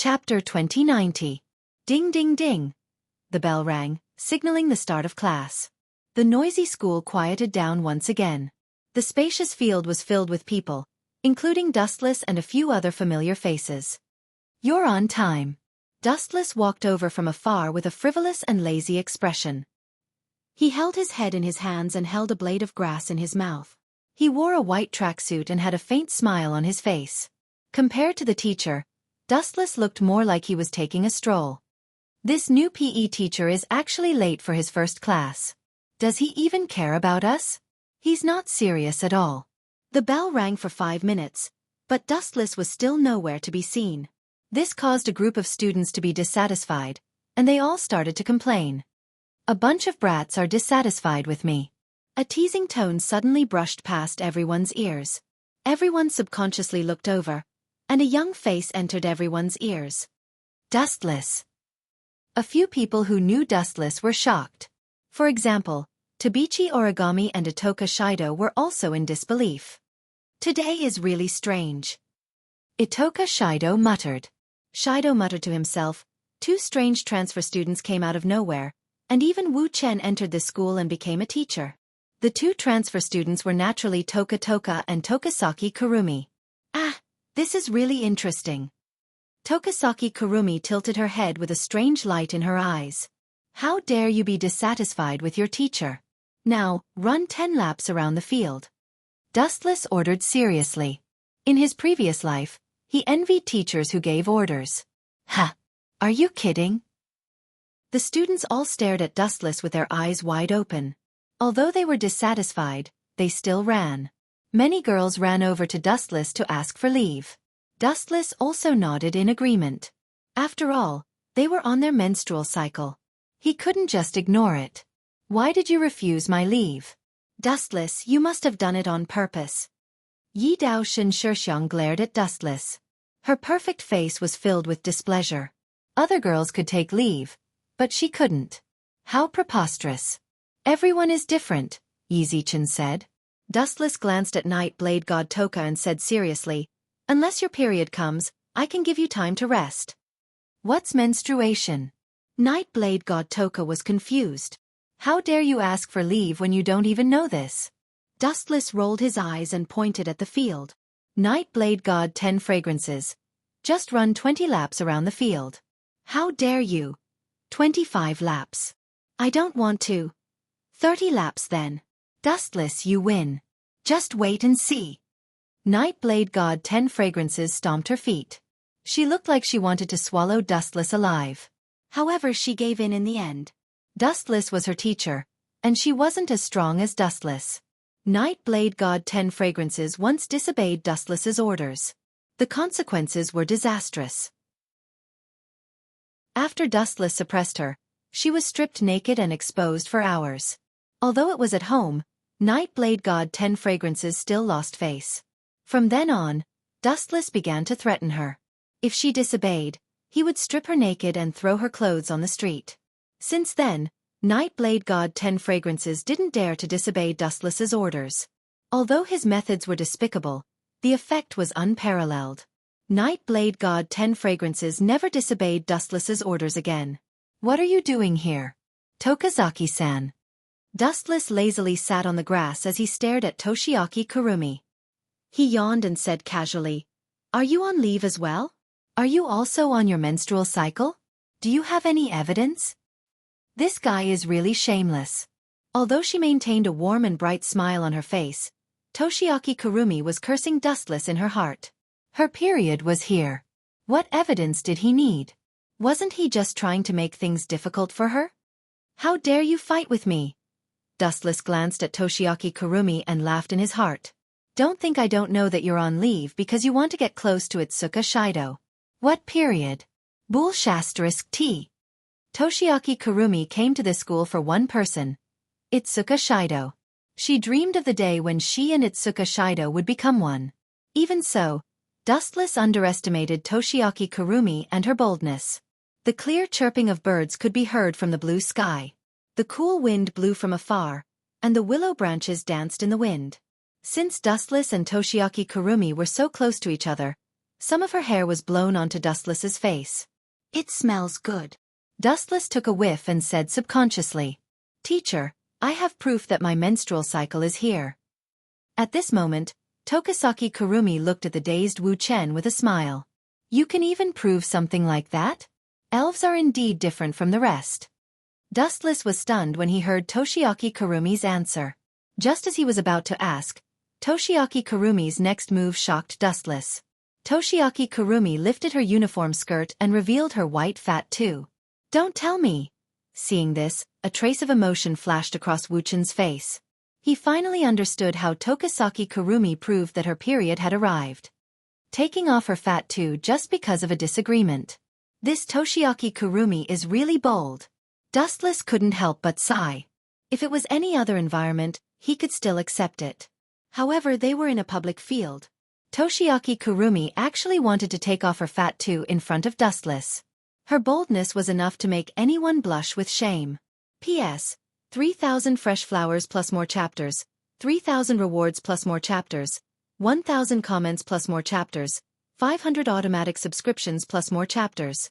Chapter 2090. Ding ding ding. The bell rang, signaling the start of class. The noisy school quieted down once again. The spacious field was filled with people, including Dustless and a few other familiar faces. "You're on time." Dustless walked over from afar with a frivolous and lazy expression. He held his head in his hands and held a blade of grass in his mouth. He wore a white tracksuit and had a faint smile on his face. Compared to the teacher, Dustless looked more like he was taking a stroll. This new PE teacher is actually late for his first class. Does he even care about us? He's not serious at all. The bell rang for 5 minutes, but Dustless was still nowhere to be seen. This caused a group of students to be dissatisfied, and they all started to complain. "A bunch of brats are dissatisfied with me." A teasing tone suddenly brushed past everyone's ears. Everyone subconsciously looked over, and a young face entered everyone's ears. Dustless. A few people who knew Dustless were shocked. For example, Tabichi Origami and Itoka Shido were also in disbelief. "Today is really strange," Itoka Shido muttered. Shido muttered to himself. 2 strange transfer students came out of nowhere, and even Wu Chen entered the school and became a teacher. The 2 transfer students were naturally Toka Toka and Tokasaki Kurumi. This is really interesting." Tokasaki Kurumi tilted her head with a strange light in her eyes. "How dare you be dissatisfied with your teacher? Now, run 10 laps around the field." Dustless ordered seriously. In his previous life, he envied teachers who gave orders. "Ha! Are you kidding?" The students all stared at Dustless with their eyes wide open. Although they were dissatisfied, they still ran. Many girls ran over to Dustless to ask for leave. Dustless also nodded in agreement. After all, they were on their menstrual cycle. He couldn't just ignore it. "Why did you refuse my leave?" "Dustless, you must have done it on purpose." Yi Daoshin Shixiang glared at Dustless. Her perfect face was filled with displeasure. Other girls could take leave, but she couldn't. "How preposterous. Everyone is different," Yi Zichen said. Dustless glanced at Night Blade God Toka and said seriously, "Unless your period comes, I can give you time to rest." "What's menstruation?" Night Blade God Toka was confused. "How dare you ask for leave when you don't even know this?" Dustless rolled his eyes and pointed at the field. "Night Blade God 10 fragrances. Just run 20 laps around the field." "How dare you?" 25 laps. "I don't want to." 30 laps then. "Dustless, you win. Just wait and see." Night Blade God 10 fragrances stomped her feet. She looked like she wanted to swallow Dustless alive. However, she gave in the end. Dustless was her teacher, and she wasn't as strong as Dustless. Night Blade God 10 fragrances once disobeyed Dustless's orders. The consequences were disastrous. After Dustless suppressed her, she was stripped naked and exposed for hours. Although it was at home, Night Blade God 10 fragrances still lost face. From then on, Dustless began to threaten her. If she disobeyed, he would strip her naked and throw her clothes on the street. Since then, Night Blade God 10 fragrances didn't dare to disobey Dustless's orders. Although his methods were despicable, the effect was unparalleled. Night Blade God 10 fragrances never disobeyed Dustless's orders again. "What are you doing here, Tokazaki-san?" Dustless lazily sat on the grass as he stared at Toshiaki Kurumi. He yawned and said casually, "Are you on leave as well? Are you also on your menstrual cycle? Do you have any evidence?" This guy is really shameless. Although she maintained a warm and bright smile on her face, Toshiaki Kurumi was cursing Dustless in her heart. Her period was here. What evidence did he need? Wasn't he just trying to make things difficult for her? "How dare you fight with me?" Dustless glanced at Toshiaki Kurumi and laughed in his heart. "Don't think I don't know that you're on leave because you want to get close to Itsuka Shido." "What period?" Bull**T. Toshiaki Kurumi came to this school for one person, Itsuka Shido. She dreamed of the day when she and Itsuka Shido would become one. Even so, Dustless underestimated Toshiaki Kurumi and her boldness. The clear chirping of birds could be heard from the blue sky. The cool wind blew from afar, and the willow branches danced in the wind. Since Dustless and Toshiaki Kurumi were so close to each other, Some of her hair was blown onto Dustless's face. "It smells good." Dustless took a whiff and said subconsciously, "Teacher, I have proof that my menstrual cycle is here." At this moment, Tokisaki Kurumi looked at the dazed Wu Chen with a smile. "You can even prove something like that? Elves are indeed different from the rest." Dustless was stunned when he heard Toshiaki Kurumi's answer. Just as he was about to ask, Toshiaki Kurumi's next move shocked Dustless. Toshiaki Kurumi lifted her uniform skirt and revealed her white fat too. "Don't tell me." Seeing this, a trace of emotion flashed across Wu Chen's face. He finally understood how Tokisaki Kurumi proved that her period had arrived. Taking off her fat too just because of a disagreement. This Toshiaki Kurumi is really bold. Dustless couldn't help but sigh. If it was any other environment, he could still accept it. However, they were in a public field. Toshiaki Kurumi actually wanted to take off her fat too in front of Dustless. Her boldness was enough to make anyone blush with shame. P.S. 3,000 fresh flowers plus more chapters, 3,000 rewards plus more chapters, 1,000 comments plus more chapters, 500 automatic subscriptions plus more chapters.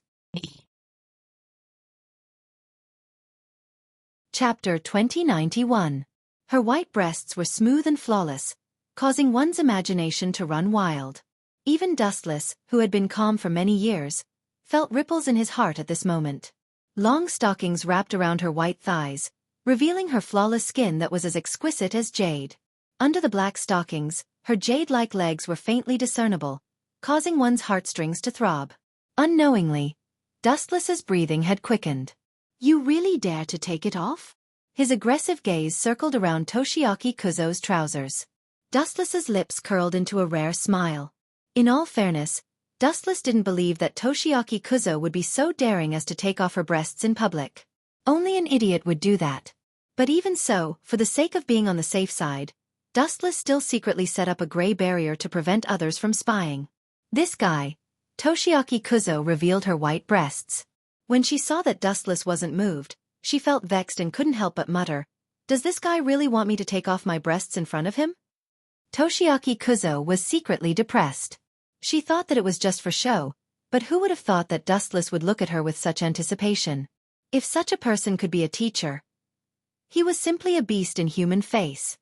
Chapter 2091. Her white breasts were smooth and flawless, causing one's imagination to run wild. Even Dustless, who had been calm for many years, felt ripples in his heart at this moment. Long stockings wrapped around her white thighs, revealing her flawless skin that was as exquisite as jade. Under the black stockings, her jade-like legs were faintly discernible, causing one's heartstrings to throb. Unknowingly, Dustless's breathing had quickened. "You really dare to take it off?" His aggressive gaze circled around Toshiaki Kuzo's trousers. Dustless's lips curled into a rare smile. In all fairness, Dustless didn't believe that Toshiaki Kuzo would be so daring as to take off her breasts in public. Only an idiot would do that. But even so, for the sake of being on the safe side, Dustless still secretly set up a gray barrier to prevent others from spying. This guy, Toshiaki Kuzo, revealed her white breasts. When she saw that Dustless wasn't moved, she felt vexed and couldn't help but mutter, "Does this guy really want me to take off my breasts in front of him?" Toshiaki Kuzo was secretly depressed. She thought that it was just for show, but who would have thought that Dustless would look at her with such anticipation? If such a person could be a teacher, he was simply a beast in human face.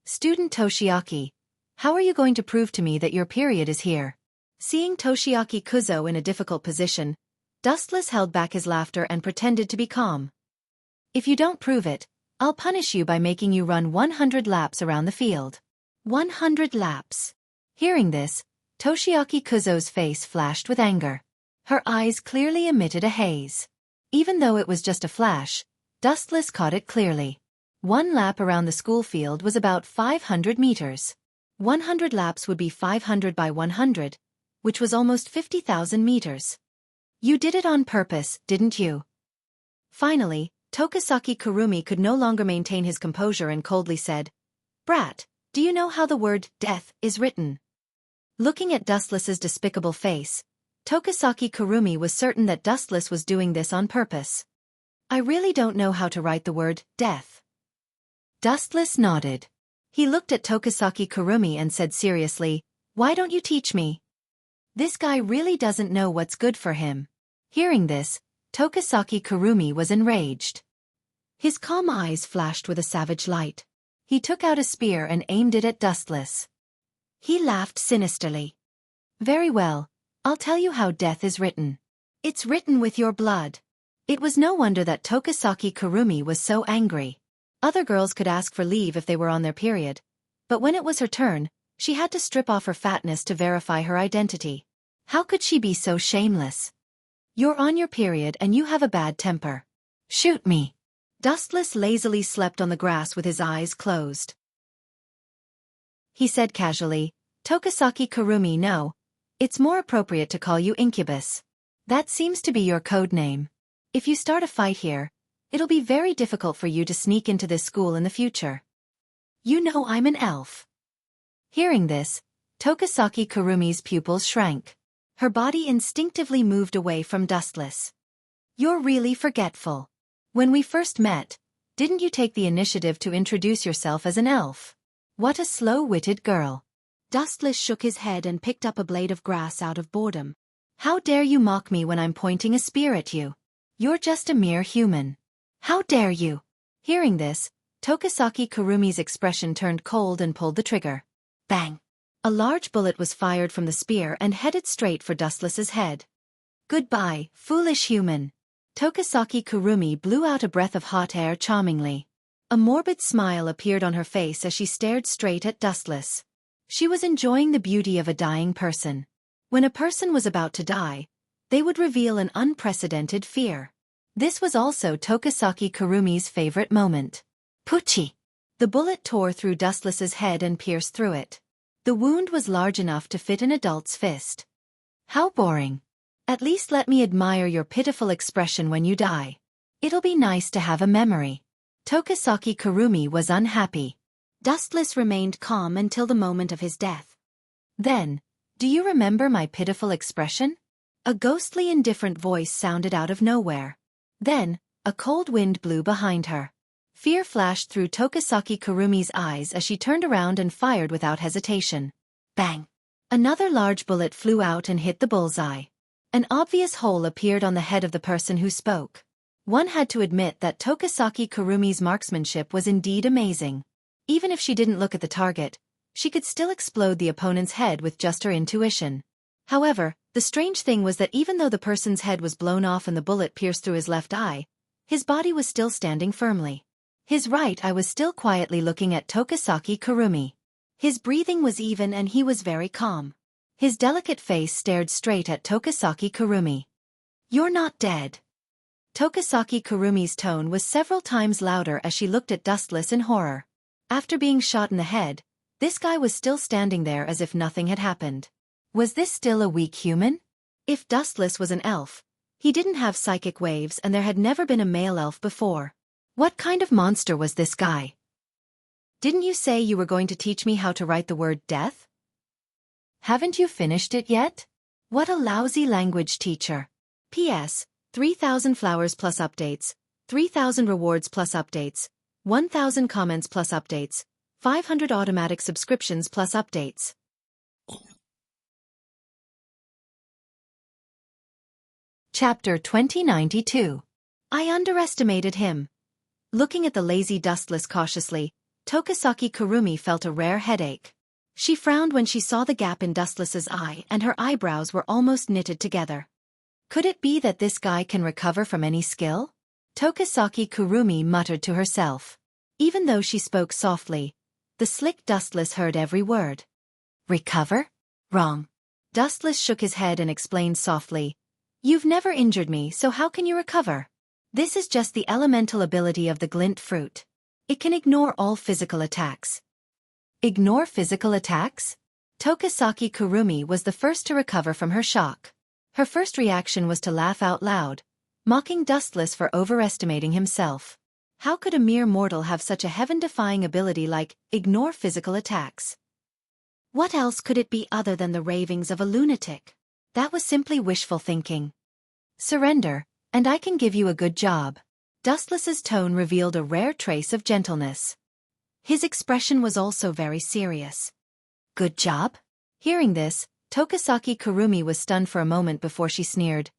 "Student Toshiaki, how are you going to prove to me that your period is here?" Seeing Toshiaki Kuzo in a difficult position, Dustless held back his laughter and pretended to be calm. "If you don't prove it, I'll punish you by making you run 100 laps around the field." 100 laps. Hearing this, Toshiaki Kuzo's face flashed with anger. Her eyes clearly emitted a haze. Even though it was just a flash, Dustless caught it clearly. 1 lap around the school field was about 500 meters. 100 laps would be 500 by 100, which was almost 50,000 meters. "You did it on purpose, didn't you?" Finally, Tokisaki Kurumi could no longer maintain his composure and coldly said, "Brat, do you know how the word death is written?" Looking at Dustless's despicable face, Tokisaki Kurumi was certain that Dustless was doing this on purpose. "I really don't know how to write the word death." Dustless nodded. He looked at Tokisaki Kurumi and said seriously, "Why don't you teach me? This guy really doesn't know what's good for him." Hearing this, Tokisaki Kurumi was enraged. His calm eyes flashed with a savage light. He took out a spear and aimed it at Dustless. He laughed sinisterly. "Very well, I'll tell you how death is written. It's written with your blood." It was no wonder that Tokisaki Kurumi was so angry. Other girls could ask for leave if they were on their period, but when it was her turn, she had to strip off her fatness to verify her identity. How could she be so shameless? "You're on your period and you have a bad temper. Shoot me." Dustless lazily slept on the grass with his eyes closed. He said casually, "Tokisaki Kurumi, no. It's more appropriate to call you Incubus. That seems to be your code name. If you start a fight here, it'll be very difficult for you to sneak into this school in the future. You know I'm an elf." Hearing this, Tokisaki Kurumi's pupils shrank. Her body instinctively moved away from Dustless. "You're really forgetful. When we first met, didn't you take the initiative to introduce yourself as an elf? What a slow-witted girl." Dustless shook his head and picked up a blade of grass out of boredom. How dare you mock me when I'm pointing a spear at you? You're just a mere human. How dare you? Hearing this, Tokisaki Kurumi's expression turned cold and pulled the trigger. Bang! A large bullet was fired from the spear and headed straight for Dustless's head. Goodbye, foolish human. Tokisaki Kurumi blew out a breath of hot air charmingly. A morbid smile appeared on her face as she stared straight at Dustless. She was enjoying the beauty of a dying person. When a person was about to die, they would reveal an unprecedented fear. This was also Tokisaki Kurumi's favorite moment. Puchi! The bullet tore through Dustless's head and pierced through it. The wound was large enough to fit an adult's fist. How boring. At least let me admire your pitiful expression when you die. It'll be nice to have a memory. Tokisaki Kurumi was unhappy. Dustless remained calm until the moment of his death. Then, do you remember my pitiful expression? A ghostly indifferent voice sounded out of nowhere. Then, a cold wind blew behind her. Fear flashed through Tokisaki Kurumi's eyes as she turned around and fired without hesitation. Bang! Another large bullet flew out and hit the bullseye. An obvious hole appeared on the head of the person who spoke. One had to admit that Tokisaki Kurumi's marksmanship was indeed amazing. Even if she didn't look at the target, she could still explode the opponent's head with just her intuition. However, the strange thing was that even though the person's head was blown off and the bullet pierced through his left eye, his body was still standing firmly. His right eye was still quietly looking at Tokisaki Kurumi. His breathing was even and he was very calm. His delicate face stared straight at Tokisaki Kurumi. You're not dead. Tokisaki Kurumi's tone was several times louder as she looked at Dustless in horror. After being shot in the head, this guy was still standing there as if nothing had happened. Was this still a weak human? If Dustless was an elf, he didn't have psychic waves and there had never been a male elf before. What kind of monster was this guy? Didn't you say you were going to teach me how to write the word death? Haven't you finished it yet? What a lousy language teacher. P.S. 3,000 flowers plus updates, 3,000 rewards plus updates, 1,000 comments plus updates, 500 automatic subscriptions plus updates. Chapter 2092. I underestimated him. Looking at the lazy Dustless cautiously, Tokisaki Kurumi felt a rare headache. She frowned when she saw the gap in Dustless's eye and her eyebrows were almost knitted together. Could it be that this guy can recover from any skill? Tokisaki Kurumi muttered to herself. Even though she spoke softly, the slick Dustless heard every word. Recover? Wrong. Dustless shook his head and explained softly. You've never injured me, so how can you recover? This is just the elemental ability of the glint fruit. It can ignore all physical attacks. Ignore physical attacks? Tokisaki Kurumi was the first to recover from her shock. Her first reaction was to laugh out loud, mocking Dustless for overestimating himself. How could a mere mortal have such a heaven-defying ability like ignore physical attacks? What else could it be other than the ravings of a lunatic? That was simply wishful thinking. Surrender, and I can give you a good job. Dustless's tone revealed a rare trace of gentleness. His expression was also very serious. Good job? Hearing this, Tokisaki Kurumi was stunned for a moment before she sneered.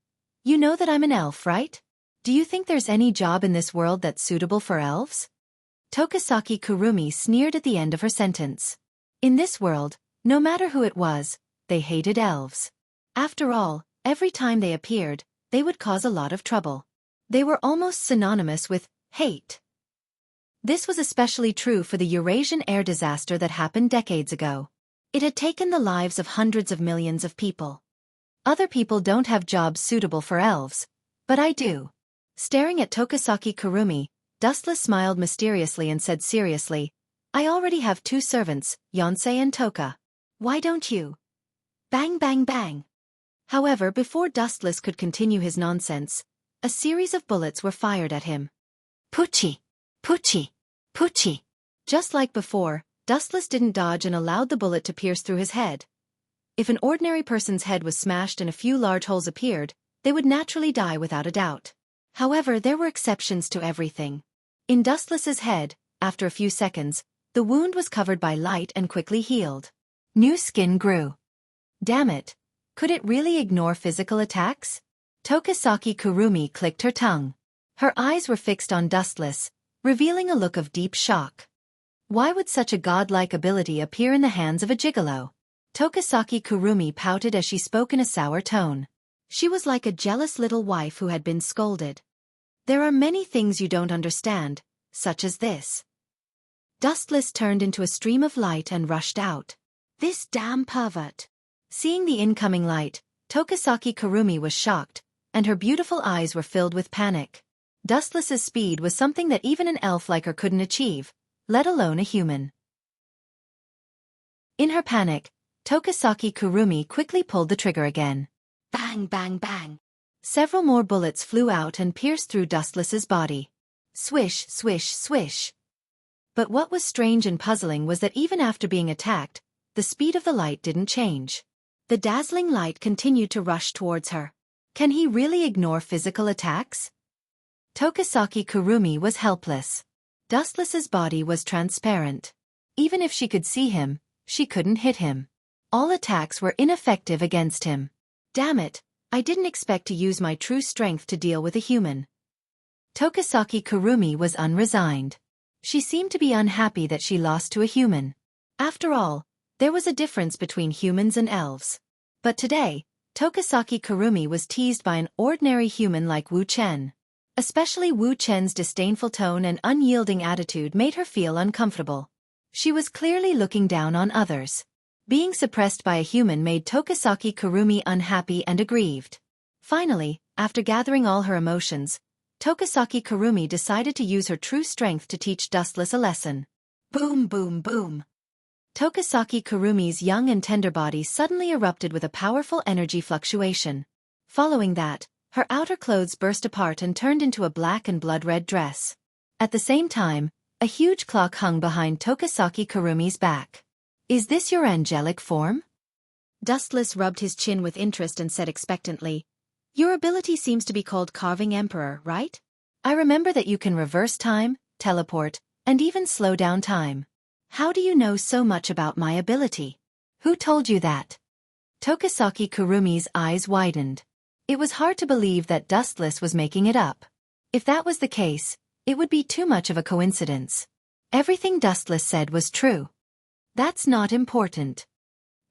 You know that I'm an elf, right? Do you think there's any job in this world that's suitable for elves? Tokisaki Kurumi sneered at the end of her sentence. In this world, no matter who it was, they hated elves. After all, every time they appeared, they would cause a lot of trouble. They were almost synonymous with hate. This was especially true for the Eurasian air disaster that happened decades ago. It had taken the lives of hundreds of millions of people. Other people don't have jobs suitable for elves, but I do. Staring at Tokisaki Kurumi, Dustless smiled mysteriously and said seriously, I already have 2 servants, Yonsei and Toka. Why don't you? Bang bang bang. However, before Dustless could continue his nonsense, a series of bullets were fired at him. Puchi! Puchi! Puchi! Just like before, Dustless didn't dodge and allowed the bullet to pierce through his head. If an ordinary person's head was smashed and a few large holes appeared, they would naturally die without a doubt. However, there were exceptions to everything. In Dustless's head, after a few seconds, the wound was covered by light and quickly healed. New skin grew. Damn it. Could it really ignore physical attacks? Tokisaki Kurumi clicked her tongue. Her eyes were fixed on Dustless, revealing a look of deep shock. Why would such a godlike ability appear in the hands of a gigolo? Tokisaki Kurumi pouted as she spoke in a sour tone. She was like a jealous little wife who had been scolded. There are many things you don't understand, such as this. Dustless turned into a stream of light and rushed out. This damn pervert. Seeing the incoming light, Tokisaki Kurumi was shocked, and her beautiful eyes were filled with panic. Dustless's speed was something that even an elf like her couldn't achieve, let alone a human. In her panic, Tokisaki Kurumi quickly pulled the trigger again. Bang, bang, bang. Several more bullets flew out and pierced through Dustless's body. Swish, swish, swish. But what was strange and puzzling was that even after being attacked, the speed of the light didn't change. The dazzling light continued to rush towards her. Can he really ignore physical attacks? Tokisaki Kurumi was helpless. Dustless's body was transparent. Even if she could see him, she couldn't hit him. All attacks were ineffective against him. Damn it, I didn't expect to use my true strength to deal with a human. Tokisaki Kurumi was unresigned. She seemed to be unhappy that she lost to a human. After all, there was a difference between humans and elves. But today, Tokisaki Kurumi was teased by an ordinary human like Wu Chen. Especially Wu Chen's disdainful tone and unyielding attitude made her feel uncomfortable. She was clearly looking down on others. Being suppressed by a human made Tokisaki Kurumi unhappy and aggrieved. Finally, after gathering all her emotions, Tokisaki Kurumi decided to use her true strength to teach Dustless a lesson. Boom, boom, boom. Tokisaki Kurumi's young and tender body suddenly erupted with a powerful energy fluctuation. Following that, her outer clothes burst apart and turned into a black and blood-red dress. At the same time, a huge clock hung behind Tokisaki Kurumi's back. Is this your angelic form? Dustless rubbed his chin with interest and said expectantly, Your ability seems to be called Carving Emperor, right? I remember that you can reverse time, teleport, and even slow down time. How do you know so much about my ability? Who told you that? Tokisaki Kurumi's eyes widened. It was hard to believe that Dustless was making it up. If that was the case, it would be too much of a coincidence. Everything Dustless said was true. That's not important.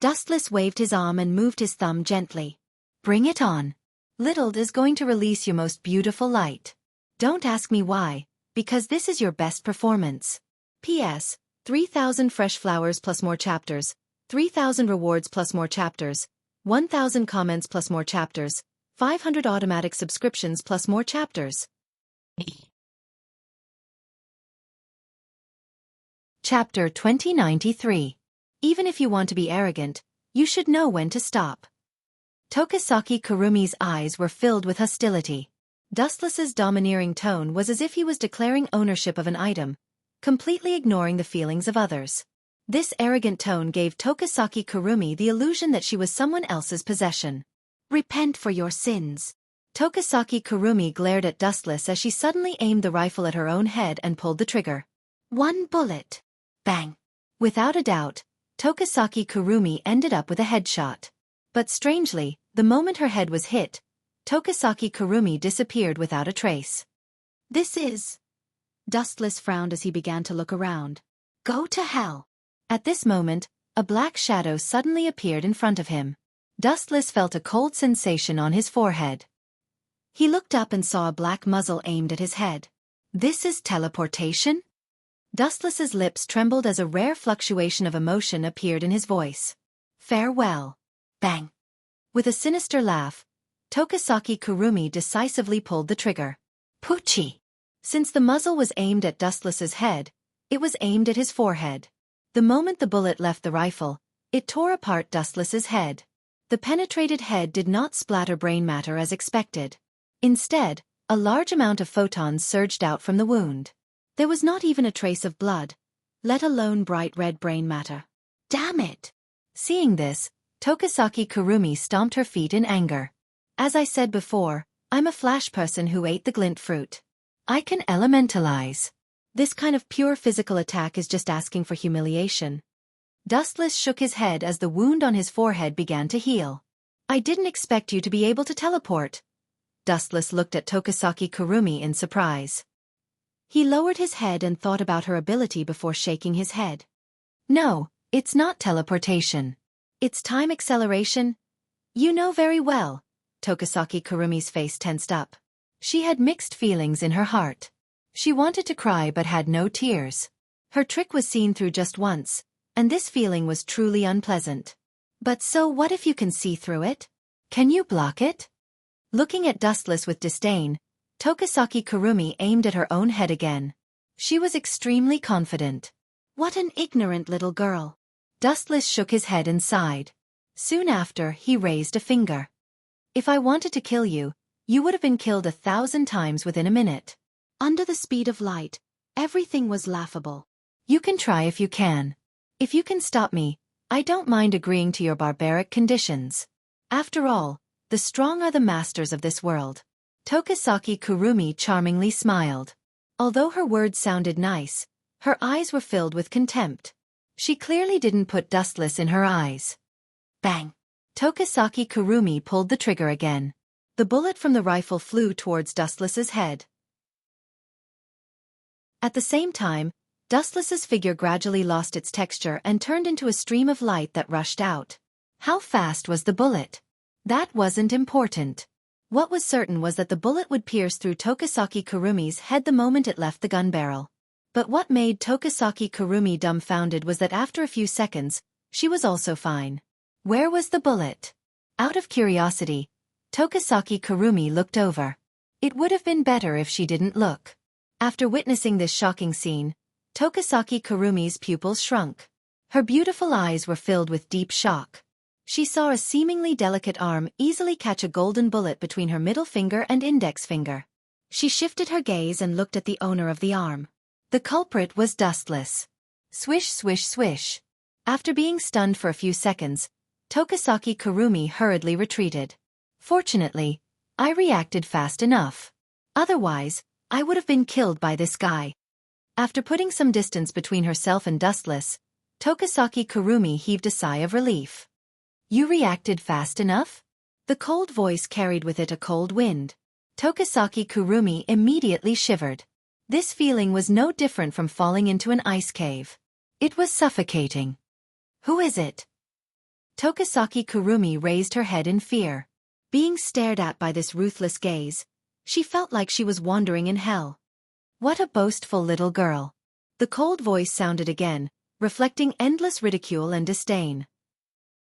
Dustless waved his arm and moved his thumb gently. Bring it on. Littled is going to release your most beautiful light. Don't ask me why, because this is your best performance. P.S. 3,000 fresh flowers plus more chapters, 3,000 rewards plus more chapters, 1,000 comments plus more chapters, 500 automatic subscriptions plus more chapters. Chapter 2093. Even if you want to be arrogant, you should know when to stop. Tokisaki Kurumi's eyes were filled with hostility. Dustless's domineering tone was as if he was declaring ownership of an item, completely ignoring the feelings of others. This arrogant tone gave Tokisaki Kurumi the illusion that she was someone else's possession. Repent for your sins. Tokisaki Kurumi glared at Dustless as she suddenly aimed the rifle at her own head and pulled the trigger. One bullet. Bang. Without a doubt, Tokisaki Kurumi ended up with a headshot. But strangely, the moment her head was hit, Tokisaki Kurumi disappeared without a trace. This is... Dustless frowned as he began to look around. Go to hell. At this moment, a black shadow suddenly appeared in front of him. Dustless felt a cold sensation on his forehead. He looked up and saw a black muzzle aimed at his head. This is teleportation? Dustless's lips trembled as a rare fluctuation of emotion appeared in his voice. Farewell. Bang. With a sinister laugh, Tokisaki Kurumi decisively pulled the trigger. Poochie. Since the muzzle was aimed at Dustless's head, it was aimed at his forehead. The moment the bullet left the rifle, it tore apart Dustless's head. The penetrated head did not splatter brain matter as expected. Instead, a large amount of photons surged out from the wound. There was not even a trace of blood, let alone bright red brain matter. Damn it! Seeing this, Tokisaki Kurumi stomped her feet in anger. As I said before, I'm a flash person who ate the glint fruit. I can elementalize. This kind of pure physical attack is just asking for humiliation. Dustless shook his head as the wound on his forehead began to heal. I didn't expect you to be able to teleport. Dustless looked at Tokisaki Kurumi in surprise. He lowered his head and thought about her ability before shaking his head. No, it's not teleportation. It's time acceleration. You know very well. Tokisaki Kurumi's face tensed up. She had mixed feelings in her heart. She wanted to cry but had no tears. Her trick was seen through just once, and this feeling was truly unpleasant. But so what if you can see through it? Can you block it? Looking at Dustless with disdain, Tokisaki Kurumi aimed at her own head again. She was extremely confident. What an ignorant little girl. Dustless shook his head and sighed. Soon after, he raised a finger. If I wanted to kill you, you would have been killed 1,000 times within a minute. Under the speed of light, everything was laughable. You can try if you can. If you can stop me, I don't mind agreeing to your barbaric conditions. After all, the strong are the masters of this world. Tokisaki Kurumi charmingly smiled. Although her words sounded nice, her eyes were filled with contempt. She clearly didn't put Dustless in her eyes. Bang! Tokisaki Kurumi pulled the trigger again. The bullet from the rifle flew towards Dustless's head. At the same time, Dustless's figure gradually lost its texture and turned into a stream of light that rushed out. How fast was the bullet? That wasn't important. What was certain was that the bullet would pierce through Tokisaki Kurumi's head the moment it left the gun barrel. But what made Tokisaki Kurumi dumbfounded was that after a few seconds, she was also fine. Where was the bullet? Out of curiosity, Tokisaki Kurumi looked over. It would have been better if she didn't look. After witnessing this shocking scene, Tokisaki Kurumi's pupils shrunk. Her beautiful eyes were filled with deep shock. She saw a seemingly delicate arm easily catch a golden bullet between her middle finger and index finger. She shifted her gaze and looked at the owner of the arm. The culprit was Dustless. Swish, swish, swish. After being stunned for a few seconds, Tokisaki Kurumi hurriedly retreated. Fortunately, I reacted fast enough. Otherwise, I would have been killed by this guy. After putting some distance between herself and Dustless, Tokisaki Kurumi heaved a sigh of relief. You reacted fast enough? The cold voice carried with it a cold wind. Tokisaki Kurumi immediately shivered. This feeling was no different from falling into an ice cave. It was suffocating. Who is it? Tokisaki Kurumi raised her head in fear. Being stared at by this ruthless gaze, she felt like she was wandering in hell. What a boastful little girl. The cold voice sounded again, reflecting endless ridicule and disdain.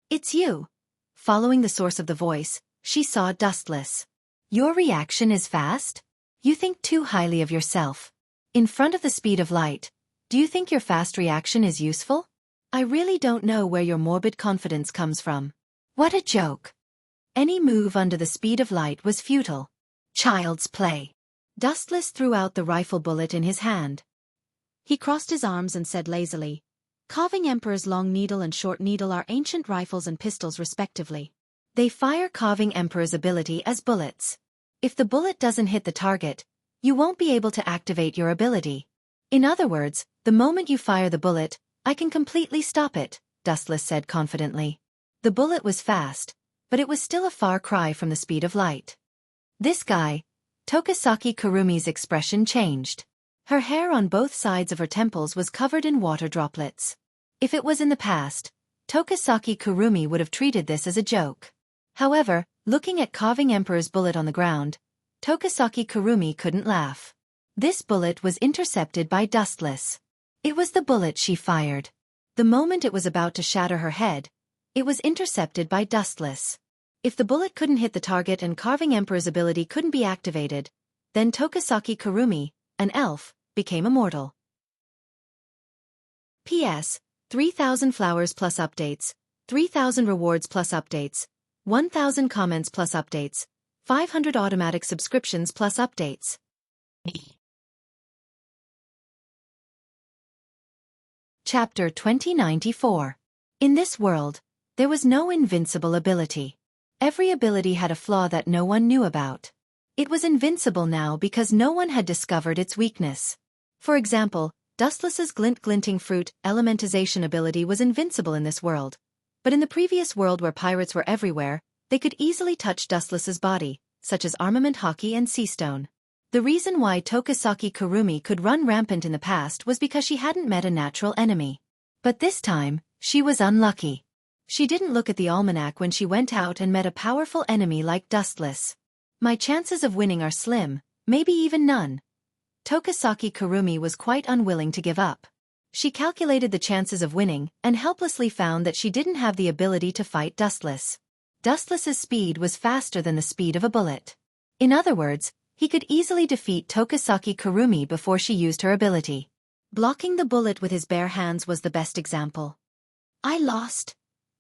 It's you. Following the source of the voice, she saw Dustless. Your reaction is fast? You think too highly of yourself. In front of the speed of light, do you think your fast reaction is useful? I really don't know where your morbid confidence comes from. What a joke. Any move under the speed of light was futile. Child's play. Dustless threw out the rifle bullet in his hand. He crossed his arms and said lazily, Carving Emperor's long needle and short needle are ancient rifles and pistols respectively. They fire Carving Emperor's ability as bullets. If the bullet doesn't hit the target, you won't be able to activate your ability. In other words, the moment you fire the bullet, I can completely stop it, Dustless said confidently. The bullet was fast, but it was still a far cry from the speed of light. This guy, Tokisaki Kurumi's expression changed. Her hair on both sides of her temples was covered in water droplets. If it was in the past, Tokisaki Kurumi would have treated this as a joke. However, looking at Carving Emperor's bullet on the ground, Tokisaki Kurumi couldn't laugh. This bullet was intercepted by Dustless. It was the bullet she fired. The moment it was about to shatter her head, it was intercepted by Dustless. If the bullet couldn't hit the target and Carving Emperor's ability couldn't be activated, then Tokisaki Kurumi, an elf, became immortal. P.S. 3,000 flowers plus updates, 3,000 rewards plus updates, 1,000 comments plus updates, 500 automatic subscriptions plus updates. Chapter 2094. In this world, there was no invincible ability. Every ability had a flaw that no one knew about. It was invincible now because no one had discovered its weakness. For example, Dustless's glinting fruit elementization ability was invincible in this world. But in the previous world where pirates were everywhere, they could easily touch Dustless's body, such as armament hockey and sea stone. The reason why Tokisaki Kurumi could run rampant in the past was because she hadn't met a natural enemy. But this time, she was unlucky. She didn't look at the almanac when she went out and met a powerful enemy like Dustless. My chances of winning are slim, maybe even none. Tokisaki Kurumi was quite unwilling to give up. She calculated the chances of winning and helplessly found that she didn't have the ability to fight Dustless. Dustless's speed was faster than the speed of a bullet. In other words, he could easily defeat Tokisaki Kurumi before she used her ability. Blocking the bullet with his bare hands was the best example. I lost.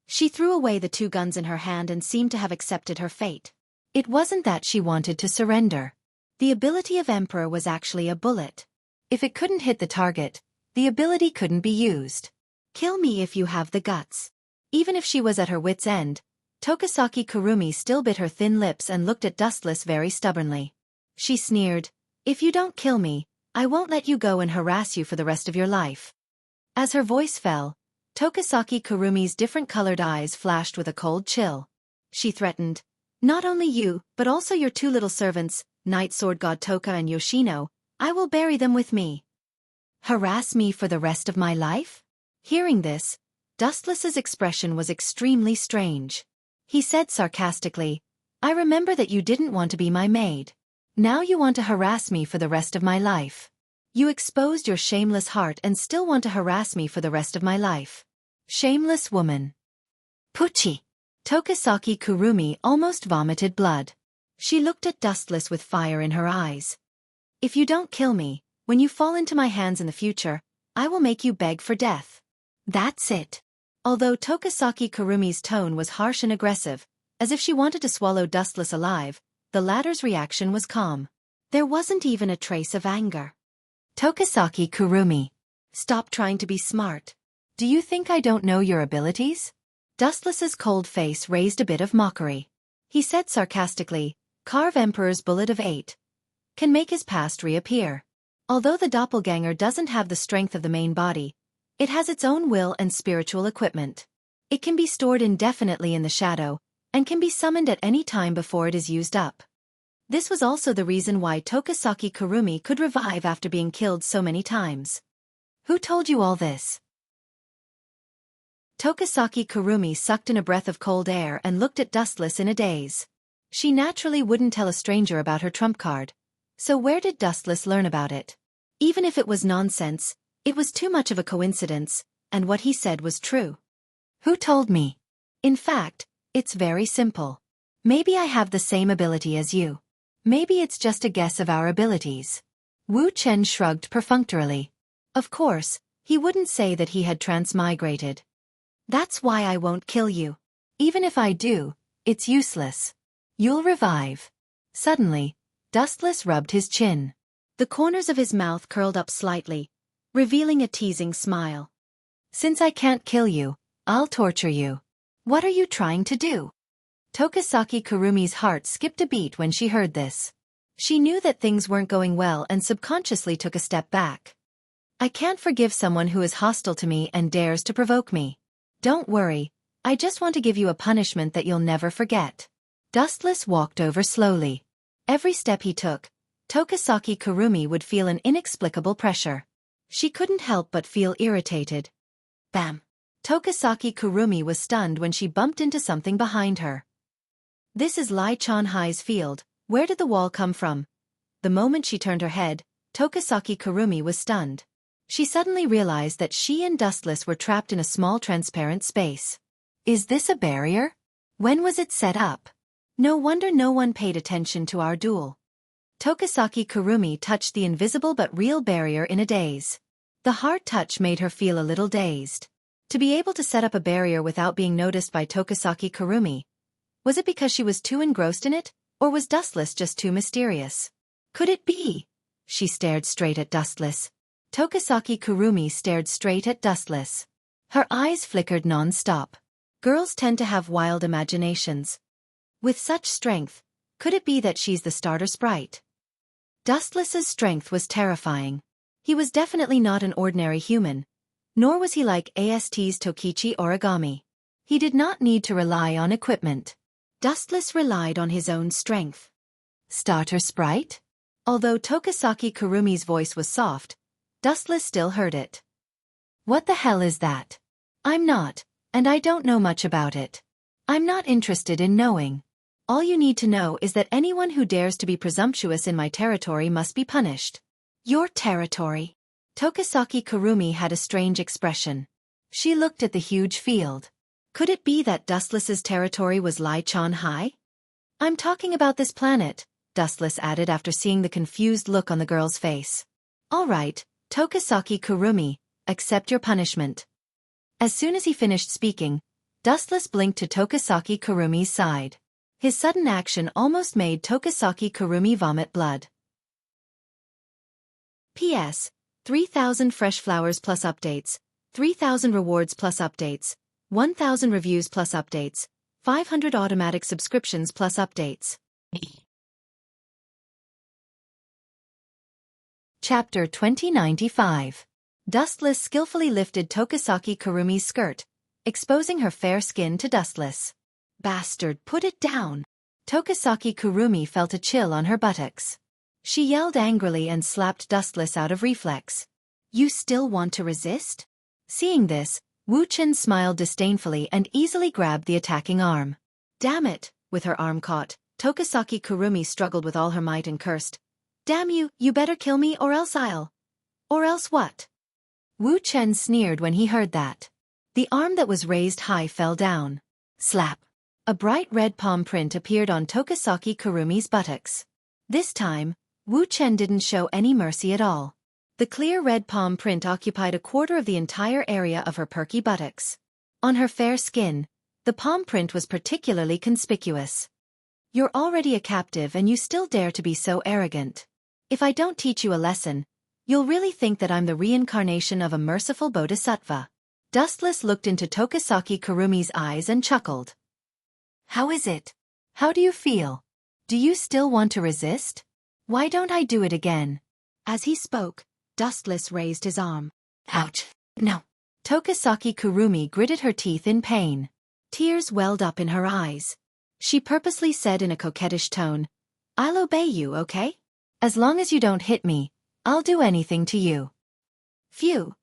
She threw away the 2 guns in her hand and seemed to have accepted her fate. It wasn't that she wanted to surrender. The ability of Emperor was actually a bullet. If it couldn't hit the target, the ability couldn't be used. Kill me if you have the guts. Even if she was at her wit's end, Tokisaki Kurumi still bit her thin lips and looked at Dustless very stubbornly. She sneered, "If you don't kill me, I won't let you go and harass you for the rest of your life." As her voice fell, Tokisaki Kurumi's different-colored eyes flashed with a cold chill. She threatened, "Not only you, but also your 2 little servants, Night Sword God Toka and Yoshino, I will bury them with me." Harass me for the rest of my life? Hearing this, Dustless's expression was extremely strange. He said sarcastically, "I remember that you didn't want to be my maid. Now you want to harass me for the rest of my life. You exposed your shameless heart and still want to harass me for the rest of my life. Shameless woman." Puchi! Tokisaki Kurumi almost vomited blood. She looked at Dustless with fire in her eyes. "If you don't kill me, when you fall into my hands in the future, I will make you beg for death. That's it." Although Tokisaki Kurumi's tone was harsh and aggressive, as if she wanted to swallow Dustless alive, the latter's reaction was calm. There wasn't even a trace of anger. "Tokisaki Kurumi, stop trying to be smart. Do you think I don't know your abilities?" Dustless's cold face raised a bit of mockery. He said sarcastically, "Carve Emperor's bullet of 8. Can make his past reappear. Although the doppelganger doesn't have the strength of the main body, it has its own will and spiritual equipment. It can be stored indefinitely in the shadow, and can be summoned at any time before it is used up." This was also the reason why Tokisaki Kurumi could revive after being killed so many times. "Who told you all this?" Tokisaki Kurumi sucked in a breath of cold air and looked at Dustless in a daze. She naturally wouldn't tell a stranger about her trump card. So where did Dustless learn about it? Even if it was nonsense, it was too much of a coincidence, and what he said was true. "Who told me?" "In fact, it's very simple. Maybe I have the same ability as you. Maybe it's just a guess of our abilities." Wu Chen shrugged perfunctorily. Of course, he wouldn't say that he had transmigrated. "That's why I won't kill you. Even if I do, it's useless. You'll revive." Suddenly, Dustless rubbed his chin. The corners of his mouth curled up slightly, revealing a teasing smile. "Since I can't kill you, I'll torture you. What are you trying to do?" Tokisaki Kurumi's heart skipped a beat when she heard this. She knew that things weren't going well and subconsciously took a step back. "I can't forgive someone who is hostile to me and dares to provoke me. Don't worry, I just want to give you a punishment that you'll never forget." Dustless walked over slowly. Every step he took, Tokisaki Kurumi would feel an inexplicable pressure. She couldn't help but feel irritated. Bam! Tokisaki Kurumi was stunned when she bumped into something behind her. "This is Lai Chanhai's field. Where did the wall come from?" The moment she turned her head, Tokisaki Kurumi was stunned. She suddenly realized that she and Dustless were trapped in a small transparent space. "Is this a barrier? When was it set up? No wonder no one paid attention to our duel." Tokisaki Kurumi touched the invisible but real barrier in a daze. The hard touch made her feel a little dazed. To be able to set up a barrier without being noticed by Tokisaki Kurumi. Was it because she was too engrossed in it, or was Dustless just too mysterious? Could it be? She stared straight at Dustless. Tokisaki Kurumi stared straight at Dustless. Her eyes flickered non-stop. Girls tend to have wild imaginations. With such strength, could it be that she's the starter sprite? Dustless's strength was terrifying. He was definitely not an ordinary human, nor was he like AST's Tokichi Origami. He did not need to rely on equipment. Dustless relied on his own strength. Starter sprite? Although Tokasaki Kurumi's voice was soft, Dustless still heard it. What the hell is that? I'm not, and I don't know much about it. I'm not interested in knowing. All you need to know is that anyone who dares to be presumptuous in my territory must be punished. Your territory? Tokasaki Kurumi had a strange expression. She looked at the huge field. Could it be that Dustless's territory was Lai-chan High? I'm talking about this planet, Dustless added after seeing the confused look on the girl's face. All right, Tokasaki Kurumi, accept your punishment. As soon as he finished speaking, Dustless blinked to Tokasaki Kurumi's side. His sudden action almost made Tokasaki Kurumi vomit blood. P.S. 3,000 fresh flowers plus updates, 3,000 rewards plus updates, 1,000 reviews plus updates, 500 automatic subscriptions plus updates. Chapter 2095. Dustless skillfully lifted Tokasaki Kurumi's skirt, exposing her fair skin to Dustless. Bastard, put it down! Tokasaki Kurumi felt a chill on her buttocks. She yelled angrily and slapped Dustless out of reflex. You still want to resist? Seeing this, Wuchen smiled disdainfully and easily grabbed the attacking arm. Damn it! With her arm caught, Tokasaki Kurumi struggled with all her might and cursed. Damn you, you better kill me or else I'll. Or else what? Wu Chen sneered when he heard that. The arm that was raised high fell down. Slap. A bright red palm print appeared on Tokasaki Kurumi's buttocks. This time, Wu Chen didn't show any mercy at all. The clear red palm print occupied a quarter of the entire area of her perky buttocks. On her fair skin, the palm print was particularly conspicuous. You're already a captive and you still dare to be so arrogant. If I don't teach you a lesson, you'll really think that I'm the reincarnation of a merciful bodhisattva. Dustless looked into Tokasaki Kurumi's eyes and chuckled. How is it? How do you feel? Do you still want to resist? Why don't I do it again? As he spoke, Dustless raised his arm. Ouch. No. Tokasaki Kurumi gritted her teeth in pain. Tears welled up in her eyes. She purposely said in a coquettish tone, I'll obey you, okay? As long as you don't hit me, I'll do anything to you. Phew.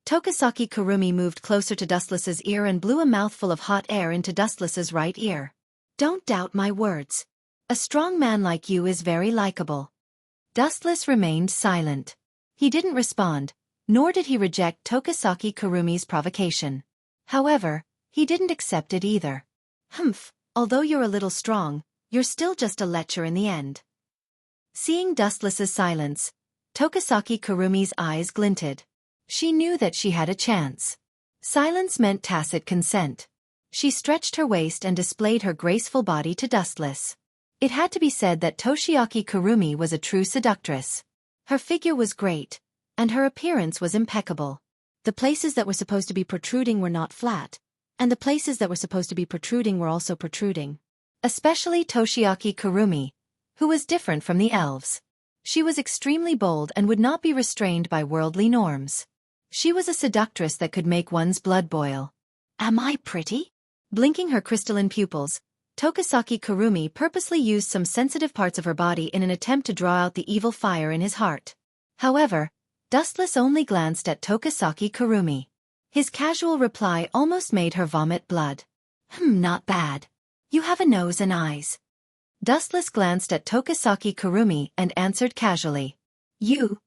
Tokasaki Kurumi moved closer to Dustless's ear and blew a mouthful of hot air into Dustless's right ear. Don't doubt my words. A strong man like you is very likable. Dustless remained silent. He didn't respond, nor did he reject Tokasaki Kurumi's provocation. However, he didn't accept it either. Humph, although you're a little strong, you're still just a lecher in the end. Seeing Dustless's silence, Tokasaki Kurumi's eyes glinted. She knew that she had a chance. Silence meant tacit consent. She stretched her waist and displayed her graceful body to Dustless. It had to be said that Toshiaki Kurumi was a true seductress. Her figure was great, and her appearance was impeccable. The places that were supposed to be protruding were not flat, and the places that were supposed to be protruding were also protruding. Especially Toshiaki Kurumi, who was different from the elves. She was extremely bold and would not be restrained by worldly norms. She was a seductress that could make one's blood boil. Am I pretty? Blinking her crystalline pupils, Tokasaki Kurumi purposely used some sensitive parts of her body in an attempt to draw out the evil fire in his heart. However, Dustless only glanced at Tokasaki Kurumi. His casual reply almost made her vomit blood. Not bad. You have a nose and eyes. Dustless glanced at Tokasaki Kurumi and answered casually. You?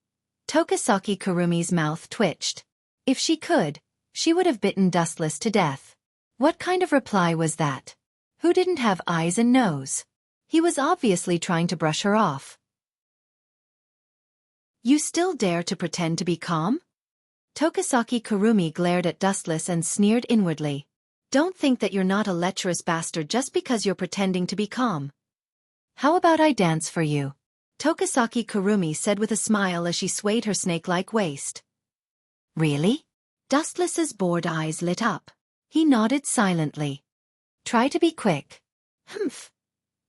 Tokasaki Kurumi's mouth twitched. If she could, she would have bitten Dustless to death. What kind of reply was that? Who didn't have eyes and nose? He was obviously trying to brush her off. You still dare to pretend to be calm? Tokasaki Kurumi glared at Dustless and sneered inwardly. Don't think that you're not a lecherous bastard just because you're pretending to be calm. How about I dance for you? Tokasaki Kurumi said with a smile as she swayed her snake-like waist. Really? Dustless's bored eyes lit up. He nodded silently. Try to be quick. Humph.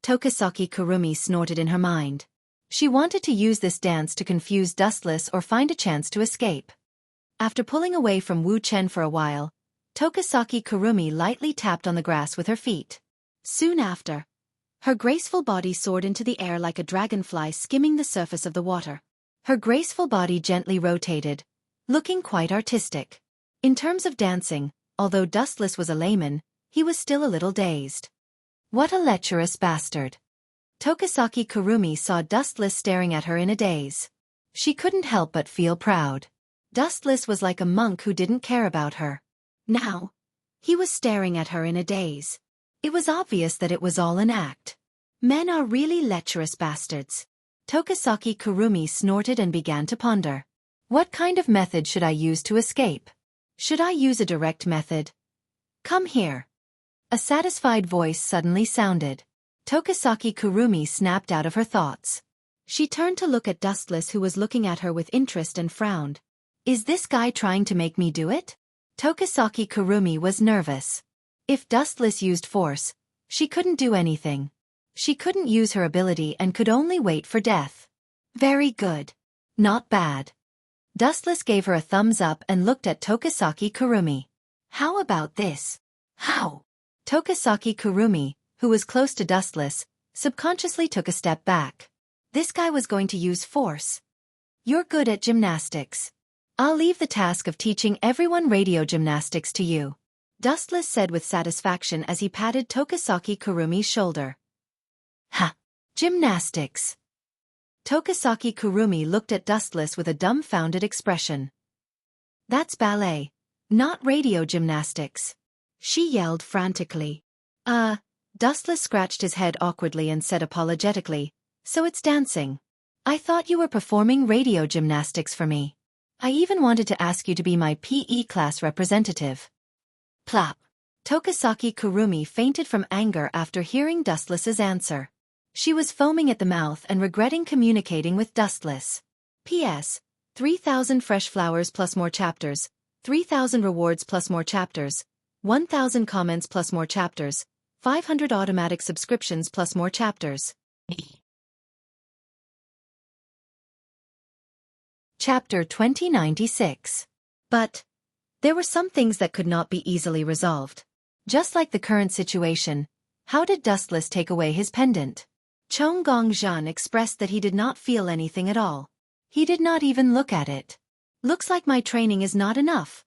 Tokasaki Kurumi snorted in her mind. She wanted to use this dance to confuse Dustless or find a chance to escape. After pulling away from Wu Chen for a while, Tokisaki Kurumi lightly tapped on the grass with her feet. Soon after, her graceful body soared into the air like a dragonfly skimming the surface of the water. Her graceful body gently rotated, looking quite artistic. In terms of dancing, although Dustless was a layman, he was still a little dazed. What a lecherous bastard! Tokisaki Kurumi saw Dustless staring at her in a daze. She couldn't help but feel proud. Dustless was like a monk who didn't care about her. Now, he was staring at her in a daze. It was obvious that it was all an act. Men are really lecherous bastards. Tokisaki Kurumi snorted and began to ponder. What kind of method should I use to escape? Should I use a direct method? Come here. A satisfied voice suddenly sounded. Tokisaki Kurumi snapped out of her thoughts. She turned to look at Dustless, who was looking at her with interest, and frowned. Is this guy trying to make me do it? Tokisaki Kurumi was nervous. If Dustless used force, she couldn't do anything. She couldn't use her ability and could only wait for death. Very good. Not bad. Dustless gave her a thumbs up and looked at Tokisaki Kurumi. How about this? How? Tokisaki Kurumi, who was close to Dustless, subconsciously took a step back. This guy was going to use force. You're good at gymnastics. I'll leave the task of teaching everyone radio gymnastics to you, Dustless said with satisfaction as he patted Tokisaki Kurumi's shoulder. Ha! Gymnastics! Tokisaki Kurumi looked at Dustless with a dumbfounded expression. That's ballet, not radio gymnastics, she yelled frantically. Dustless scratched his head awkwardly and said apologetically, so it's dancing. I thought you were performing radio gymnastics for me. I even wanted to ask you to be my PE class representative. Plop. Tokisaki Kurumi fainted from anger after hearing Dustless's answer. She was foaming at the mouth and regretting communicating with Dustless. P.S. 3,000 fresh flowers plus more chapters, 3,000 rewards plus more chapters, 1,000 comments plus more chapters, 500 automatic subscriptions plus more chapters. Chapter 2096. But there were some things that could not be easily resolved. Just like the current situation, how did Dustless take away his pendant? Chong Gongzhan expressed that he did not feel anything at all. He did not even look at it. Looks like my training is not enough.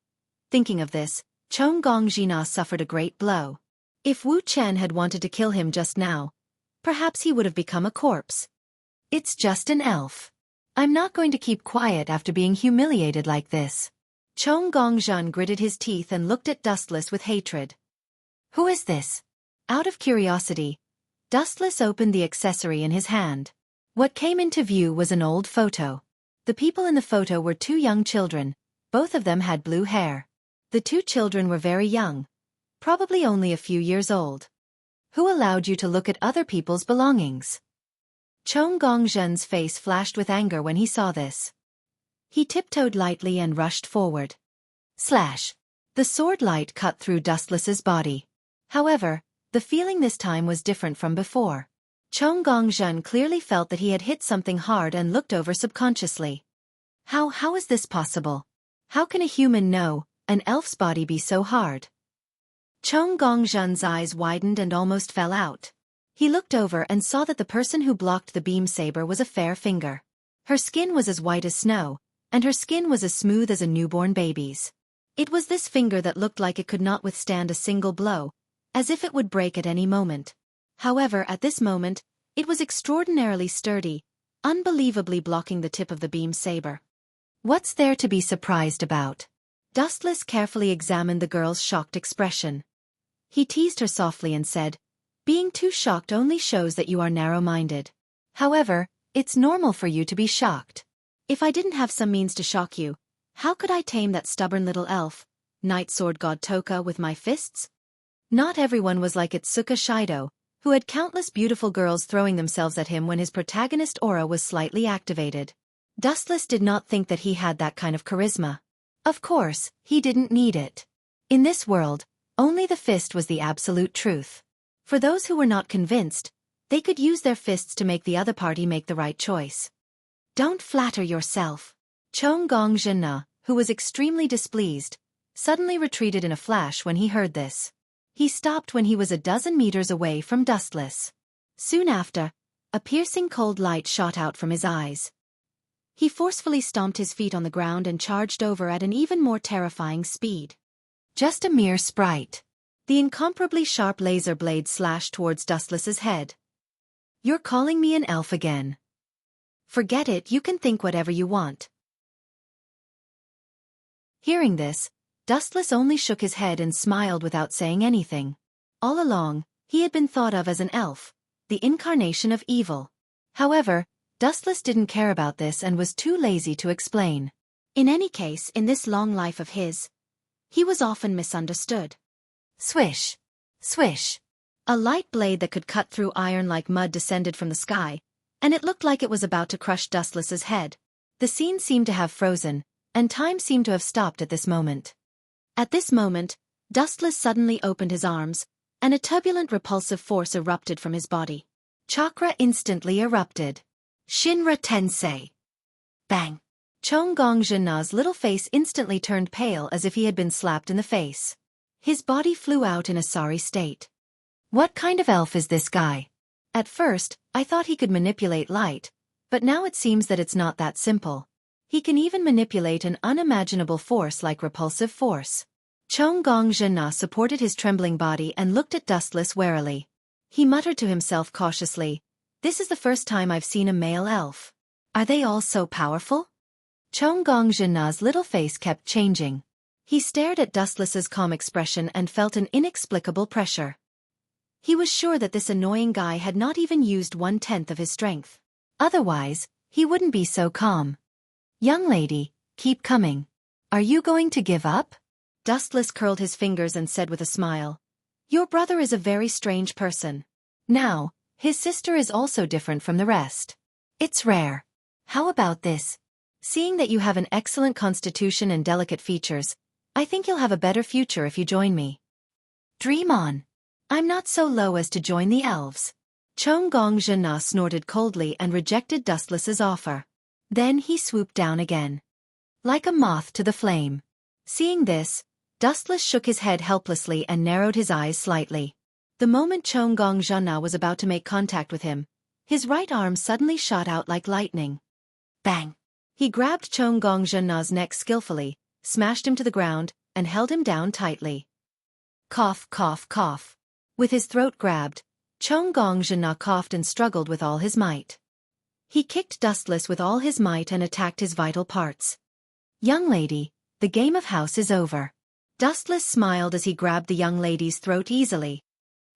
Thinking of this, Chong Gongzhina suffered a great blow. If Wu Chen had wanted to kill him just now, perhaps he would have become a corpse. It's just an elf. I'm not going to keep quiet after being humiliated like this. Chong Gongzhan gritted his teeth and looked at Dustless with hatred. Who is this? Out of curiosity, Dustless opened the accessory in his hand. What came into view was an old photo. The people in the photo were two young children. Both of them had blue hair. The two children were very young, probably only a few years old. Who allowed you to look at other people's belongings? Chong Gongzhan's face flashed with anger when he saw this. He tiptoed lightly and rushed forward. Slash! The sword light cut through Dustless's body. However, the feeling this time was different from before. Chong Gongzhan clearly felt that he had hit something hard and looked over subconsciously. How is this possible? How can a human know an elf's body be so hard? Chong Gongzhan's eyes widened and almost fell out. He looked over and saw that the person who blocked the beam saber was a fair finger. Her skin was as white as snow, and her skin was as smooth as a newborn baby's. It was this finger that looked like it could not withstand a single blow, as if it would break at any moment. However, at this moment, it was extraordinarily sturdy, unbelievably blocking the tip of the beam saber. What's there to be surprised about? Dustless carefully examined the girl's shocked expression. He teased her softly and said, being too shocked only shows that you are narrow-minded. However, it's normal for you to be shocked. If I didn't have some means to shock you, how could I tame that stubborn little elf, Night Sword God Toka, with my fists? Not everyone was like Itsuka Shido, who had countless beautiful girls throwing themselves at him when his protagonist aura was slightly activated. Dustless did not think that he had that kind of charisma. Of course, he didn't need it. In this world, only the fist was the absolute truth. For those who were not convinced, They could use their fists to make the other party make the right choice. Don't flatter yourself. Chong Gong Zhenna, who was extremely displeased, suddenly retreated in a flash when he heard this. He stopped when he was a dozen meters away from Dustless. Soon after, a piercing cold light shot out from his eyes. He forcefully stomped his feet on the ground and charged over at an even more terrifying speed. Just a mere sprite. The incomparably sharp laser blade slashed towards Dustless's head. You're calling me an elf again. Forget it, you can think whatever you want. Hearing this, Dustless only shook his head and smiled without saying anything. All along, he had been thought of as an elf, the incarnation of evil. However, Dustless didn't care about this and was too lazy to explain. In any case, in this long life of his, he was often misunderstood. Swish! Swish! A light blade that could cut through iron like mud descended from the sky, and it looked like it was about to crush Dustless's head. The scene seemed to have frozen, and time seemed to have stopped at this moment. At this moment, Dustless suddenly opened his arms, and a turbulent repulsive force erupted from his body. Chakra instantly erupted. Shinra Tensei! Bang! Chong Gong Zhenna's little face instantly turned pale as if he had been slapped in the face. His body flew out in a sorry state. What kind of elf is this guy? At first, I thought he could manipulate light, but now it seems that it's not that simple. He can even manipulate an unimaginable force like repulsive force. Chong Gong Zhenna supported his trembling body and looked at Dustless warily. He muttered to himself cautiously, "This is the first time I've seen a male elf. Are they all so powerful?" Chong Gong Zhenna's little face kept changing. He stared at Dustless's calm expression and felt an inexplicable pressure. He was sure that this annoying guy had not even used 1/10 of his strength. Otherwise, he wouldn't be so calm. "Young lady, keep coming. Are you going to give up?" Dustless curled his fingers and said with a smile, "Your brother is a very strange person. Now, his sister is also different from the rest. It's rare. How about this? Seeing that you have an excellent constitution and delicate features, I think you'll have a better future if you join me. Dream on. I'm not so low as to join the elves." Chong Gong Zhenna snorted coldly and rejected Dustless's offer. Then he swooped down again. Like a moth to the flame. Seeing this, Dustless shook his head helplessly and narrowed his eyes slightly. The moment Chong Gong Zhenna was about to make contact with him, his right arm suddenly shot out like lightning. Bang! He grabbed Chong Gong Zhenna's neck skillfully, smashed him to the ground, and held him down tightly. Cough, cough, cough. With his throat grabbed, Chong Gong Zhenna coughed and struggled with all his might. He kicked Dustless with all his might and attacked his vital parts. "Young lady, the game of house is over." Dustless smiled as he grabbed the young lady's throat easily.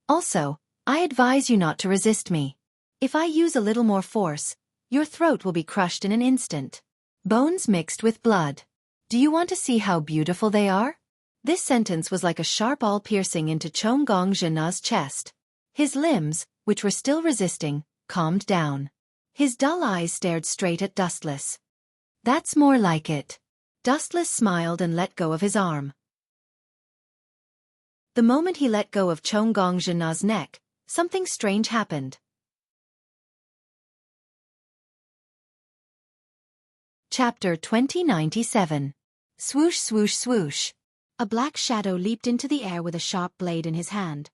"Also, I advise you not to resist me. If I use a little more force, your throat will be crushed in an instant. Bones mixed with blood. Do you want to see how beautiful they are?" This sentence was like a sharp awl piercing into Chong Gong Zhenna's chest. His limbs, which were still resisting, calmed down. His dull eyes stared straight at Dustless. "That's more like it." Dustless smiled and let go of his arm. The moment he let go of Chong Gong Zhenna's neck, something strange happened. Chapter 2097. Swoosh swoosh swoosh. A black shadow leaped into the air with a sharp blade in his hand.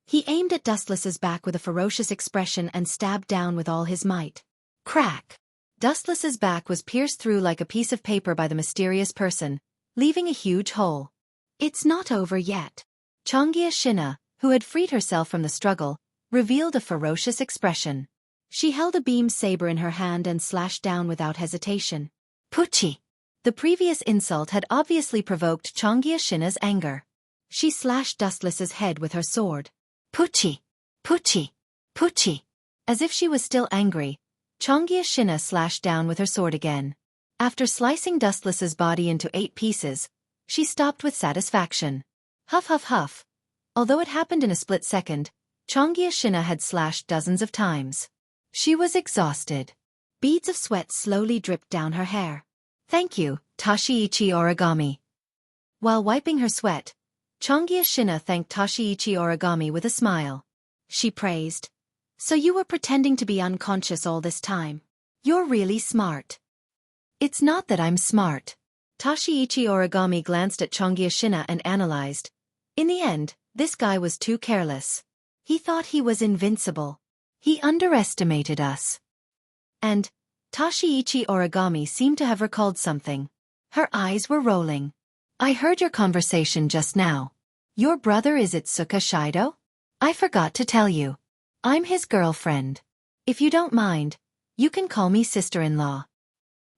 He aimed at Dustless's back with a ferocious expression and stabbed down with all his might. Crack! Dustless's back was pierced through like a piece of paper by the mysterious person, leaving a huge hole. "It's not over yet." Chongia Shina, who had freed herself from the struggle, revealed a ferocious expression. She held a beam saber in her hand and slashed down without hesitation. Puchi! The previous insult had obviously provoked Chongia Shina's anger. She slashed Dustless's head with her sword. Puchi! Puchi! Puchi! As if she was still angry, Chongia Shina slashed down with her sword again. After slicing Dustless's body into 8 pieces, she stopped with satisfaction. Huff huff huff. Although it happened in a split second, Chongia Shina had slashed dozens of times. She was exhausted. Beads of sweat slowly dripped down her hair. "Thank you, Tashiichi Origami." While wiping her sweat, Chongia Shina thanked Tashiichi Origami with a smile. She praised. So you were pretending to be unconscious all this time. You're really smart. It's not that I'm smart. Tashiichi Origami glanced at Chongyashina and analyzed. In the end, this guy was too careless. He thought he was invincible. He underestimated us. And Tashiichi Origami seemed to have recalled something. Her eyes were rolling. I heard your conversation just now. Your brother is Itsuka Shido? I forgot to tell you. I'm his girlfriend. If you don't mind, you can call me sister-in-law.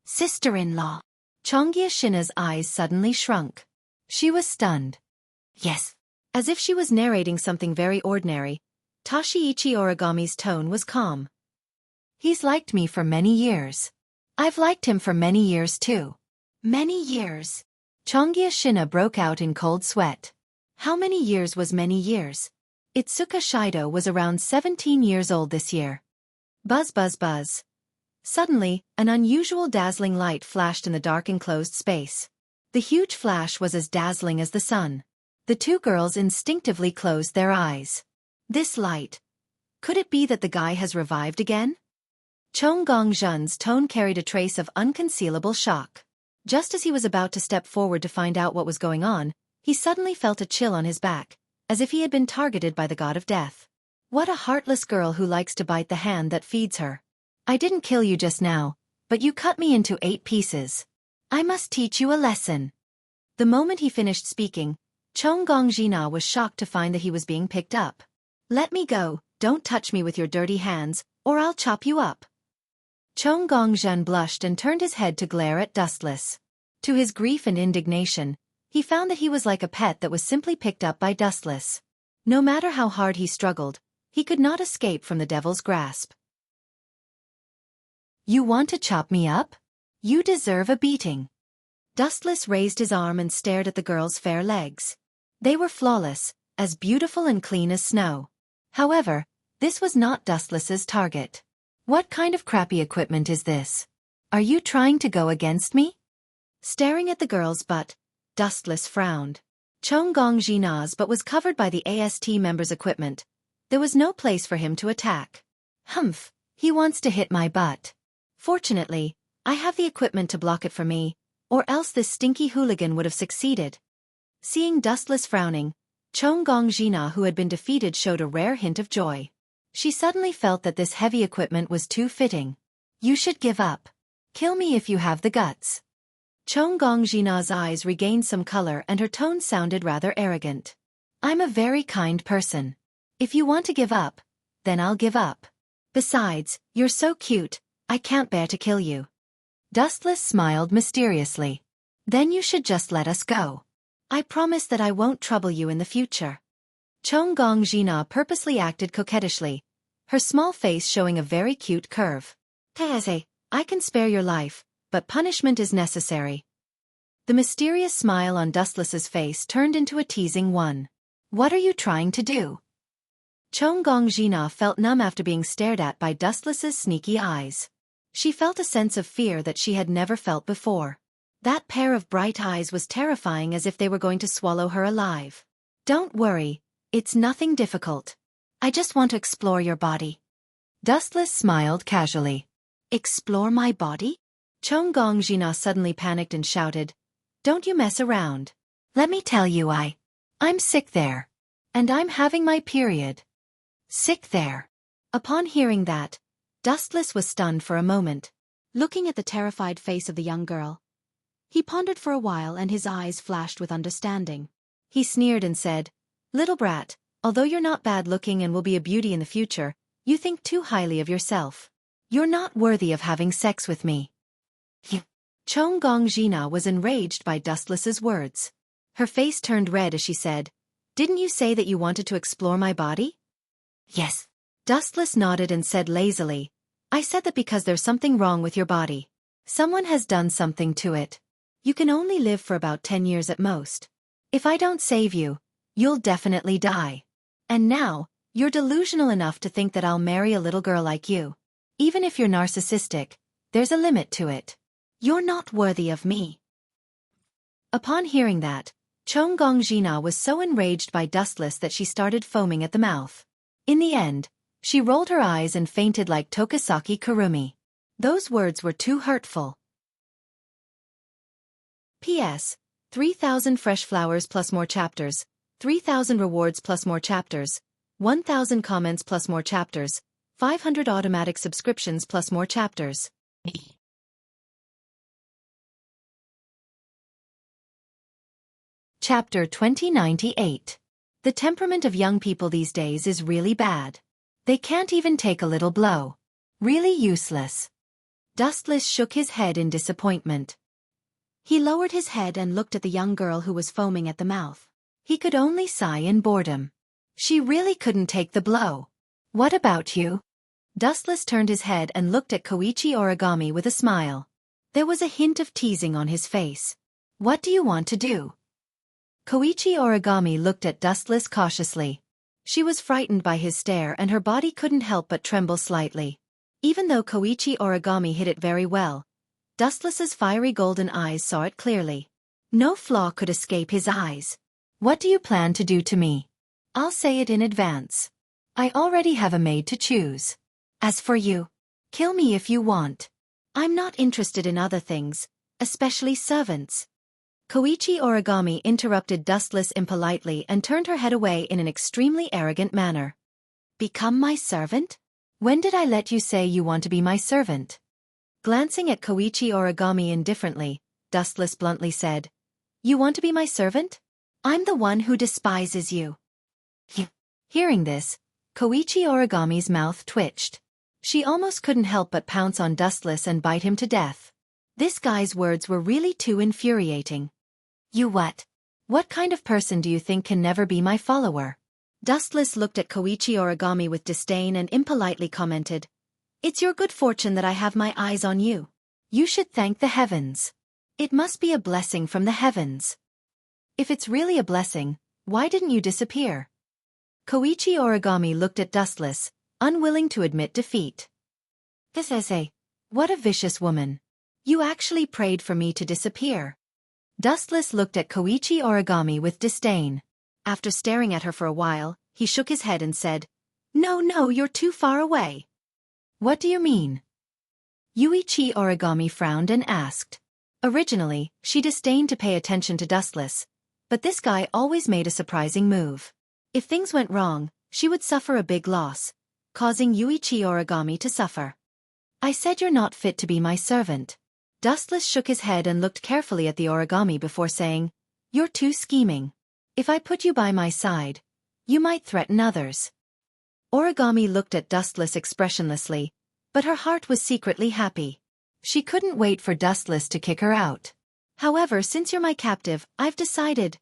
Sister-in-law. Chongyashina's eyes suddenly shrunk. She was stunned. Yes. As if she was narrating something very ordinary, Tashiichi Origami's tone was calm. He's liked me for many years. I've liked him for many years too. Many years. Chongyashina broke out in cold sweat. How many years was many years? Itsuka Shido was around 17 years old this year. Buzz buzz buzz. Suddenly, an unusual dazzling light flashed in the dark enclosed space. The huge flash was as dazzling as the sun. The two girls instinctively closed their eyes. This light. Could it be that the guy has revived again? Chong Gongzhen's tone carried a trace of unconcealable shock. Just as he was about to step forward to find out what was going on, he suddenly felt a chill on his back, as if he had been targeted by the god of death. What a heartless girl who likes to bite the hand that feeds her. I didn't kill you just now, but you cut me into 8 pieces. I must teach you a lesson. The moment he finished speaking, Chong Gongzhina was shocked to find that he was being picked up. Let me go, don't touch me with your dirty hands, or I'll chop you up. Chong Gongzhen blushed and turned his head to glare at Dustless. To his grief and indignation, he found that he was like a pet that was simply picked up by Dustless. No matter how hard he struggled, he could not escape from the devil's grasp. You want to chop me up? You deserve a beating. Dustless raised his arm and stared at the girl's fair legs. They were flawless, as beautiful and clean as snow. However, this was not Dustless's target. What kind of crappy equipment is this? Are you trying to go against me? Staring at the girl's butt, Dustless frowned. Chong Gongzhina's butt was covered by the AST member's equipment. There was no place for him to attack. Humph, he wants to hit my butt. Fortunately, I have the equipment to block it for me, or else this stinky hooligan would have succeeded. Seeing Dustless frowning, Chong Gongzhina, who had been defeated, showed a rare hint of joy. She suddenly felt that this heavy equipment was too fitting. You should give up. Kill me if you have the guts. Chong Gongzhina's eyes regained some color and her tone sounded rather arrogant. I'm a very kind person. If you want to give up, then I'll give up. Besides, you're so cute, I can't bear to kill you. Dustless smiled mysteriously. Then you should just let us go. I promise that I won't trouble you in the future. Chong Gongzhina purposely acted coquettishly, her small face showing a very cute curve. Taeze, I can spare your life, but punishment is necessary. The mysterious smile on Dustless's face turned into a teasing one. What are you trying to do? Chong Gongzhina felt numb after being stared at by Dustless's sneaky eyes. She felt a sense of fear that she had never felt before. That pair of bright eyes was terrifying, as if they were going to swallow her alive. Don't worry, it's nothing difficult. I just want to explore your body. Dustless smiled casually. Explore my body? Chong Gongzhina suddenly panicked and shouted, Don't you mess around. Let me tell you I'm sick there. And I'm having my period. Sick there. Upon hearing that, Dustless was stunned for a moment. Looking at the terrified face of the young girl, he pondered for a while and his eyes flashed with understanding. He sneered and said, Little brat, although you're not bad looking and will be a beauty in the future, you think too highly of yourself. You're not worthy of having sex with me. Chong Gongzhina was enraged by Dustless's words. Her face turned red as she said, Didn't you say that you wanted to explore my body? Yes. Dustless nodded and said lazily, I said that because there's something wrong with your body. Someone has done something to it. You can only live for about 10 years at most. If I don't save you, you'll definitely die. And now, you're delusional enough to think that I'll marry a little girl like you. Even if you're narcissistic, there's a limit to it. You're not worthy of me. Upon hearing that, Chong Gongzhina was so enraged by Dustless that she started foaming at the mouth. In the end, She rolled her eyes and fainted like Tokisaki Kurumi. Those words were too hurtful. P.S. 3,000 fresh flowers plus more chapters, 3,000 rewards plus more chapters, 1,000 comments plus more chapters, 500 automatic subscriptions plus more chapters. Chapter 2098. The temperament of young people these days is really bad. They can't even take a little blow. Really useless. Dustless shook his head in disappointment. He lowered his head and looked at the young girl who was foaming at the mouth. He could only sigh in boredom. She really couldn't take the blow. What about you? Dustless turned his head and looked at Koichi Origami with a smile. There was a hint of teasing on his face. What do you want to do? Koichi Origami looked at Dustless cautiously. She was frightened by his stare and her body couldn't help but tremble slightly. Even though Koichi Origami hid it very well, Dustless's fiery golden eyes saw it clearly. No flaw could escape his eyes. What do you plan to do to me? I'll say it in advance. I already have a maid to choose. As for you, kill me if you want. I'm not interested in other things, especially servants. Koichi Origami interrupted Dustless impolitely and turned her head away in an extremely arrogant manner. Become my servant? When did I let you say you want to be my servant? Glancing at Koichi Origami indifferently, Dustless bluntly said, You want to be my servant? I'm the one who despises you. Hearing this, Koichi Origami's mouth twitched. She almost couldn't help but pounce on Dustless and bite him to death. This guy's words were really too infuriating. You what? What kind of person do you think can never be my follower? Dustless looked at Koichi Origami with disdain and impolitely commented, It's your good fortune that I have my eyes on you. You should thank the heavens. It must be a blessing from the heavens. If it's really a blessing, why didn't you disappear? Koichi Origami looked at Dustless, unwilling to admit defeat. What a vicious woman. You actually prayed for me to disappear. Dustless looked at Koichi Origami with disdain. After staring at her for a while, he shook his head and said, No, you're too far away. What do you mean? Yuichi Origami frowned and asked. Originally, she disdained to pay attention to Dustless, but this guy always made a surprising move. If things went wrong, she would suffer a big loss, causing Yuichi Origami to suffer. I said you're not fit to be my servant. Dustless shook his head and looked carefully at the origami before saying, You're too scheming. If I put you by my side, you might threaten others. Origami looked at Dustless expressionlessly, but her heart was secretly happy. She couldn't wait for Dustless to kick her out. However, since you're my captive, I've decided.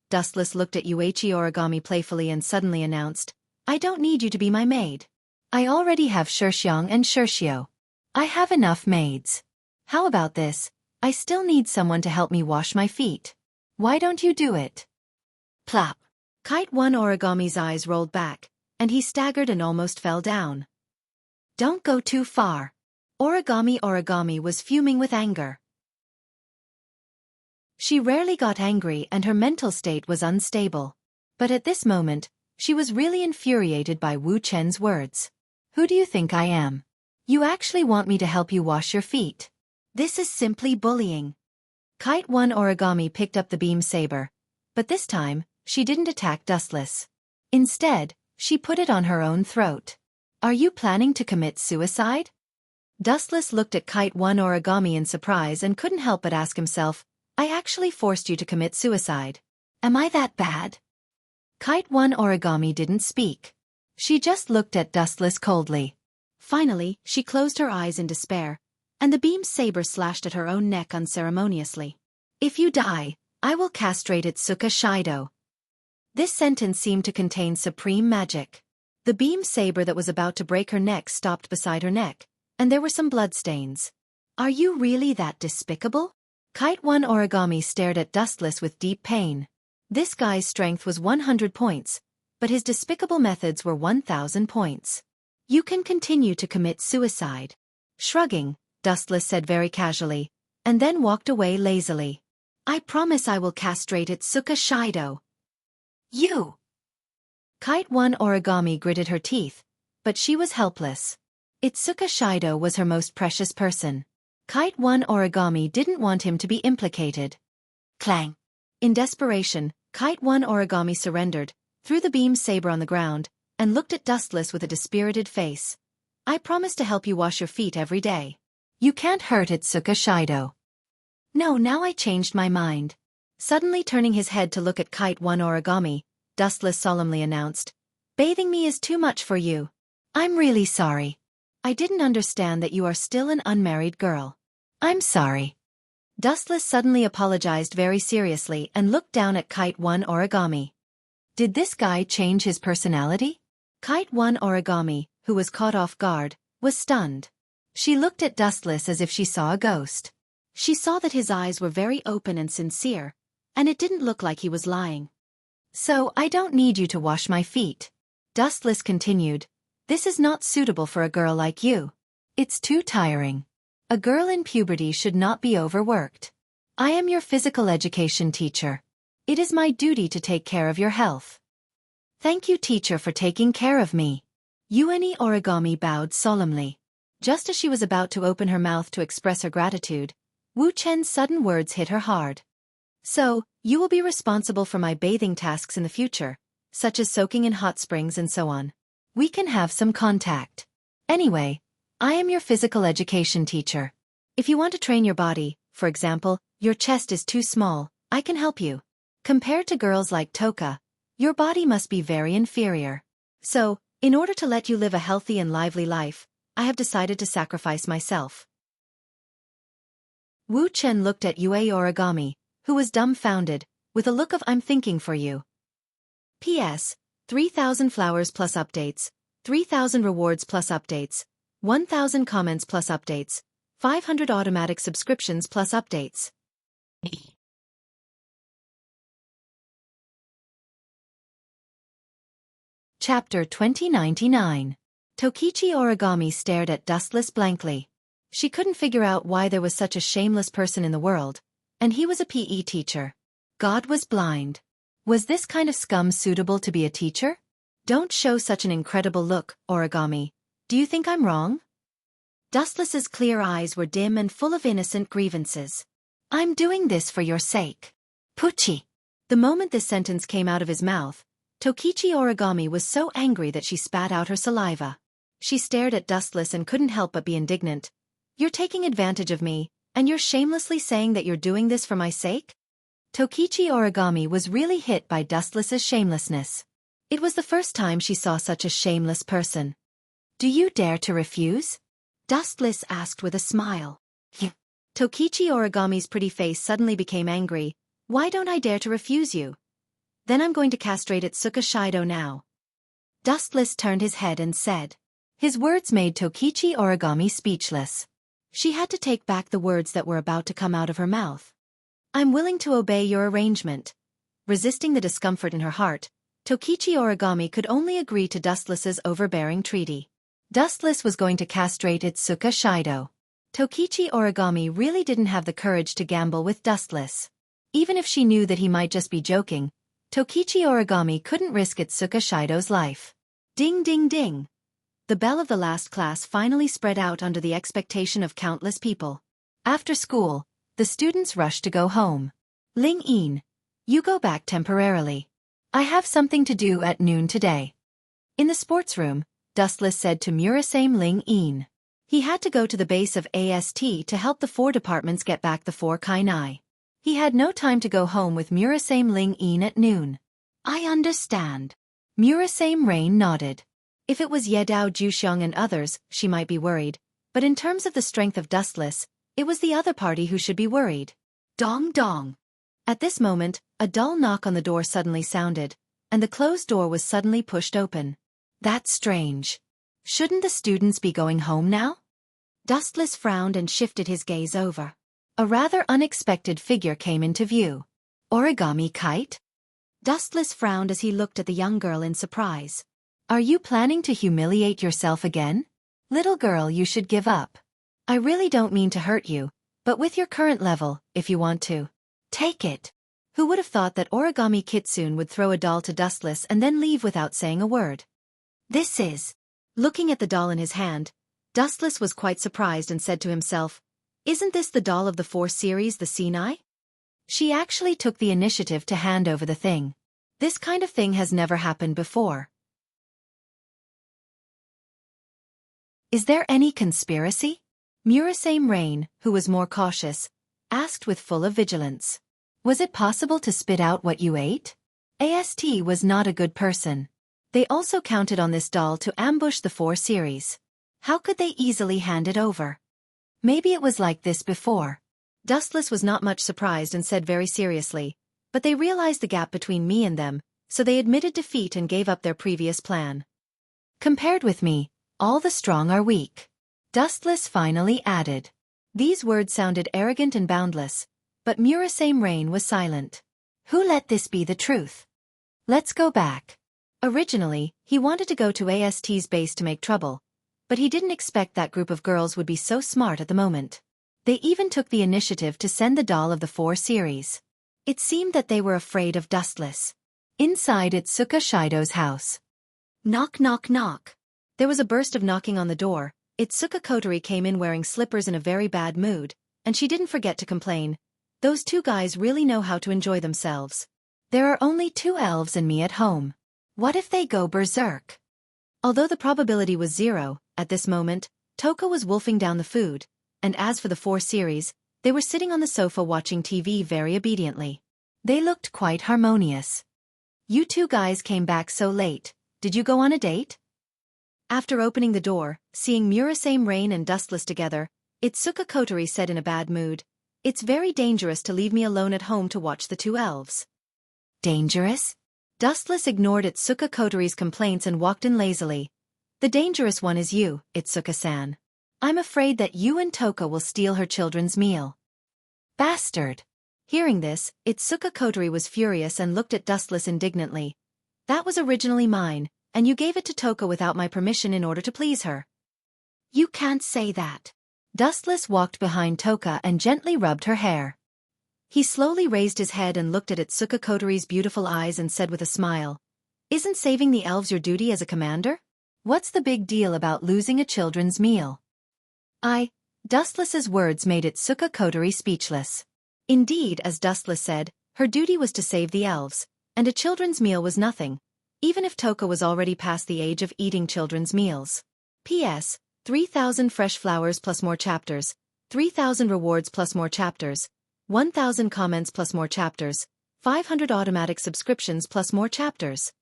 Dustless looked at Yuichi Origami playfully and suddenly announced, I don't need you to be my maid. I already have Sherxiang and Sherxio. I have enough maids. How about this? I still need someone to help me wash my feet. Why don't you do it? Plop. Kite One Origami's eyes rolled back, and he staggered and almost fell down. Don't go too far. Origami was fuming with anger. She rarely got angry and her mental state was unstable. But at this moment, she was really infuriated by Wu Chen's words. Who do you think I am? You actually want me to help you wash your feet? This is simply bullying. Kite One Origami picked up the beam saber, but this time, she didn't attack Dustless. Instead, she put it on her own throat. Are you planning to commit suicide? Dustless looked at Kite One Origami in surprise and couldn't help but ask himself, I actually forced you to commit suicide. Am I that bad? Kite One Origami didn't speak. She just looked at Dustless coldly. Finally, she closed her eyes in despair, and the beam saber slashed at her own neck unceremoniously. If you die, I will castrate Itsuka Shido. This sentence seemed to contain supreme magic. The beam saber that was about to break her neck stopped beside her neck, and there were some bloodstains. Are you really that despicable? Kite One Origami stared at Dustless with deep pain. This guy's strength was 100 points, but his despicable methods were 1,000 points. You can continue to commit suicide. Shrugging, Dustless said very casually, and then walked away lazily. I promise I will castrate Itsuka Shido. You! Kite One Origami gritted her teeth, but she was helpless. Itsuka Shido was her most precious person. Kite 1 Origami didn't want him to be implicated. Clang! In desperation, Kite 1 Origami surrendered, threw the beam saber on the ground, and looked at Dustless with a dispirited face. I promise to help you wash your feet every day. You can't hurt Itsuka Shido. No, now I changed my mind. Suddenly turning his head to look at Kite 1 Origami, Dustless solemnly announced, bathing me is too much for you. I'm really sorry. I didn't understand that you are still an unmarried girl. I'm sorry. Dustless suddenly apologized very seriously and looked down at Kite 1 Origami. Did this guy change his personality? Kite 1 Origami, who was caught off guard, was stunned. She looked at Dustless as if she saw a ghost. She saw that his eyes were very open and sincere, and it didn't look like he was lying. So I don't need you to wash my feet. Dustless continued, this is not suitable for a girl like you. It's too tiring. A girl in puberty should not be overworked. I am your physical education teacher. It is my duty to take care of your health. Thank you, teacher, for taking care of me. Uni Origami bowed solemnly. Just as she was about to open her mouth to express her gratitude, Wu Chen's sudden words hit her hard. So, you will be responsible for my bathing tasks in the future, such as soaking in hot springs and so on. We can have some contact. Anyway, I am your physical education teacher. If you want to train your body, for example, your chest is too small, I can help you. Compared to girls like Toka, your body must be very inferior. So, in order to let you live a healthy and lively life, I have decided to sacrifice myself. Wu Chen looked at Yue Origami, who was dumbfounded, with a look of I'm thinking for you. P.S. 3,000 flowers plus updates, 3,000 rewards plus updates, 1,000 comments plus updates, 500 automatic subscriptions plus updates. Chapter 2099. Tokichi Origami stared at Dustless blankly. She couldn't figure out why there was such a shameless person in the world, and he was a PE teacher. God was blind. Was this kind of scum suitable to be a teacher? Don't show such an incredible look, Origami. Do you think I'm wrong? Dustless's clear eyes were dim and full of innocent grievances. I'm doing this for your sake. Pucci. The moment this sentence came out of his mouth, Tokichi Origami was so angry that she spat out her saliva. She stared at Dustless and couldn't help but be indignant. You're taking advantage of me, and you're shamelessly saying that you're doing this for my sake? Tokichi Origami was really hit by Dustless's shamelessness. It was the first time she saw such a shameless person. Do you dare to refuse? Dustless asked with a smile. Tokichi Origami's pretty face suddenly became angry. Why don't I dare to refuse you? Then I'm going to castrate Itsuka Shido now. Dustless turned his head and said. His words made Tokichi Origami speechless. She had to take back the words that were about to come out of her mouth. I'm willing to obey your arrangement. Resisting the discomfort in her heart, Tokichi Origami could only agree to Dustless's overbearing treaty. Dustless was going to castrate Itsuka Shido. Tokichi Origami really didn't have the courage to gamble with Dustless. Even if she knew that he might just be joking, Tokichi Origami couldn't risk Itsuka Shido's life. Ding ding ding. The bell of the last class finally spread out under the expectation of countless people. After school, the students rushed to go home. Ling Yin, you go back temporarily. I have something to do at noon today. In the sports room, Dustless said to Murasame Ling Yin. He had to go to the base of AST to help the 4 departments get back the 4 kainai. He had no time to go home with Murasame Ling Yin at noon. I understand. Murasame Rain nodded. If it was Yedao Juxiang and others, she might be worried, but in terms of the strength of Dustless, it was the other party who should be worried. Dong dong. At this moment, a dull knock on the door suddenly sounded, and the closed door was suddenly pushed open. That's strange. Shouldn't the students be going home now? Dustless frowned and shifted his gaze over. A rather unexpected figure came into view. Origami Kite? Dustless frowned as he looked at the young girl in surprise. Are you planning to humiliate yourself again? Little girl, you should give up. I really don't mean to hurt you, but with your current level, if you want to. Take it. Who would have thought that Origami Kitsune would throw a doll to Dustless and then leave without saying a word? This is. Looking at the doll in his hand, Dustless was quite surprised and said to himself, "Isn't this the doll of the 4 series, the Sinai?" She actually took the initiative to hand over the thing. This kind of thing has never happened before. Is there any conspiracy? Murasame Rain, who was more cautious, asked with full of vigilance. Was it possible to spit out what you ate? AST was not a good person. They also counted on this doll to ambush the 4 series. How could they easily hand it over? Maybe it was like this before. Dustless was not much surprised and said very seriously, but they realized the gap between me and them, so they admitted defeat and gave up their previous plan. Compared with me, all the strong are weak. Dustless finally added. These words sounded arrogant and boundless, but Murasame Rain was silent. Who let this be the truth? Let's go back. Originally, he wanted to go to AST's base to make trouble, but he didn't expect that group of girls would be so smart at the moment. They even took the initiative to send the doll of the 4 series. It seemed that they were afraid of Dustless. Inside Itsuka Shido's house. Knock knock knock. There was a burst of knocking on the door. Itsuka Kotori came in wearing slippers in a very bad mood, and she didn't forget to complain. Those 2 guys really know how to enjoy themselves. There are only 2 elves and me at home. What if they go berserk? Although the probability was 0, at this moment, Toka was wolfing down the food, and as for the 4 series, they were sitting on the sofa watching TV very obediently. They looked quite harmonious. You 2 guys came back so late. Did you go on a date? After opening the door, seeing Murasame Rain and Dustless together, Itsuka Kotori said in a bad mood, "It's very dangerous to leave me alone at home to watch the 2 elves." Dangerous? Dustless ignored Itsuka Kotori's complaints and walked in lazily. The dangerous one is you, Itsuka-san. I'm afraid that you and Toka will steal her children's meal. Bastard! Hearing this, Itsuka Kotori was furious and looked at Dustless indignantly. That was originally mine, and you gave it to Toka without my permission in order to please her. You can't say that. Dustless walked behind Toka and gently rubbed her hair. He slowly raised his head and looked at Itsuka Kotori's beautiful eyes and said with a smile, "Isn't saving the elves your duty as a commander? What's the big deal about losing a children's meal?" Dustless's words made Itsuka Kotori speechless. Indeed, as Dustless said, her duty was to save the elves, and a children's meal was nothing, even if Toka was already past the age of eating children's meals. P.S. 3,000 fresh flowers plus more chapters, 3,000 rewards plus more chapters, 1,000 comments plus more chapters, 500 automatic subscriptions plus more chapters.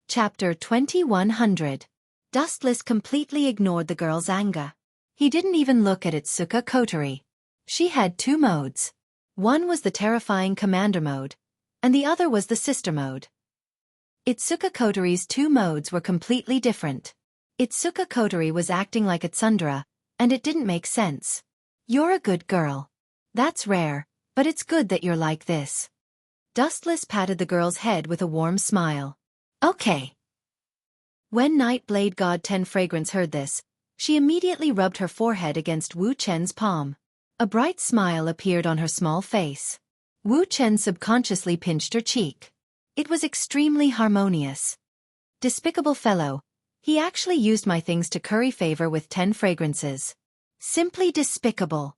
Chapter 2100. Dustless completely ignored the girl's anger. He didn't even look at Itsuka Kotori. She had 2 modes. One was the terrifying commander mode, and the other was the sister mode. Itsuka Kotori's 2 modes were completely different. Itsuka Kotori was acting like a tsundere, and it didn't make sense. You're a good girl. That's rare, but it's good that you're like this. Dustless patted the girl's head with a warm smile. Okay. When Nightblade God 10 Fragrance heard this, she immediately rubbed her forehead against Wu Chen's palm. A bright smile appeared on her small face. Wu Chen subconsciously pinched her cheek. It was extremely harmonious. Despicable fellow. He actually used my things to curry favor with 10 fragrances. Simply despicable.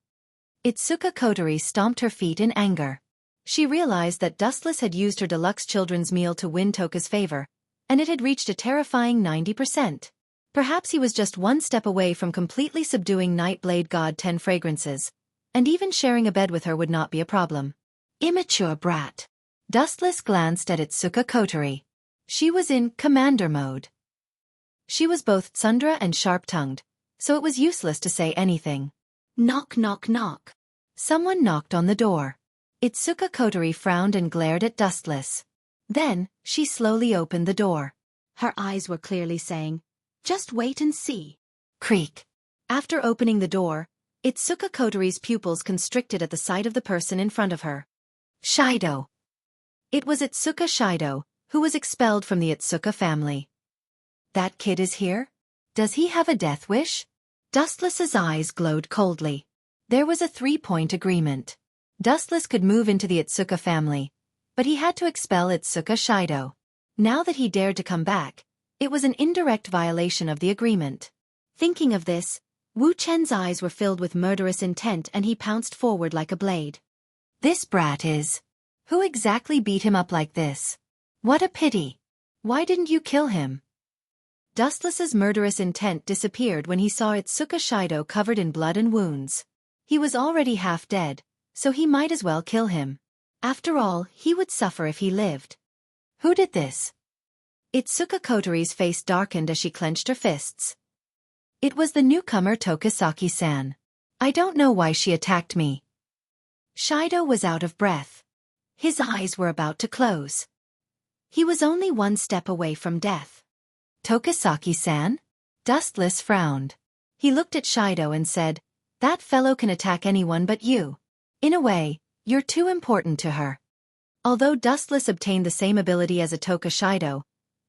Itsuka Kotori stomped her feet in anger. She realized that Dustless had used her deluxe children's meal to win Toka's favor, and it had reached a terrifying 90%. Perhaps he was just one step away from completely subduing Nightblade God 10 Fragrances, and even sharing a bed with her would not be a problem. Immature brat. Dustless glanced at Itsuka Kotori. She was in commander mode. She was both tsundere and sharp-tongued, so it was useless to say anything. Knock knock knock. Someone knocked on the door. Itsuka Kotori frowned and glared at Dustless. Then, she slowly opened the door. Her eyes were clearly saying, "Just wait and see." Creak. After opening the door, Itsuka Kotori's pupils constricted at the sight of the person in front of her. Shido. It was Itsuka Shido, who was expelled from the Itsuka family. That kid is here? Does he have a death wish? Dustless's eyes glowed coldly. There was a 3-point agreement. Dustless could move into the Itsuka family, but he had to expel Itsuka Shido. Now that he dared to come back, it was an indirect violation of the agreement. Thinking of this, Wu Chen's eyes were filled with murderous intent and he pounced forward like a blade. This brat is... Who exactly beat him up like this? What a pity. Why didn't you kill him? Dustless's murderous intent disappeared when he saw Itsuka Shido covered in blood and wounds. He was already half dead, so he might as well kill him. After all, he would suffer if he lived. Who did this? Itsuka Kotori's face darkened as she clenched her fists. It was the newcomer Tokisaki-san. I don't know why she attacked me. Shido was out of breath. His eyes were about to close. He was only one step away from death. Tokisaki-san? Dustless frowned. He looked at Shido and said, that fellow can attack anyone but you. In a way, you're too important to her. Although Dustless obtained the same ability as Itoka Shido,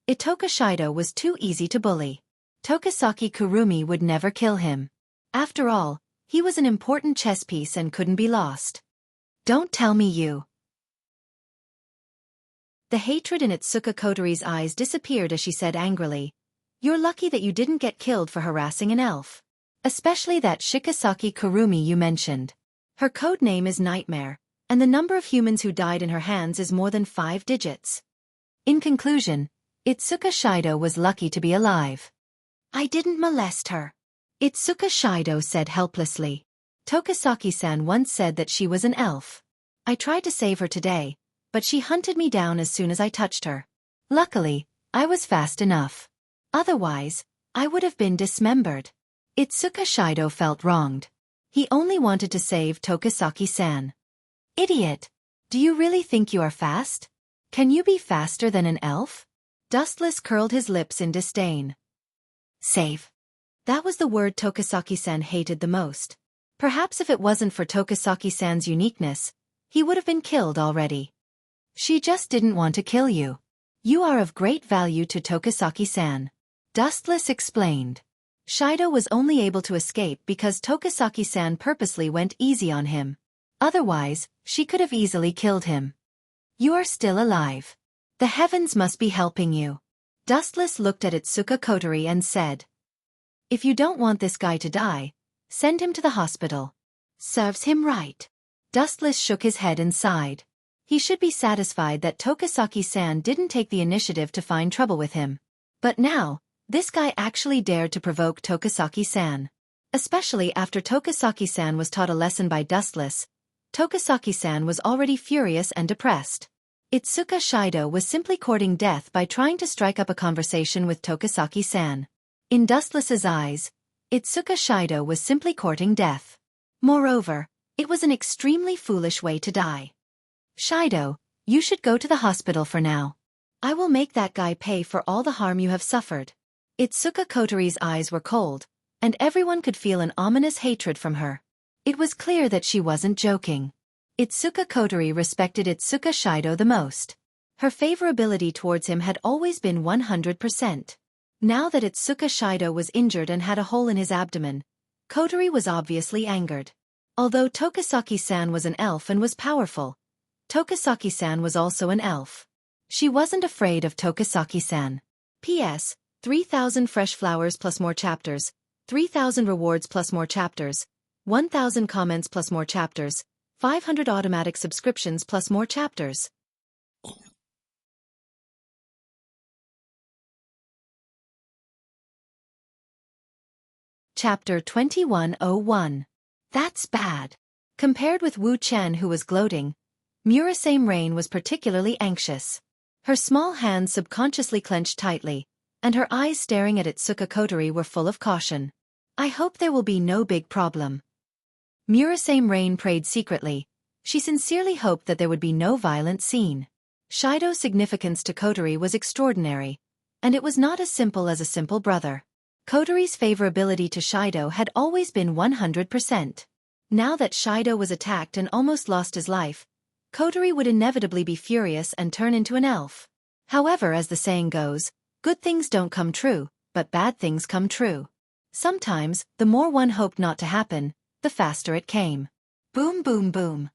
Itoka Shido was too easy to bully. Tokisaki Kurumi would never kill him. After all, he was an important chess piece and couldn't be lost. Don't tell me you. The hatred in Itsuka Kotori's eyes disappeared as she said angrily, you're lucky that you didn't get killed for harassing an elf. Especially that Shikasaki Kurumi you mentioned. Her code name is Nightmare, and the number of humans who died in her hands is more than 5 digits. In conclusion, Itsuka Shido was lucky to be alive. I didn't molest her. Itsuka Shido said helplessly. Tokisaki-san once said that she was an elf. I tried to save her today, but she hunted me down as soon as I touched her. Luckily, I was fast enough. Otherwise, I would have been dismembered. Itsuka Shido felt wronged. He only wanted to save Tokisaki-san. Idiot! Do you really think you are fast? Can you be faster than an elf? Dustless curled his lips in disdain. Save. That was the word Tokisaki-san hated the most. Perhaps if it wasn't for Tokisaki-san's uniqueness, he would have been killed already. She just didn't want to kill you. You are of great value to Tokisaki-san. Dustless explained. Shido was only able to escape because Tokisaki-san purposely went easy on him. Otherwise, she could have easily killed him. You are still alive. The heavens must be helping you. Dustless looked at Itsuka Kotori and said. If you don't want this guy to die, send him to the hospital. Serves him right. Dustless shook his head and sighed. He should be satisfied that Tokisaki-san didn't take the initiative to find trouble with him. But now, this guy actually dared to provoke Tokisaki-san. Especially after Tokisaki-san was taught a lesson by Dustless, Tokisaki-san was already furious and depressed. Itsuka Shido was simply courting death by trying to strike up a conversation with Tokisaki-san. In Dustless's eyes, Itsuka Shido was simply courting death. Moreover, it was an extremely foolish way to die. Shido, you should go to the hospital for now. I will make that guy pay for all the harm you have suffered. Itsuka Kotori's eyes were cold, and everyone could feel an ominous hatred from her. It was clear that she wasn't joking. Itsuka Kotori respected Itsuka Shido the most. Her favorability towards him had always been 100%. Now that Itsuka Shido was injured and had a hole in his abdomen, Kotori was obviously angered. Although Tokisaki-san was an elf and was powerful, Tokisaki-san was also an elf. She wasn't afraid of Tokisaki-san. P.S. 3,000 fresh flowers plus more chapters, 3,000 rewards plus more chapters, 1,000 comments plus more chapters, 500 automatic subscriptions plus more chapters. Chapter 2101. That's bad. Compared with Wu Chen who was gloating, Murasame Rain was particularly anxious. Her small hands subconsciously clenched tightly, and her eyes staring at Itsuka Kotori were full of caution. I hope there will be no big problem. Murasame Rain prayed secretly. She sincerely hoped that there would be no violent scene. Shido's significance to Kotori was extraordinary, and it was not as simple as a simple brother. Kotori's favorability to Shido had always been 100%. Now that Shido was attacked and almost lost his life, Kotori would inevitably be furious and turn into an elf. However, as the saying goes, good things don't come true, but bad things come true. Sometimes, the more one hoped not to happen, the faster it came. Boom boom boom.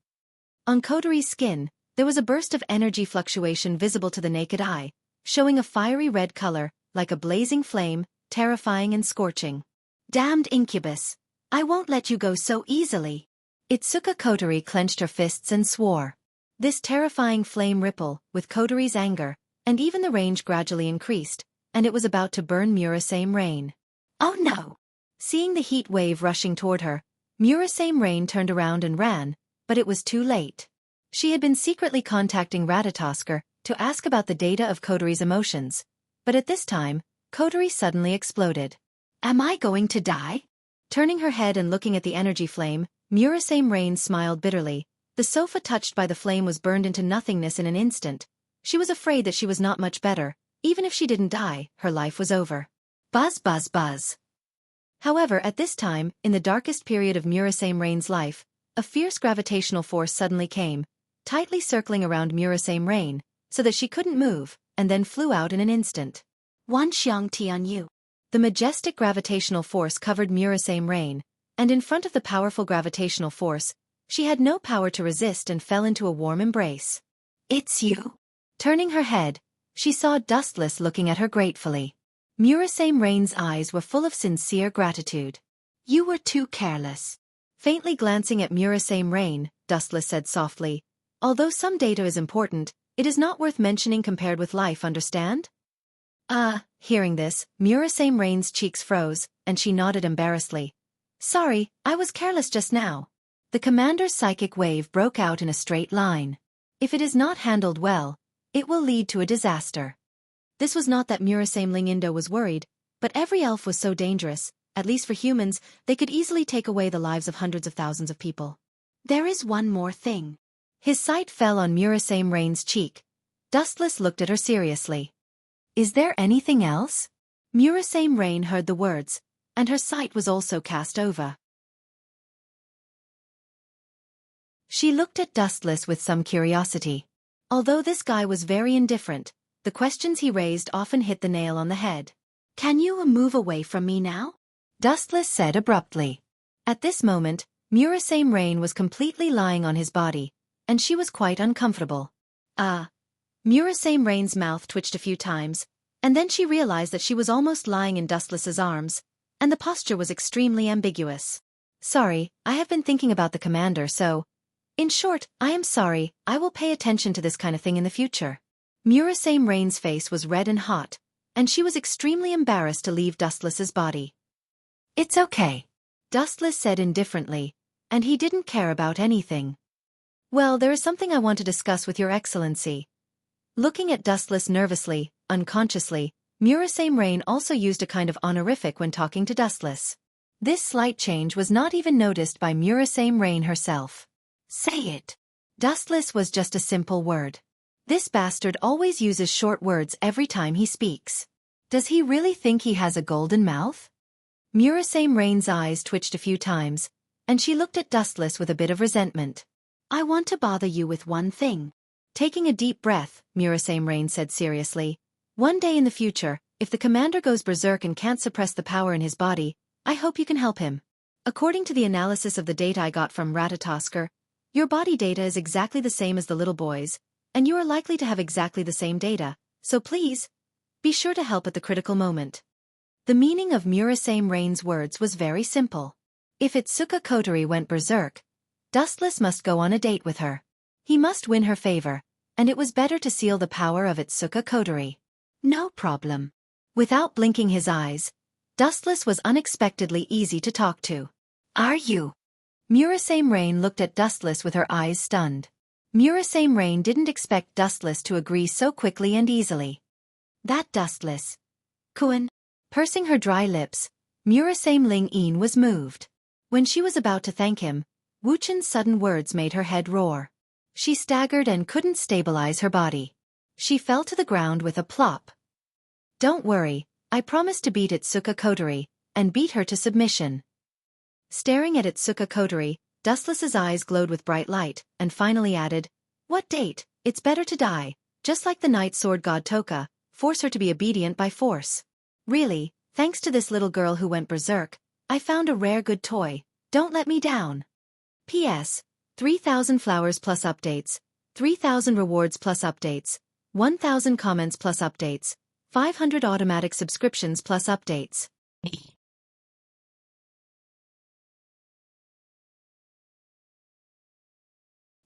On Kotori's skin, There was a burst of energy fluctuation visible to the naked eye, showing a fiery red color, like a blazing flame, terrifying and scorching. Damned incubus! I won't let you go so easily. Itsuka Kotori clenched her fists and swore. This terrifying flame ripple, with Kotori's anger, and even the range gradually increased, and it was about to burn Murasame Rain. Oh no! Seeing the heat wave rushing toward her, Murasame Rain turned around and ran, but it was too late. She had been secretly contacting Ratatosker to ask about the data of Kotori's emotions, but at this time, Kotori suddenly exploded. Am I going to die? Turning her head and looking at the energy flame, Murasame Rain smiled bitterly. The sofa touched by the flame was burned into nothingness in an instant. She was afraid that she was not much better. Even if she didn't die, her life was over. Buzz buzz buzz. However, at this time, in the darkest period of Murasame Rain's life, a fierce gravitational force suddenly came, tightly circling around Murasame Rain, so that she couldn't move, and then flew out in an instant. Wan Xiang Tian Yu. The majestic gravitational force covered Murasame Rain, and in front of the powerful gravitational force, she had no power to resist and fell into a warm embrace. It's you. Turning her head, she saw Dustless looking at her gratefully. Murasame Rain's eyes were full of sincere gratitude. You were too careless. Faintly glancing at Murasame Rain, Dustless said softly, although some data is important, it is not worth mentioning compared with life, understand? Hearing this, Murasame Rain's cheeks froze, and she nodded embarrassedly. Sorry, I was careless just now. The commander's psychic wave broke out in a straight line. If it is not handled well, it will lead to a disaster. This was not that Murasame Lingindo was worried, but every elf was so dangerous, at least for humans, they could easily take away the lives of hundreds of thousands of people. There is one more thing. His sight fell on Murasame Rain's cheek. Dustless looked at her seriously. Is there anything else? Murasame Rain heard the words, and her sight was also cast over. She looked at Dustless with some curiosity. Although this guy was very indifferent, the questions he raised often hit the nail on the head. Can you move away from me now? Dustless said abruptly. At this moment, Murasame Rain was completely lying on his body, and she was quite uncomfortable. Murasame Rain's mouth twitched a few times, and then she realized that she was almost lying in Dustless's arms, and the posture was extremely ambiguous. Sorry, I have been thinking about the commander, so... In short, I am sorry, I will pay attention to this kind of thing in the future. Murasame Rain's face was red and hot, and she was extremely embarrassed to leave Dustless's body. It's okay. Dustless said indifferently, and he didn't care about anything. Well, there is something I want to discuss with your excellency. Looking at Dustless nervously, unconsciously, Murasame Rain also used a kind of honorific when talking to Dustless. This slight change was not even noticed by Murasame Rain herself. Say it. Dustless was just a simple word. This bastard always uses short words every time he speaks. Does he really think he has a golden mouth? Murasame Rain's eyes twitched a few times, and she looked at Dustless with a bit of resentment. I want to bother you with one thing. Taking a deep breath, Murasame Rain said seriously, one day in the future, if the commander goes berserk and can't suppress the power in his body, I hope you can help him. According to the analysis of the data I got from Ratatosker, your body data is exactly the same as the little boy's, and you are likely to have exactly the same data, so please, be sure to help at the critical moment. The meaning of Murasame Rain's words was very simple. If Itsuka Kotori went berserk, Dustless must go on a date with her. He must win her favor, and it was better to seal the power of Itsuka Kotori. No problem. Without blinking his eyes, Dustless was unexpectedly easy to talk to. Are you? Murasame Rain looked at Dustless with her eyes stunned. Murasame Rain didn't expect Dustless to agree so quickly and easily. That Dustless. Kuan. Pursing her dry lips, Murasame Ling-een was moved. When she was about to thank him, Wuchen's sudden words made her head roar. She staggered and couldn't stabilize her body. She fell to the ground with a plop. Don't worry, I promised to beat Itsuka Kotori, and beat her to submission. Staring at Itsuka Kotori, Dustless's eyes glowed with bright light, and finally added, What date? It's better to die, just like the night sword god Toka, force her to be obedient by force. Really, thanks to this little girl who went berserk, I found a rare good toy, don't let me down. P.S. 3,000 flowers plus updates. 3,000 rewards plus updates, 1,000 comments plus updates, 500 automatic subscriptions plus updates.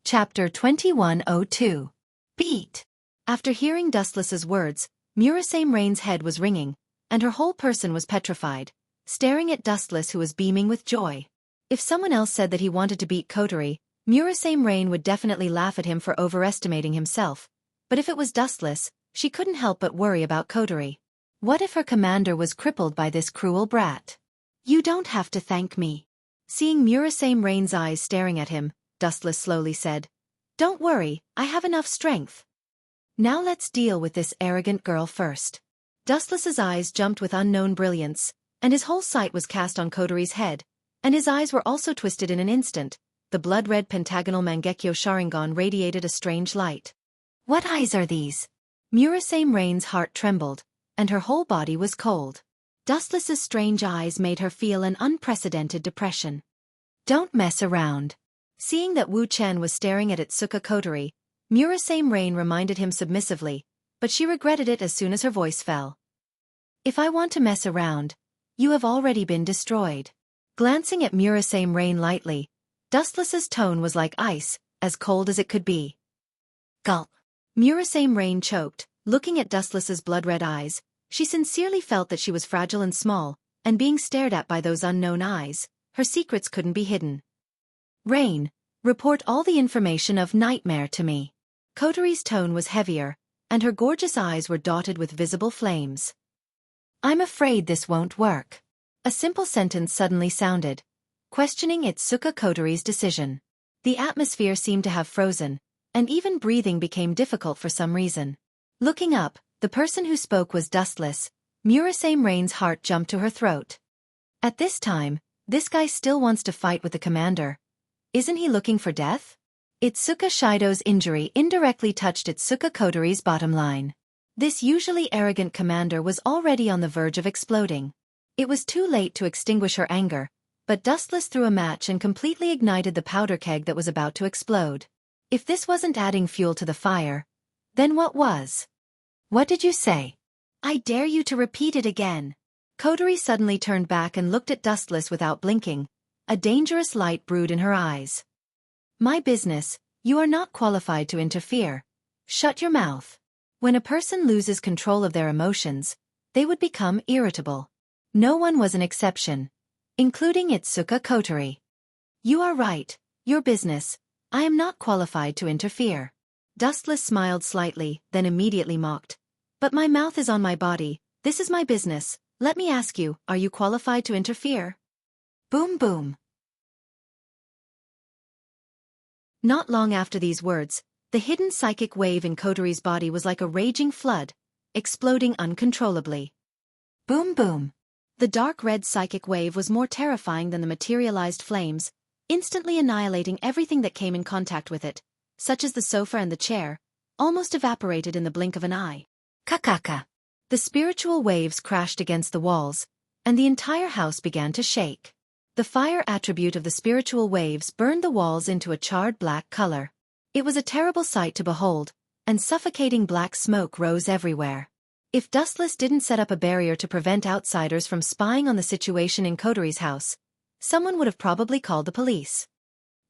Chapter 2102. Beat. After hearing Dustless's words, Murasame Rain's head was ringing, and her whole person was petrified, staring at Dustless who was beaming with joy. If someone else said that he wanted to beat Kotori, Murasame Rain would definitely laugh at him for overestimating himself, but if it was Dustless, she couldn't help but worry about Kotori. What if her commander was crippled by this cruel brat? You don't have to thank me. Seeing Murasame Rain's eyes staring at him, Dustless slowly said, "Don't worry, I have enough strength. Now let's deal with this arrogant girl first." Dustless's eyes jumped with unknown brilliance, and his whole sight was cast on Kotori's head, and his eyes were also twisted in an instant. The blood-red pentagonal Mangekyo Sharingan radiated a strange light. What eyes are these? Murasame Rain's heart trembled, and her whole body was cold. Dustless's strange eyes made her feel an unprecedented depression. Don't mess around. Seeing that Wu Chen was staring at Itsuka Kotori, Murasame Rain reminded him submissively, but she regretted it as soon as her voice fell. If I want to mess around, you have already been destroyed. Glancing at Murasame Rain lightly, Dustless's tone was like ice, as cold as it could be. Gulp. Murasame Rain choked, looking at Dustless's blood-red eyes. She sincerely felt that she was fragile and small, and being stared at by those unknown eyes, her secrets couldn't be hidden. Rain, report all the information of Nightmare to me. Kotori's tone was heavier, and her gorgeous eyes were dotted with visible flames. I'm afraid this won't work. A simple sentence suddenly sounded, questioning Itsuka Kotori's decision. The atmosphere seemed to have frozen, and even breathing became difficult for some reason. Looking up, the person who spoke was Dustless. Murasame Rain's heart jumped to her throat. At this time, this guy still wants to fight with the commander. Isn't he looking for death? Itsuka Shido's injury indirectly touched Itsuka Kotori's bottom line. This usually arrogant commander was already on the verge of exploding. It was too late to extinguish her anger, but Dustless threw a match and completely ignited the powder keg that was about to explode. If this wasn't adding fuel to the fire, then what was? What did you say? I dare you to repeat it again. Kotori suddenly turned back and looked at Dustless without blinking. A dangerous light brewed in her eyes. My business, you are not qualified to interfere. Shut your mouth. When a person loses control of their emotions, they would become irritable. No one was an exception, including Itsuka Kotori. You are right, your business. I am not qualified to interfere. Dustless smiled slightly, then immediately mocked. But my mouth is on my body, this is my business. Let me ask you, are you qualified to interfere? Boom boom. Not long after these words, the hidden psychic wave in Kotori's body was like a raging flood, exploding uncontrollably. Boom boom. The dark red psychic wave was more terrifying than the materialized flames, instantly annihilating everything that came in contact with it, such as the sofa and the chair, almost evaporated in the blink of an eye. Kakaka. The spiritual waves crashed against the walls, and the entire house began to shake. The fire attribute of the spiritual waves burned the walls into a charred black color. It was a terrible sight to behold, and suffocating black smoke rose everywhere. If Dustless didn't set up a barrier to prevent outsiders from spying on the situation in Kotori's house, someone would have probably called the police.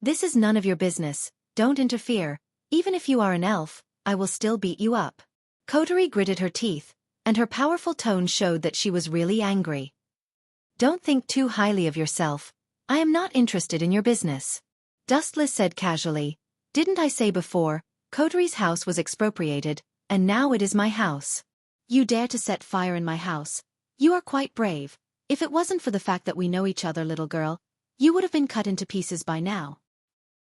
This is none of your business, don't interfere. Even if you are an elf, I will still beat you up. Kotori gritted her teeth, and her powerful tone showed that she was really angry. Don't think too highly of yourself. I am not interested in your business. Dustless said casually, didn't I say before, Kotori's house was expropriated, and now it is my house. You dare to set fire in my house. You are quite brave. If it wasn't for the fact that we know each other, little girl, you would have been cut into pieces by now.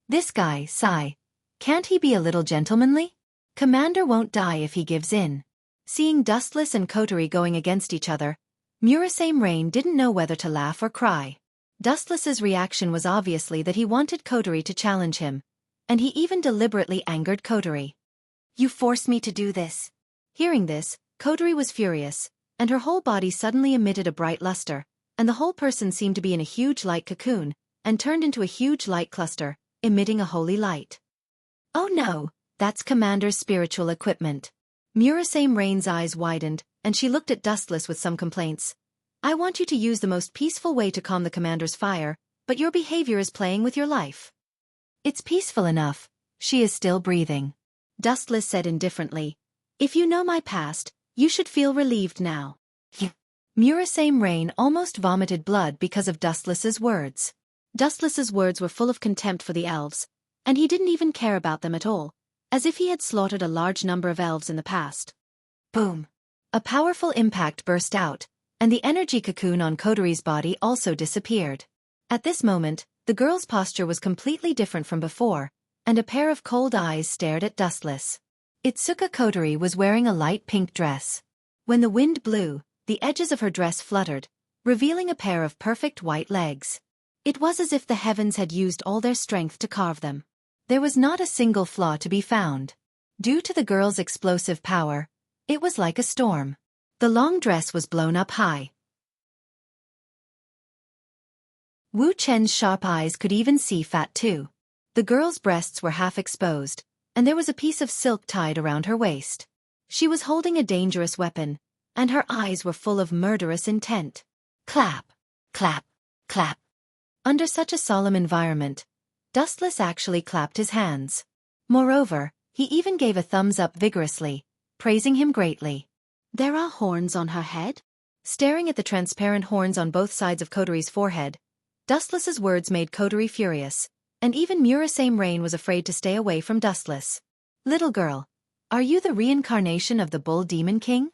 This guy, sigh. Can't he be a little gentlemanly? Commander won't die if he gives in. Seeing Dustless and Kotori going against each other, Murasame Rain didn't know whether to laugh or cry. Dustless's reaction was obviously that he wanted Kotori to challenge him, and he even deliberately angered Kotori. You forced me to do this. Hearing this, Kotori was furious, and her whole body suddenly emitted a bright luster, and the whole person seemed to be in a huge light cocoon, and turned into a huge light cluster, emitting a holy light. Oh no, That's Commander's spiritual equipment. Murasame Rain's eyes widened, and she looked at Dustless with some complaints. I want you to use the most peaceful way to calm the Commander's fire, but your behavior is playing with your life. It's peaceful enough. She is still breathing. Dustless said indifferently. If you know my past, you should feel relieved now. Murasame Rain almost vomited blood because of Dustless's words. Dustless's words were full of contempt for the elves, and he didn't even care about them at all, as if he had slaughtered a large number of elves in the past. Boom! A powerful impact burst out, and the energy cocoon on Kodari's body also disappeared. At this moment, the girl's posture was completely different from before, and a pair of cold eyes stared at Dustless. Itsuka Kodari was wearing a light pink dress. When the wind blew, the edges of her dress fluttered, revealing a pair of perfect white legs. It was as if the heavens had used all their strength to carve them. There was not a single flaw to be found. Due to the girl's explosive power, it was like a storm. The long dress was blown up high. Wu Chen's sharp eyes could even see fat too. The girl's breasts were half exposed, and there was a piece of silk tied around her waist. She was holding a dangerous weapon, and her eyes were full of murderous intent. Clap, clap, clap. Under such a solemn environment, Dustless actually clapped his hands. Moreover, he even gave a thumbs up vigorously, praising him greatly. There are horns on her head? Staring at the transparent horns on both sides of Kodari's forehead, Dustless's words made Kodari furious, and even Murasame Rain was afraid to stay away from Dustless. Little girl, are you the reincarnation of the Bull Demon King?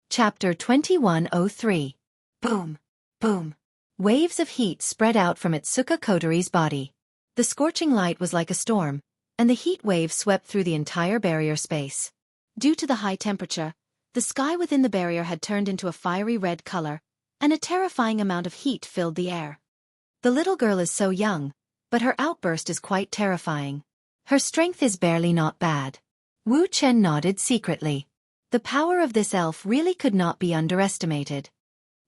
Chapter 2103. Boom, boom. Waves of heat spread out from Itsuka Kodari's body. The scorching light was like a storm, and the heat wave swept through the entire barrier space. Due to the high temperature, the sky within the barrier had turned into a fiery red color, and a terrifying amount of heat filled the air. The little girl is so young, but her outburst is quite terrifying. Her strength is barely not bad. Wu Chen nodded secretly. The power of this elf really could not be underestimated.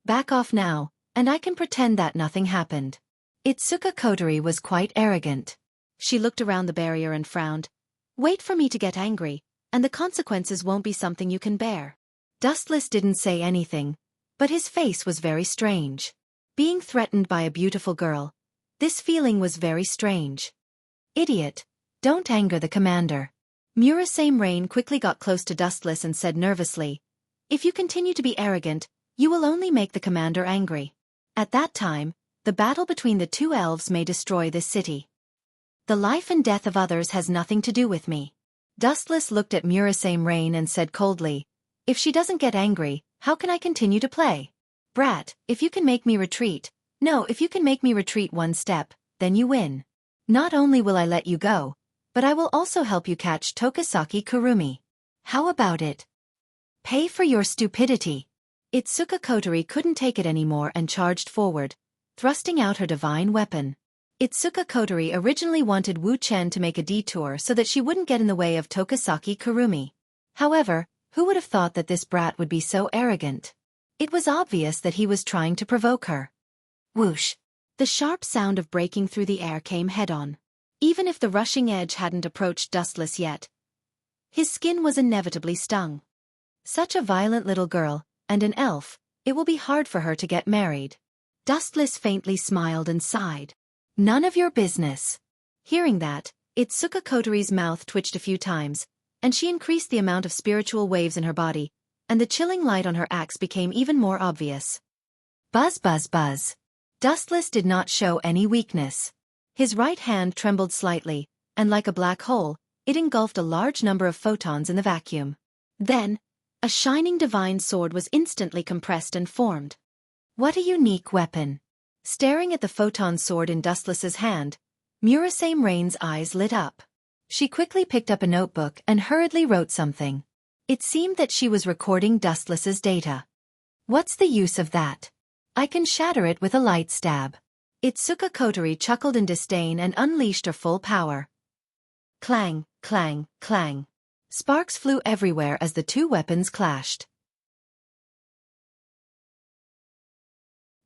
Back off now, and I can pretend that nothing happened. Itsuka Kodari was quite arrogant. She looked around the barrier and frowned. Wait for me to get angry, and the consequences won't be something you can bear. Dustless didn't say anything, but his face was very strange. Being threatened by a beautiful girl, this feeling was very strange. Idiot, don't anger the commander. Murasame Rain quickly got close to Dustless and said nervously, if you continue to be arrogant, you will only make the commander angry. At that time, the battle between the two elves may destroy this city. The life and death of others has nothing to do with me. Dustless looked at Murasame Rain and said coldly, if she doesn't get angry, how can I continue to play? Brat, if you can make me retreat, if you can make me retreat one step, then you win. Not only will I let you go, but I will also help you catch Tokisaki Kurumi. How about it? Pay for your stupidity. Itsuka Kodari couldn't take it anymore and charged forward, thrusting out her divine weapon. Itsuka Kodari originally wanted Wu Chen to make a detour so that she wouldn't get in the way of Tokisaki Kurumi. However, who would have thought that this brat would be so arrogant? It was obvious that he was trying to provoke her. Whoosh! The sharp sound of breaking through the air came head-on. Even if the rushing edge hadn't approached Dustless yet, his skin was inevitably stung. Such a violent little girl, and an elf, it will be hard for her to get married. Dustless faintly smiled and sighed. None of your business. Hearing that, Itsuka Kodari's mouth twitched a few times, and she increased the amount of spiritual waves in her body, and the chilling light on her axe became even more obvious. Buzz buzz buzz. Dustless did not show any weakness. His right hand trembled slightly, and like a black hole, it engulfed a large number of photons in the vacuum. Then, a shining divine sword was instantly compressed and formed. What a unique weapon! Staring at the photon sword in Dustless's hand, Murasame Rain's eyes lit up. She quickly picked up a notebook and hurriedly wrote something. It seemed that she was recording Dustless's data. What's the use of that? I can shatter it with a light stab. Itsuka Kodari chuckled in disdain and unleashed her full power. Clang, clang, clang. Sparks flew everywhere as the two weapons clashed.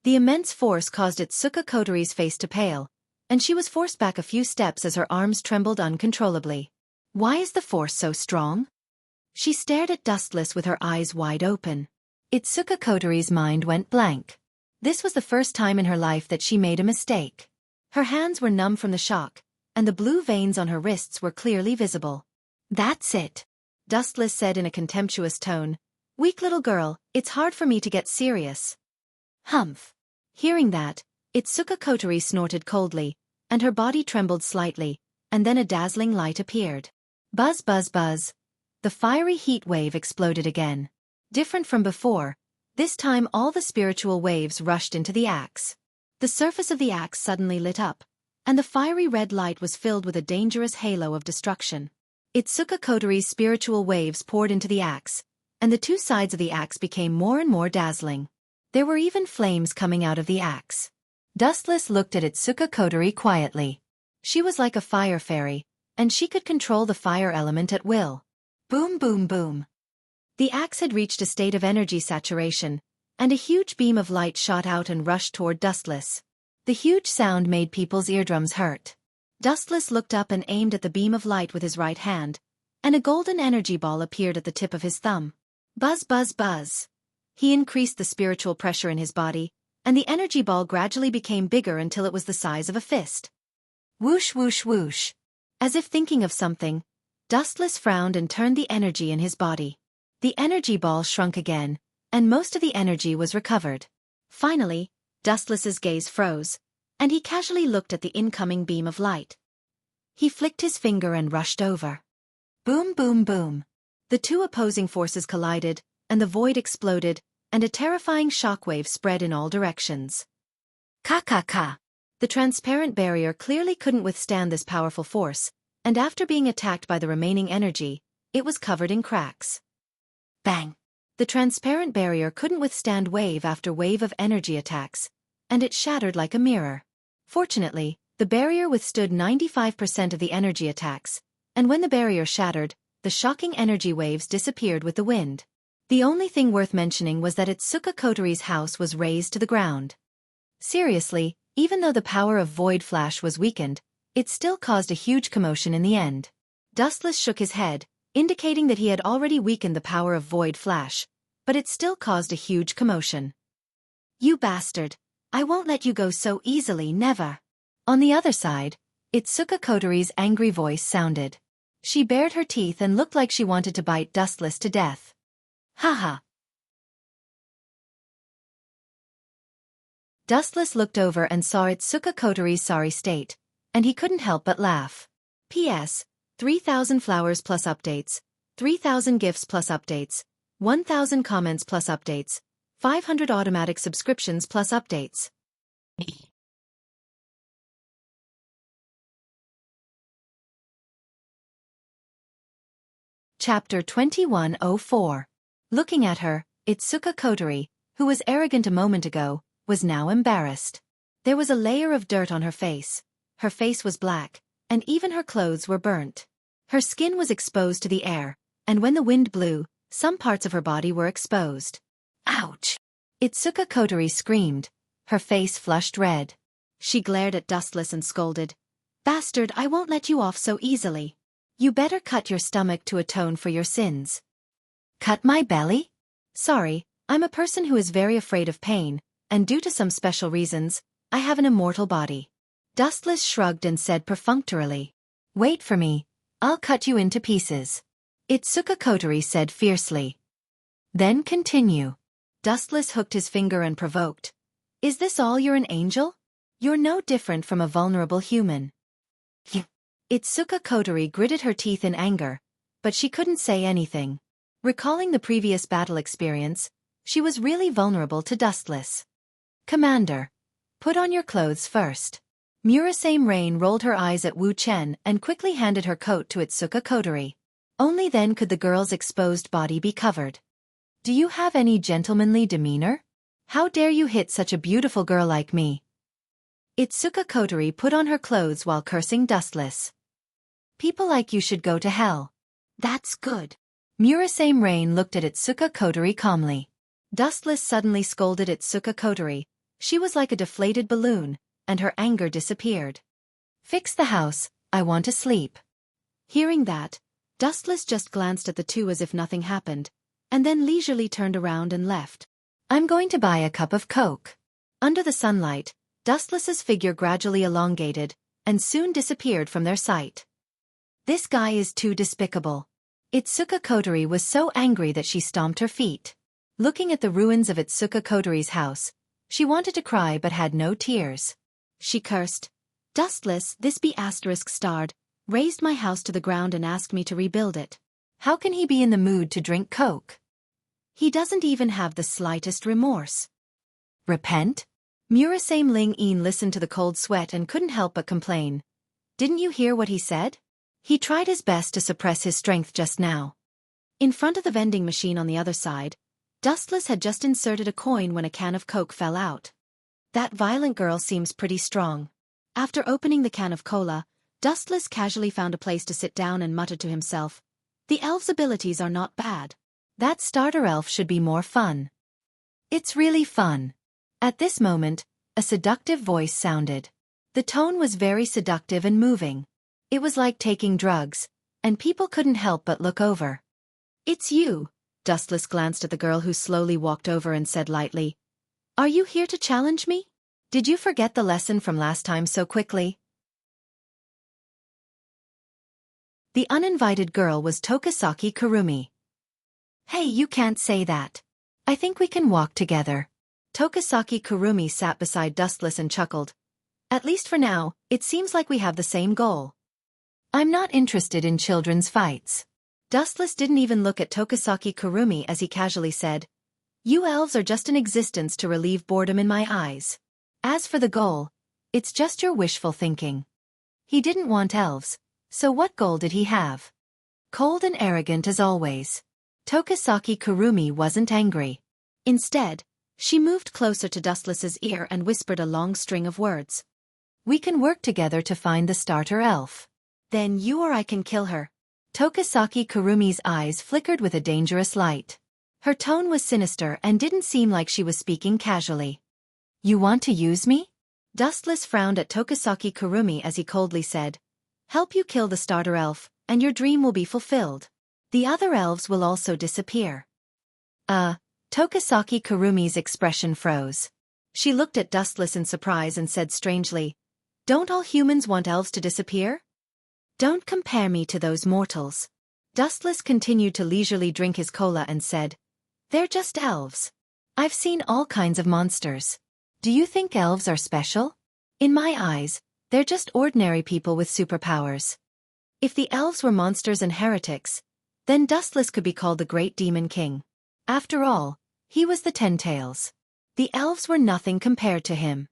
The immense force caused Itsuka Kotori's face to pale, and she was forced back a few steps as her arms trembled uncontrollably. Why is the force so strong? She stared at Dustless with her eyes wide open. Itsuka Kotori's mind went blank. This was the first time in her life that she made a mistake. Her hands were numb from the shock, and the blue veins on her wrists were clearly visible. That's it, Dustless said in a contemptuous tone. Weak little girl, it's hard for me to get serious. Humph. Hearing that, Itsuka Kotori snorted coldly, and her body trembled slightly, and then a dazzling light appeared. Buzz buzz buzz. The fiery heat wave exploded again. Different from before, this time all the spiritual waves rushed into the axe. The surface of the axe suddenly lit up, and the fiery red light was filled with a dangerous halo of destruction. Itsuka Kotori's spiritual waves poured into the axe, and the two sides of the axe became more and more dazzling. There were even flames coming out of the axe. Dustless looked at Itsuka Kotori quietly. She was like a fire fairy, and she could control the fire element at will. Boom boom boom. The axe had reached a state of energy saturation, and a huge beam of light shot out and rushed toward Dustless. The huge sound made people's eardrums hurt. Dustless looked up and aimed at the beam of light with his right hand, and a golden energy ball appeared at the tip of his thumb. Buzz buzz buzz. He increased the spiritual pressure in his body, and the energy ball gradually became bigger until it was the size of a fist. Whoosh whoosh whoosh. As if thinking of something, Dustless frowned and turned the energy in his body. The energy ball shrunk again, and most of the energy was recovered. Finally, Dustless's gaze froze, and he casually looked at the incoming beam of light. He flicked his finger and rushed over. Boom boom boom. The two opposing forces collided, and the void exploded, and a terrifying shockwave spread in all directions. Ka ka ka. The transparent barrier clearly couldn't withstand this powerful force, and after being attacked by the remaining energy, it was covered in cracks. Bang! The transparent barrier couldn't withstand wave after wave of energy attacks, and it shattered like a mirror. Fortunately, the barrier withstood 95% of the energy attacks, and when the barrier shattered, the shocking energy waves disappeared with the wind. The only thing worth mentioning was that Itsuka Kotori's house was razed to the ground. Seriously, even though the power of Void Flash was weakened, it still caused a huge commotion in the end. Dustless shook his head, indicating that he had already weakened the power of Void Flash, but it still caused a huge commotion. You bastard! I won't let you go so easily, never! On the other side, Itsuka Kotori's angry voice sounded. She bared her teeth and looked like she wanted to bite Dustless to death. Haha! Dustless looked over and saw Itsuka Kotori's sorry state, and he couldn't help but laugh. P.S. 3,000 flowers plus updates, 3,000 gifts plus updates, 1,000 comments plus updates, 500 automatic subscriptions plus updates. Chapter 2104. Looking at her, Itsuka Kotori, who was arrogant a moment ago, was now embarrassed. There was a layer of dirt on her face was black, and even her clothes were burnt. Her skin was exposed to the air, and when the wind blew, some parts of her body were exposed. Ouch! Itsuka Kotori screamed. Her face flushed red. She glared at Dustless and scolded. Bastard, I won't let you off so easily. You better cut your stomach to atone for your sins. Cut my belly? Sorry, I'm a person who is very afraid of pain, and due to some special reasons, I have an immortal body. Dustless shrugged and said perfunctorily. Wait for me, I'll cut you into pieces. Itsuka Kotori said fiercely. Then continue. Dustless hooked his finger and provoked. Is this all you're an angel? You're no different from a vulnerable human. Itsuka Kotori gritted her teeth in anger, but she couldn't say anything. Recalling the previous battle experience, she was really vulnerable to Dustless. Commander, put on your clothes first. Murasame Rain rolled her eyes at Wu Chen and quickly handed her coat to Itsuka Kotori. Only then could the girl's exposed body be covered. Do you have any gentlemanly demeanor? How dare you hit such a beautiful girl like me? Itsuka Kotori put on her clothes while cursing Dustless. People like you should go to hell. That's good. Murasame Rain looked at Itsuka Kotori calmly. Dustless suddenly scolded Itsuka Kotori, She was like a deflated balloon, and her anger disappeared. Fix the house, I want to sleep. Hearing that, Dustless just glanced at the two as if nothing happened, and then leisurely turned around and left. I'm going to buy a cup of Coke. Under the sunlight, Dustless's figure gradually elongated, and soon disappeared from their sight. This guy is too despicable. Itsuka Kotori was so angry that she stomped her feet. Looking at the ruins of Itsuka Kotori's house, she wanted to cry but had no tears. She cursed. Dustless, this B***starred, raised my house to the ground and asked me to rebuild it. How can he be in the mood to drink Coke? He doesn't even have the slightest remorse. Repent? Murasame Ling-een listened to the cold sweat and couldn't help but complain. Didn't you hear what he said? He tried his best to suppress his strength just now. In front of the vending machine on the other side, Dustless had just inserted a coin when a can of Coke fell out. That violent girl seems pretty strong. After opening the can of cola, Dustless casually found a place to sit down and muttered to himself, the elf's abilities are not bad. That starter elf should be more fun. It's really fun. At this moment, a seductive voice sounded. The tone was very seductive and moving. It was like taking drugs, and people couldn't help but look over. It's you. Dustless glanced at the girl who slowly walked over and said lightly, are you here to challenge me? Did you forget the lesson from last time so quickly? The uninvited girl was Tokasaki Kurumi. Hey, you can't say that. I think we can walk together. Tokasaki Kurumi sat beside Dustless and chuckled. At least for now, it seems like we have the same goal. I'm not interested in children's fights. Dustless didn't even look at Tokasaki Kurumi as he casually said, you elves are just an existence to relieve boredom in my eyes. As for the goal, it's just your wishful thinking. He didn't want elves, so what goal did he have? Cold and arrogant as always. Tokasaki Kurumi wasn't angry. Instead, she moved closer to Dustless's ear and whispered a long string of words. We can work together to find the starter elf. Then you or I can kill her. Tokasaki Kurumi's eyes flickered with a dangerous light. Her tone was sinister and didn't seem like she was speaking casually. You want to use me? Dustless frowned at Tokasaki Kurumi as he coldly said, help you kill the starter elf, and your dream will be fulfilled. The other elves will also disappear. Tokasaki Kurumi's expression froze. She looked at Dustless in surprise and said strangely, don't all humans want elves to disappear? Don't compare me to those mortals. Dustless continued to leisurely drink his cola and said, they're just elves. I've seen all kinds of monsters. Do you think elves are special? In my eyes, they're just ordinary people with superpowers. If the elves were monsters and heretics, then Dustless could be called the Great Demon King. After all, he was the Ten Tails. The elves were nothing compared to him.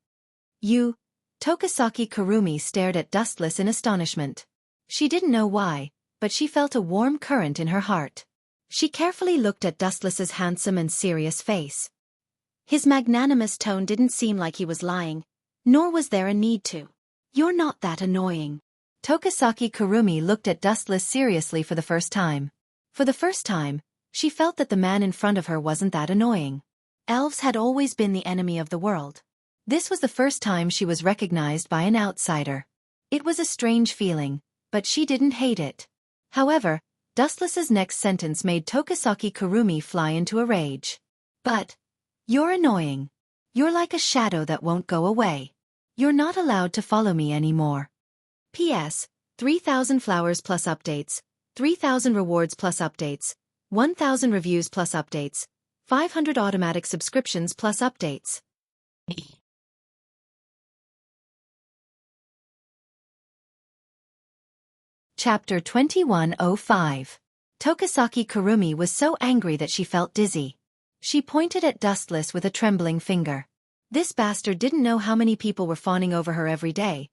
You, Tokasaki Kurumi stared at Dustless in astonishment. She didn't know why, but she felt a warm current in her heart. She carefully looked at Dustless's handsome and serious face. His magnanimous tone didn't seem like he was lying, nor was there a need to. You're not that annoying. Tokasaki Kurumi looked at Dustless seriously for the first time. For the first time, she felt that the man in front of her wasn't that annoying. Elves had always been the enemy of the world. This was the first time she was recognized by an outsider. It was a strange feeling, but she didn't hate it. However, Dustless's next sentence made Tokasaki Kurumi fly into a rage. But, you're annoying. You're like a shadow that won't go away. You're not allowed to follow me anymore. P.S. 3,000 flowers plus updates, 3,000 rewards plus updates, 1,000 reviews plus updates, 500 automatic subscriptions plus updates. Chapter 2105. Tokasaki Kurumi was so angry that she felt dizzy. She pointed at Dustless with a trembling finger. This bastard didn't know how many people were fawning over her every day.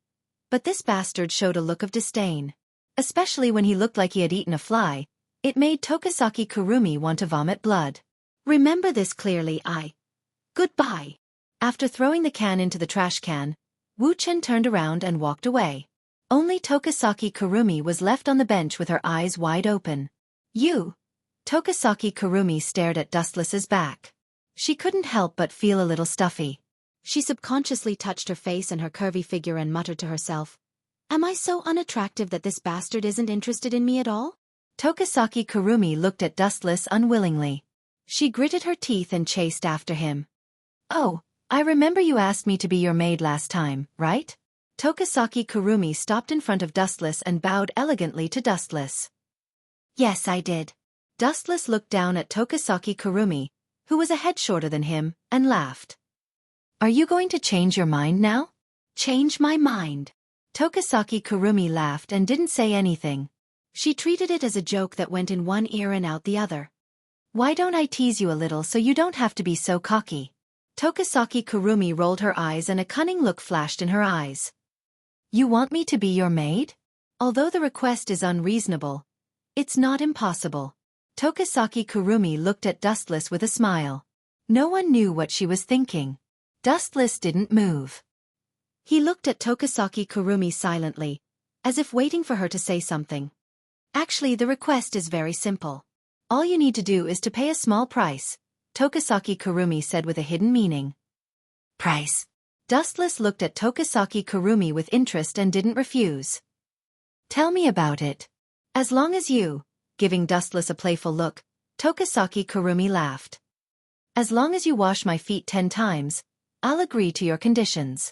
But this bastard showed a look of disdain. Especially when he looked like he had eaten a fly, it made Tokasaki Kurumi want to vomit blood. Remember this clearly, Goodbye. After throwing the can into the trash can, Wuxia turned around and walked away. Only Tokasaki Kurumi was left on the bench with her eyes wide open. You. Tokasaki Kurumi stared at Dustless's back. She couldn't help but feel a little stuffy. She subconsciously touched her face and her curvy figure and muttered to herself, "Am I so unattractive that this bastard isn't interested in me at all?" Tokisaki Kurumi looked at Dustless unwillingly. She gritted her teeth and chased after him. "Oh, I remember you asked me to be your maid last time, right?" Tokisaki Kurumi stopped in front of Dustless and bowed elegantly to Dustless. "Yes, I did." Dustless looked down at Tokisaki Kurumi, who was a head shorter than him, and laughed. "Are you going to change your mind now?" "Change my mind?" Tokisaki Kurumi laughed and didn't say anything. She treated it as a joke that went in one ear and out the other. "Why don't I tease you a little so you don't have to be so cocky?" Tokisaki Kurumi rolled her eyes and a cunning look flashed in her eyes. "You want me to be your maid? Although the request is unreasonable, it's not impossible." Tokisaki Kurumi looked at Dustless with a smile. No one knew what she was thinking. Dustless didn't move. He looked at Tokisaki Kurumi silently, as if waiting for her to say something. "Actually, the request is very simple. All you need to do is to pay a small price," Tokisaki Kurumi said with a hidden meaning. "Price?" Dustless looked at Tokisaki Kurumi with interest and didn't refuse. "Tell me about it." "As long as you," giving Dustless a playful look, Tokisaki Kurumi laughed. "As long as you wash my feet 10 times, I'll agree to your conditions."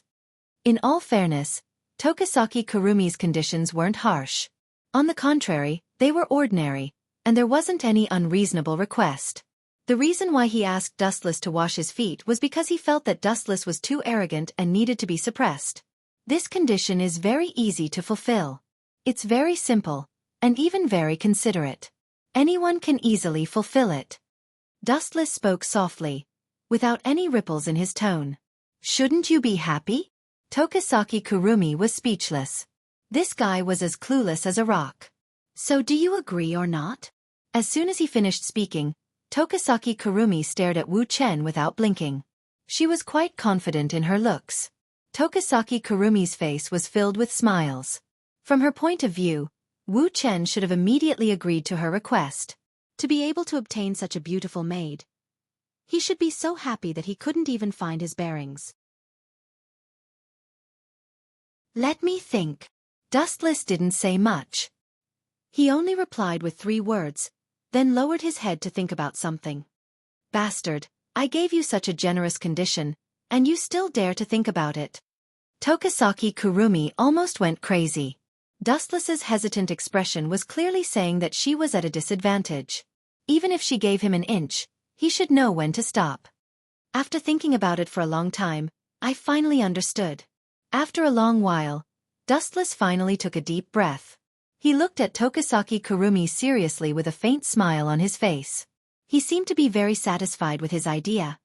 In all fairness, Tokisaki Kurumi's conditions weren't harsh. On the contrary, they were ordinary, and there wasn't any unreasonable request. The reason why he asked Dustless to wash his feet was because he felt that Dustless was too arrogant and needed to be suppressed. This condition is very easy to fulfill. It's very simple, and even very considerate. Anyone can easily fulfill it. Dustless spoke softly, without any ripples in his tone. "Shouldn't you be happy?" Tokisaki Kurumi was speechless. This guy was as clueless as a rock. "So do you agree or not?" As soon as he finished speaking, Tokisaki Kurumi stared at Wu Chen without blinking. She was quite confident in her looks. Tokisaki Kurumi's face was filled with smiles. From her point of view, Wu Chen should have immediately agreed to her request. To be able to obtain such a beautiful maid, he should be so happy that he couldn't even find his bearings. "Let me think." Dustless didn't say much. He only replied with 3 words, then lowered his head to think about something. "Bastard, I gave you such a generous condition, and you still dare to think about it." Tokisaki Kurumi almost went crazy. Dustless's hesitant expression was clearly saying that she was at a disadvantage. Even if she gave him an inch, he should know when to stop. "After thinking about it for a long time, I finally understood." After a long while, Dustless finally took a deep breath. He looked at Tokisaki Kurumi seriously with a faint smile on his face. He seemed to be very satisfied with his idea.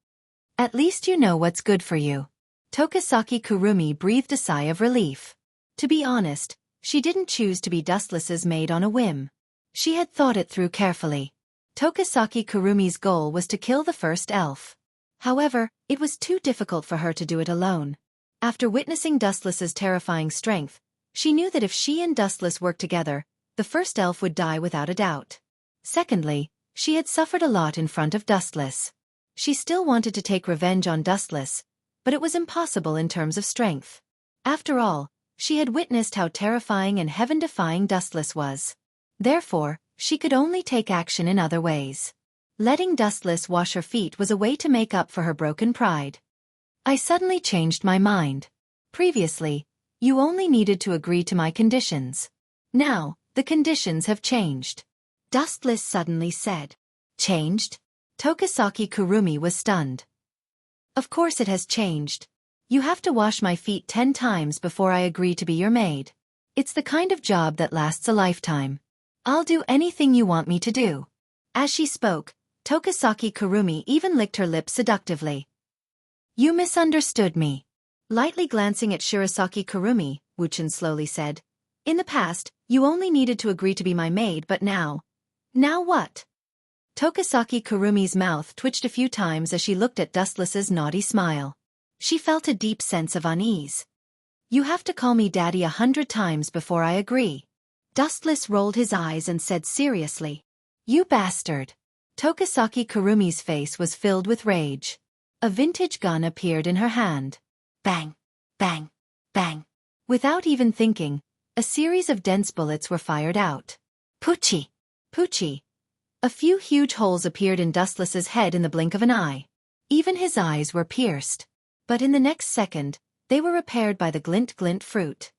"At least you know what's good for you." Tokisaki Kurumi breathed a sigh of relief. To be honest, she didn't choose to be Dustless's maid on a whim. She had thought it through carefully. Tokisaki Kurumi's goal was to kill the first elf. However, it was too difficult for her to do it alone. After witnessing Dustless's terrifying strength, she knew that if she and Dustless worked together, the first elf would die without a doubt. Secondly, she had suffered a lot in front of Dustless. She still wanted to take revenge on Dustless, but it was impossible in terms of strength. After all, she had witnessed how terrifying and heaven-defying Dustless was. Therefore, she could only take action in other ways. Letting Dustless wash her feet was a way to make up for her broken pride. "I suddenly changed my mind. Previously, you only needed to agree to my conditions. Now, the conditions have changed." Dustless suddenly said. "Changed?" Tokisaki Kurumi was stunned. "Of course it has changed. You have to wash my feet 10 times before I agree to be your maid. It's the kind of job that lasts a lifetime. I'll do anything you want me to do." As she spoke, Tokisaki Kurumi even licked her lips seductively. "You misunderstood me." Lightly glancing at Shirasaki Kurumi, Wuchen slowly said, "In the past, you only needed to agree to be my maid, but now..." "Now what?" Tokisaki Kurumi's mouth twitched a few times as she looked at Dustless's naughty smile. She felt a deep sense of unease. "You have to call me daddy 100 times before I agree." Dustless rolled his eyes and said seriously, "You bastard." Tokisaki Kurumi's face was filled with rage. A vintage gun appeared in her hand. Bang, bang, bang. Without even thinking, a series of dense bullets were fired out. Poochie, poochie. A few huge holes appeared in Dustless's head in the blink of an eye. Even his eyes were pierced. But in the next second, they were repaired by the glint-glint fruit.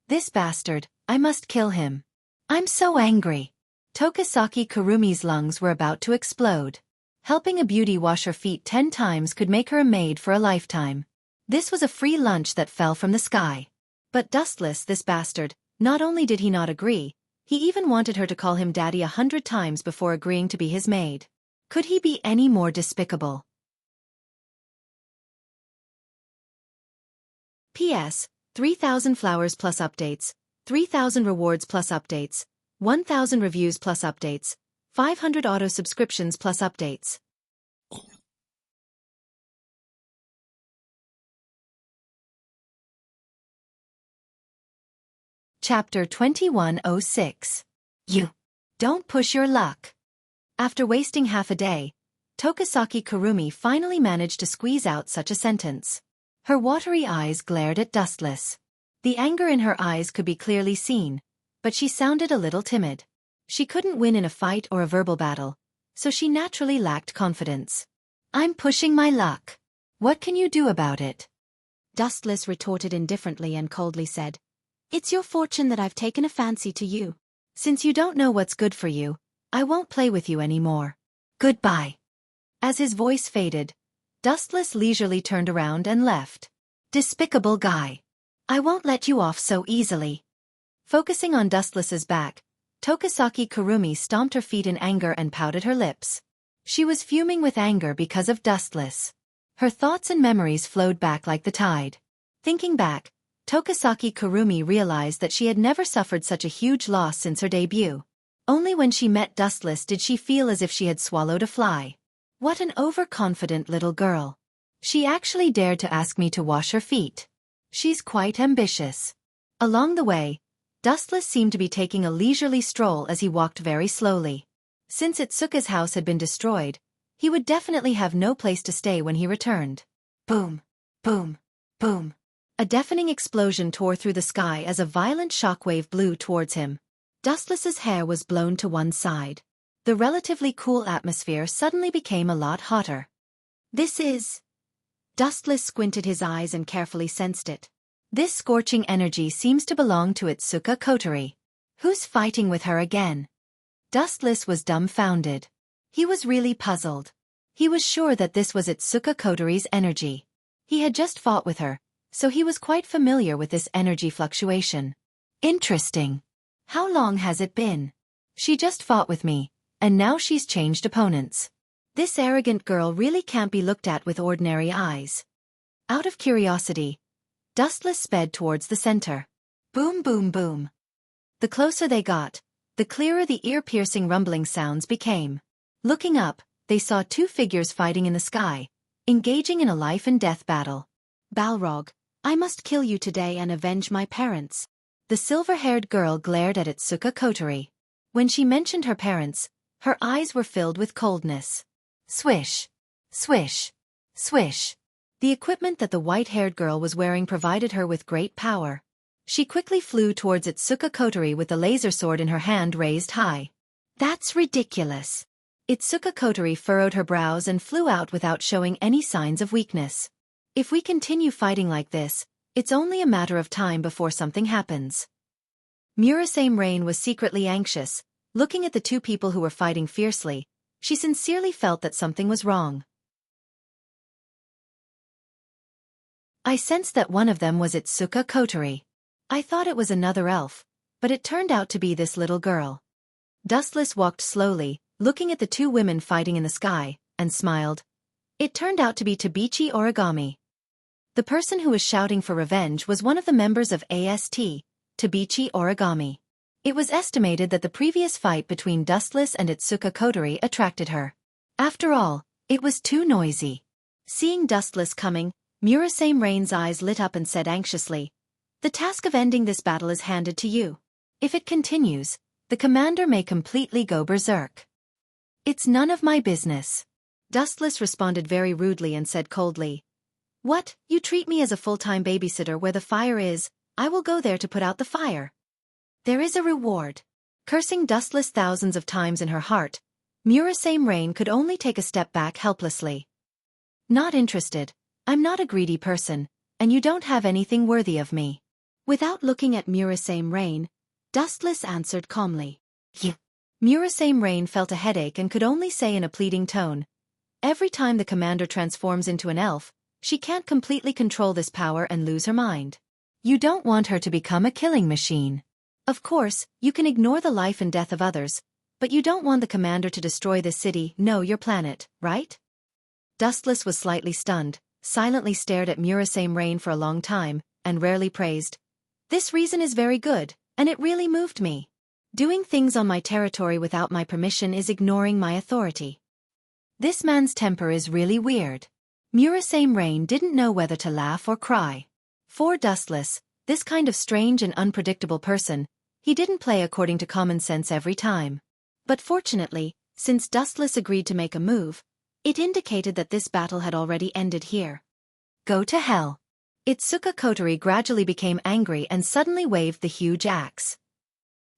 This bastard, I must kill him. I'm so angry. Tokisaki Kurumi's lungs were about to explode. Helping a beauty wash her feet 10 times could make her a maid for a lifetime. This was a free lunch that fell from the sky. But Dustless, this bastard, not only did he not agree, he even wanted her to call him daddy 100 times before agreeing to be his maid. Could he be any more despicable? P.S. 3,000 flowers plus updates, 3,000 rewards plus updates, 1,000 reviews plus updates, 500 auto subscriptions plus updates. Chapter 2106. You don't push your luck. After wasting half a day, Tokisaki Kurumi finally managed to squeeze out such a sentence. Her watery eyes glared at Dustless. The anger in her eyes could be clearly seen, but she sounded a little timid. She couldn't win in a fight or a verbal battle, so she naturally lacked confidence. I'm pushing my luck. What can you do about it? Dustless retorted indifferently and coldly said, It's your fortune that I've taken a fancy to you. Since you don't know what's good for you, I won't play with you anymore. Goodbye. As his voice faded, Dustless leisurely turned around and left. Despicable guy. I won't let you off so easily. Focusing on Dustless's back, Tokisaki Kurumi stomped her feet in anger and pouted her lips. She was fuming with anger because of Dustless. Her thoughts and memories flowed back like the tide. Thinking back, Tokisaki Kurumi realized that she had never suffered such a huge loss since her debut. Only when she met Dustless did she feel as if she had swallowed a fly. What an overconfident little girl. She actually dared to ask me to wash her feet. She's quite ambitious. Along the way, Dustless seemed to be taking a leisurely stroll as he walked very slowly. Since Itsuka's house had been destroyed, he would definitely have no place to stay when he returned. Boom, boom, boom. A deafening explosion tore through the sky as a violent shockwave blew towards him. Dustless's hair was blown to one side. The relatively cool atmosphere suddenly became a lot hotter. This is... Dustless squinted his eyes and carefully sensed it. This scorching energy seems to belong to Itsuka Kotori. Who's fighting with her again? Dustless was dumbfounded. He was really puzzled. He was sure that this was Itsuka Kotori's energy. He had just fought with her, so he was quite familiar with this energy fluctuation. Interesting. How long has it been? She just fought with me, and now she's changed opponents. This arrogant girl really can't be looked at with ordinary eyes. Out of curiosity, Dustless sped towards the center. Boom, boom, boom. The closer they got, the clearer the ear-piercing rumbling sounds became. Looking up, they saw two figures fighting in the sky, engaging in a life-and-death battle. Balrog, I must kill you today and avenge my parents. The silver-haired girl glared at Itsuka Kotori. When she mentioned her parents, her eyes were filled with coldness. Swish, swish, swish. The equipment that the white-haired girl was wearing provided her with great power. She quickly flew towards Itsuka Kotori with the laser sword in her hand raised high. That's ridiculous. Itsuka Kotori furrowed her brows and flew out without showing any signs of weakness. If we continue fighting like this, it's only a matter of time before something happens. Murasame Rain was secretly anxious. Looking at the two people who were fighting fiercely, she sincerely felt that something was wrong. I sensed that one of them was Itsuka Kotori. I thought it was another elf, but it turned out to be this little girl. Dustless walked slowly, looking at the two women fighting in the sky, and smiled. It turned out to be Tabichi Origami. The person who was shouting for revenge was one of the members of AST, Tabichi Origami. It was estimated that the previous fight between Dustless and Itsuka Kotori attracted her. After all, it was too noisy. Seeing Dustless coming, Murasame Rain's eyes lit up and said anxiously, "The task of ending this battle is handed to you. If it continues, the commander may completely go berserk." It's none of my business. Dustless responded very rudely and said coldly, "What, you treat me as a full-time babysitter where the fire is, I will go there to put out the fire. There is a reward." Cursing Dustless thousands of times in her heart, Murasame Rain could only take a step back helplessly. "Not interested, I'm not a greedy person, and you don't have anything worthy of me." Without looking at Murasame Rain, Dustless answered calmly, "Yeah." Murasame Rain felt a headache and could only say in a pleading tone, "Every time the commander transforms into an elf, she can't completely control this power and lose her mind. You don't want her to become a killing machine. Of course, you can ignore the life and death of others, but you don't want the commander to destroy this city, no, your planet, right?" Dustless was slightly stunned, silently stared at Murasame Rain for a long time, and rarely praised, "This reason is very good, and it really moved me. Doing things on my territory without my permission is ignoring my authority. This man's temper is really weird." Murasame Rain didn't know whether to laugh or cry. For Dustless, this kind of strange and unpredictable person, he didn't play according to common sense every time. But fortunately, since Dustless agreed to make a move, it indicated that this battle had already ended here. "Go to hell." Itsuka Kotori gradually became angry and suddenly waved the huge axe.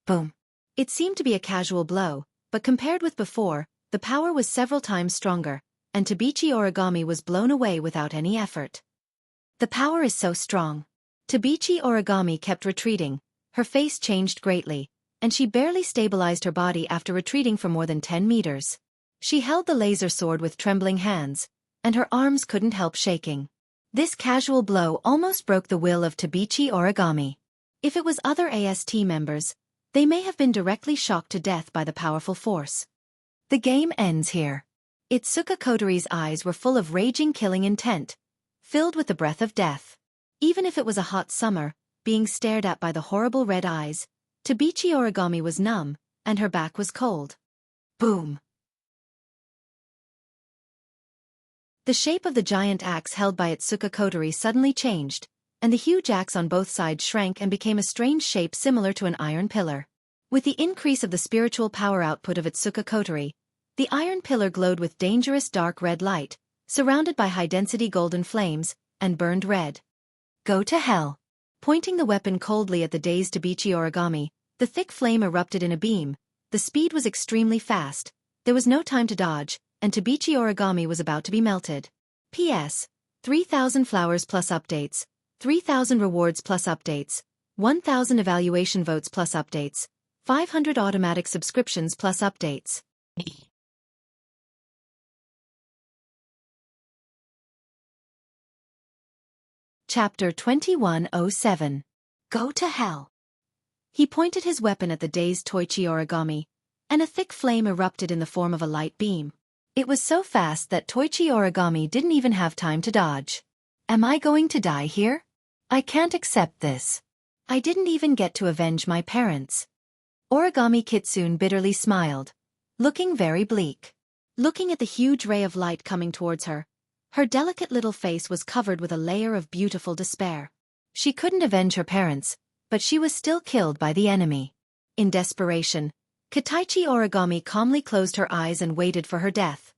Boom. It seemed to be a casual blow, but compared with before, the power was several times stronger, and Tabichi Origami was blown away without any effort. The power is so strong. Tabichi Origami kept retreating, her face changed greatly, and she barely stabilized her body after retreating for more than 10 meters. She held the laser sword with trembling hands, and her arms couldn't help shaking. This casual blow almost broke the will of Tabichi Origami. If it was other AST members, they may have been directly shocked to death by the powerful force. The game ends here. Itsuka Kotori's eyes were full of raging killing intent, filled with the breath of death. Even if it was a hot summer, being stared at by the horrible red eyes, Tabichi Origami was numb, and her back was cold. Boom! The shape of the giant axe held by Itsuka Kotori suddenly changed, and the huge axe on both sides shrank and became a strange shape similar to an iron pillar. With the increase of the spiritual power output of Itsuka Kotori, the iron pillar glowed with dangerous dark red light, surrounded by high-density golden flames, and burned red. "Go to hell." Pointing the weapon coldly at the dazed Tabichi Origami, the thick flame erupted in a beam. The speed was extremely fast, there was no time to dodge, and Tabichi Origami was about to be melted. P.S. 3,000 flowers plus updates, 3,000 rewards plus updates, 1,000 evaluation votes plus updates, 500 automatic subscriptions plus updates. Chapter 2107. Go to hell. He pointed his weapon at the dazed Toichi Origami, and a thick flame erupted in the form of a light beam. It was so fast that Toichi Origami didn't even have time to dodge. "Am I going to die here? I can't accept this. I didn't even get to avenge my parents." Origami Kitsune bitterly smiled, looking very bleak. Looking at the huge ray of light coming towards her, her delicate little face was covered with a layer of beautiful despair. She couldn't avenge her parents, but she was still killed by the enemy. In desperation, Kitaichi Origami calmly closed her eyes and waited for her death.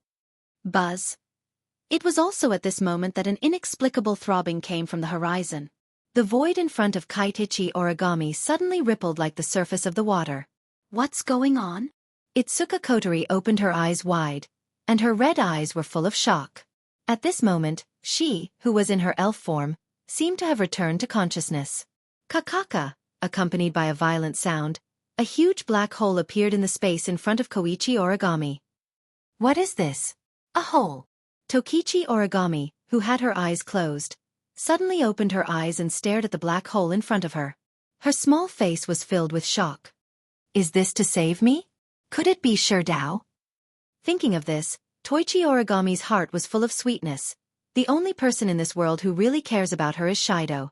Buzz. It was also at this moment that an inexplicable throbbing came from the horizon. The void in front of Kitaichi Origami suddenly rippled like the surface of the water. "What's going on?" Itsuka Kotori opened her eyes wide, and her red eyes were full of shock. At this moment, she, who was in her elf form, seemed to have returned to consciousness. Kakaka, accompanied by a violent sound, a huge black hole appeared in the space in front of Koichi Origami. "What is this? A hole?" Tokichi Origami, who had her eyes closed, suddenly opened her eyes and stared at the black hole in front of her. Her small face was filled with shock. "Is this to save me? Could it be Sherdao?" Thinking of this, Toichi Origami's heart was full of sweetness. The only person in this world who really cares about her is Shido.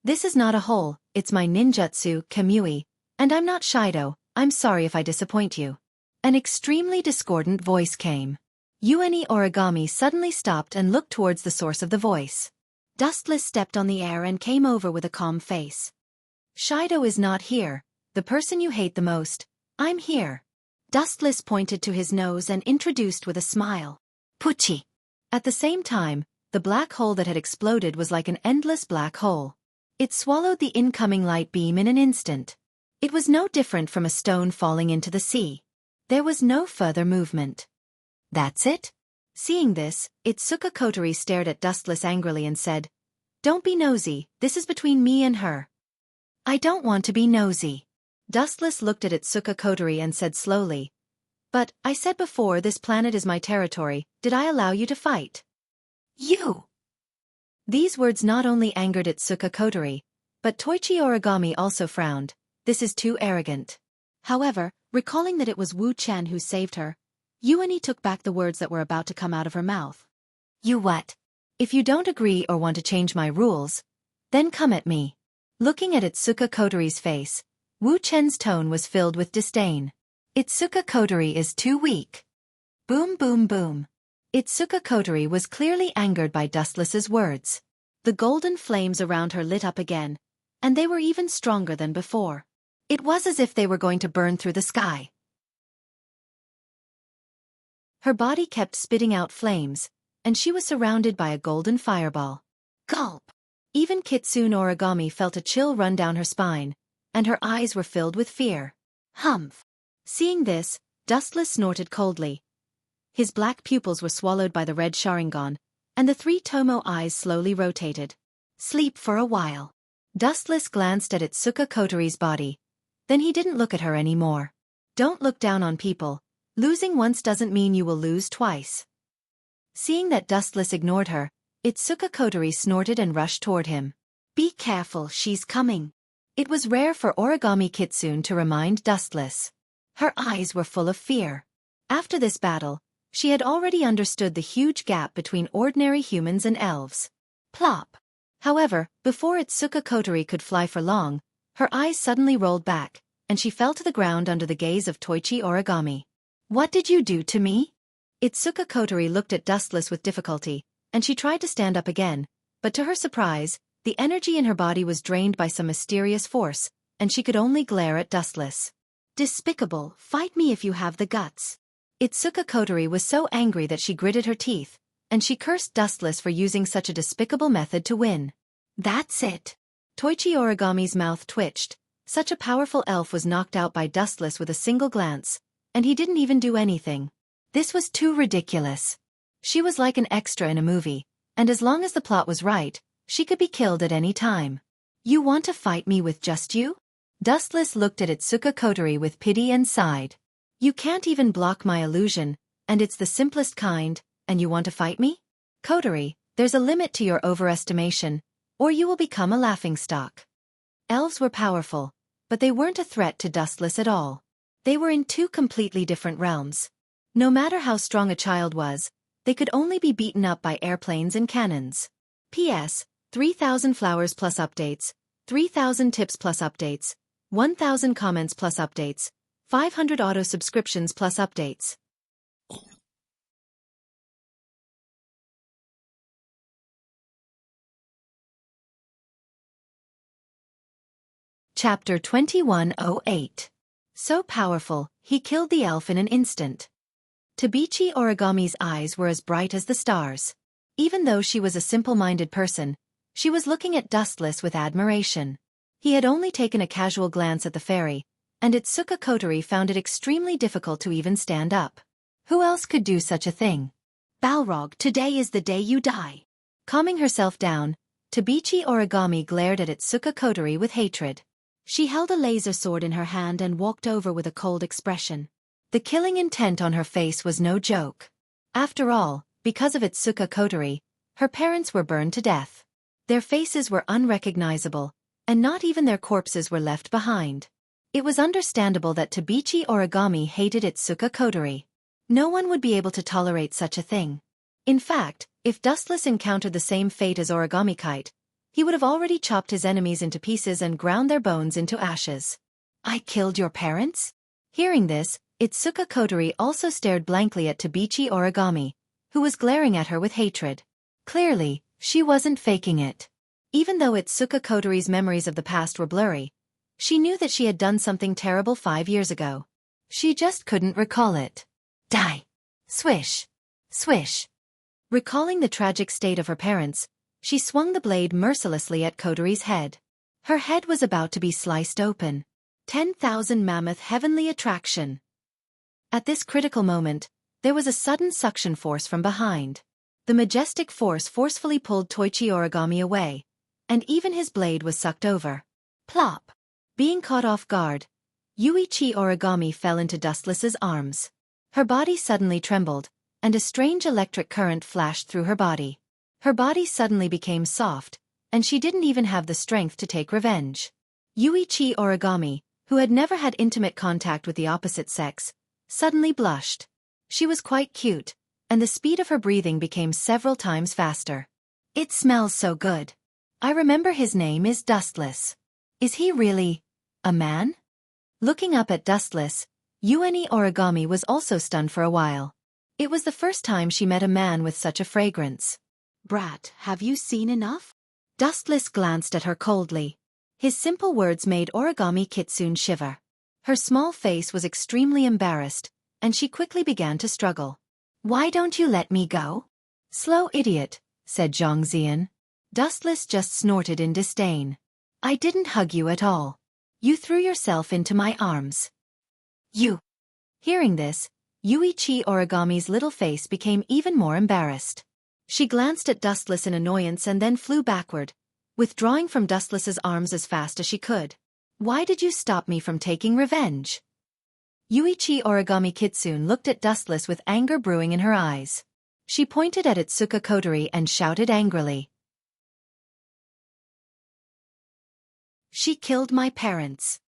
"This is not a hole, it's my ninjutsu, Kamui. And I'm not Shido, I'm sorry if I disappoint you." An extremely discordant voice came. Yueni Origami suddenly stopped and looked towards the source of the voice. Dustless stepped on the air and came over with a calm face. "Shido is not here, the person you hate the most. I'm here." Dustless pointed to his nose and introduced with a smile. Pucci. At the same time, the black hole that had exploded was like an endless black hole. It swallowed the incoming light beam in an instant. It was no different from a stone falling into the sea. There was no further movement. That's it? Seeing this, Itsuka Kotori stared at Dustless angrily and said, "Don't be nosy, this is between me and her." "I don't want to be nosy." Dustless looked at Itsuka Kotori and said slowly, "But, I said before this planet is my territory, did I allow you to fight?" "You!" These words not only angered Itsuka Kotori, but Toichi Origami also frowned. This is too arrogant. However, recalling that it was Wu Chen who saved her, Yuani took back the words that were about to come out of her mouth. "You what? If you don't agree or want to change my rules, then come at me." Looking at Itsuka Kotori's face, Wu Chen's tone was filled with disdain. "Itsuka Kotori is too weak." Boom boom boom. Itsuka Kotori was clearly angered by Dustless's words. The golden flames around her lit up again, and they were even stronger than before. It was as if they were going to burn through the sky. Her body kept spitting out flames, and she was surrounded by a golden fireball. Gulp! Even Kitsune Origami felt a chill run down her spine, and her eyes were filled with fear. Humph! Seeing this, Dustless snorted coldly. His black pupils were swallowed by the red Sharingan, and the three Tomo eyes slowly rotated. "Sleep for a while." Dustless glanced at Itsuka Kotori's body. Then he didn't look at her anymore. Don't look down on people. Losing once doesn't mean you will lose twice. Seeing that Dustless ignored her, Itsuka Kotori snorted and rushed toward him. "Be careful, she's coming." It was rare for Origami Kitsune to remind Dustless. Her eyes were full of fear. After this battle, she had already understood the huge gap between ordinary humans and elves. Plop! However, before Itsuka Kotori could fly for long, her eyes suddenly rolled back, and she fell to the ground under the gaze of Toichi Origami. "What did you do to me?" Itsuka Kotori looked at Dustless with difficulty, and she tried to stand up again, but to her surprise, the energy in her body was drained by some mysterious force, and she could only glare at Dustless. "Despicable, fight me if you have the guts." Itsuka Kotori was so angry that she gritted her teeth, and she cursed Dustless for using such a despicable method to win. "That's it." Toichi Origami's mouth twitched. Such a powerful elf was knocked out by Dustless with a single glance, and he didn't even do anything. This was too ridiculous. She was like an extra in a movie, and as long as the plot was right, she could be killed at any time. "You want to fight me with just you?" Dustless looked at Itsuka Kotori with pity and sighed. "You can't even block my illusion, and it's the simplest kind, and you want to fight me? Kotori, there's a limit to your overestimation, or you will become a laughingstock." Elves were powerful, but they weren't a threat to Dustless at all. They were in two completely different realms. No matter how strong a child was, they could only be beaten up by airplanes and cannons. P.S. 3,000 flowers plus updates, 3,000 tips plus updates, 1,000 comments plus updates, 500 auto subscriptions plus updates. Chapter 2108. So powerful, he killed the elf in an instant. Tabichi Origami's eyes were as bright as the stars. Even though she was a simple-minded person, she was looking at Dustless with admiration. He had only taken a casual glance at the fairy, and Itsuka Kotori found it extremely difficult to even stand up. Who else could do such a thing? "Balrog, today is the day you die." Calming herself down, Tabichi Origami glared at Itsuka Kotori with hatred. She held a laser sword in her hand and walked over with a cold expression. The killing intent on her face was no joke. After all, because of Itsuka Kotori, her parents were burned to death. Their faces were unrecognizable, and not even their corpses were left behind. It was understandable that Tabichi Origami hated Itsuka Kotori. No one would be able to tolerate such a thing. In fact, if Dustless encountered the same fate as Origami Kite, he would have already chopped his enemies into pieces and ground their bones into ashes. "I killed your parents?" Hearing this, Itsuka Kotori also stared blankly at Tabichi Origami, who was glaring at her with hatred. Clearly, she wasn't faking it. Even though Itsuka Kotori's memories of the past were blurry, she knew that she had done something terrible 5 years ago. She just couldn't recall it. Die! Swish! Swish! Recalling the tragic state of her parents, she swung the blade mercilessly at Kotori's head. Her head was about to be sliced open. 10,000 mammoth heavenly attraction. At this critical moment, there was a sudden suction force from behind. The majestic force forcefully pulled Toichi Origami away, and even his blade was sucked over. Plop! Being caught off guard, Yuichi Origami fell into Dustless's arms. Her body suddenly trembled, and a strange electric current flashed through her body. Her body suddenly became soft, and she didn't even have the strength to take revenge. Yuichi Origami, who had never had intimate contact with the opposite sex, suddenly blushed. She was quite cute, and the speed of her breathing became several times faster. It smells so good. I remember his name is Dustless. Is he really a man? Looking up at Dustless, Yueni Origami was also stunned for a while. It was the first time she met a man with such a fragrance. Brat, have you seen enough? Dustless glanced at her coldly. His simple words made Origami Kitsune shiver. Her small face was extremely embarrassed, and she quickly began to struggle. Why don't you let me go? Slow idiot, said Zhang Xian. Dustless just snorted in disdain. I didn't hug you at all. You threw yourself into my arms. You. Hearing this, Yuichi Origami's little face became even more embarrassed. She glanced at Dustless in annoyance and then flew backward, withdrawing from Dustless's arms as fast as she could. Why did you stop me from taking revenge? Yuichi Origami Kitsune looked at Dustless with anger brewing in her eyes. She pointed at Itsuka Kotori and shouted angrily. She killed my parents.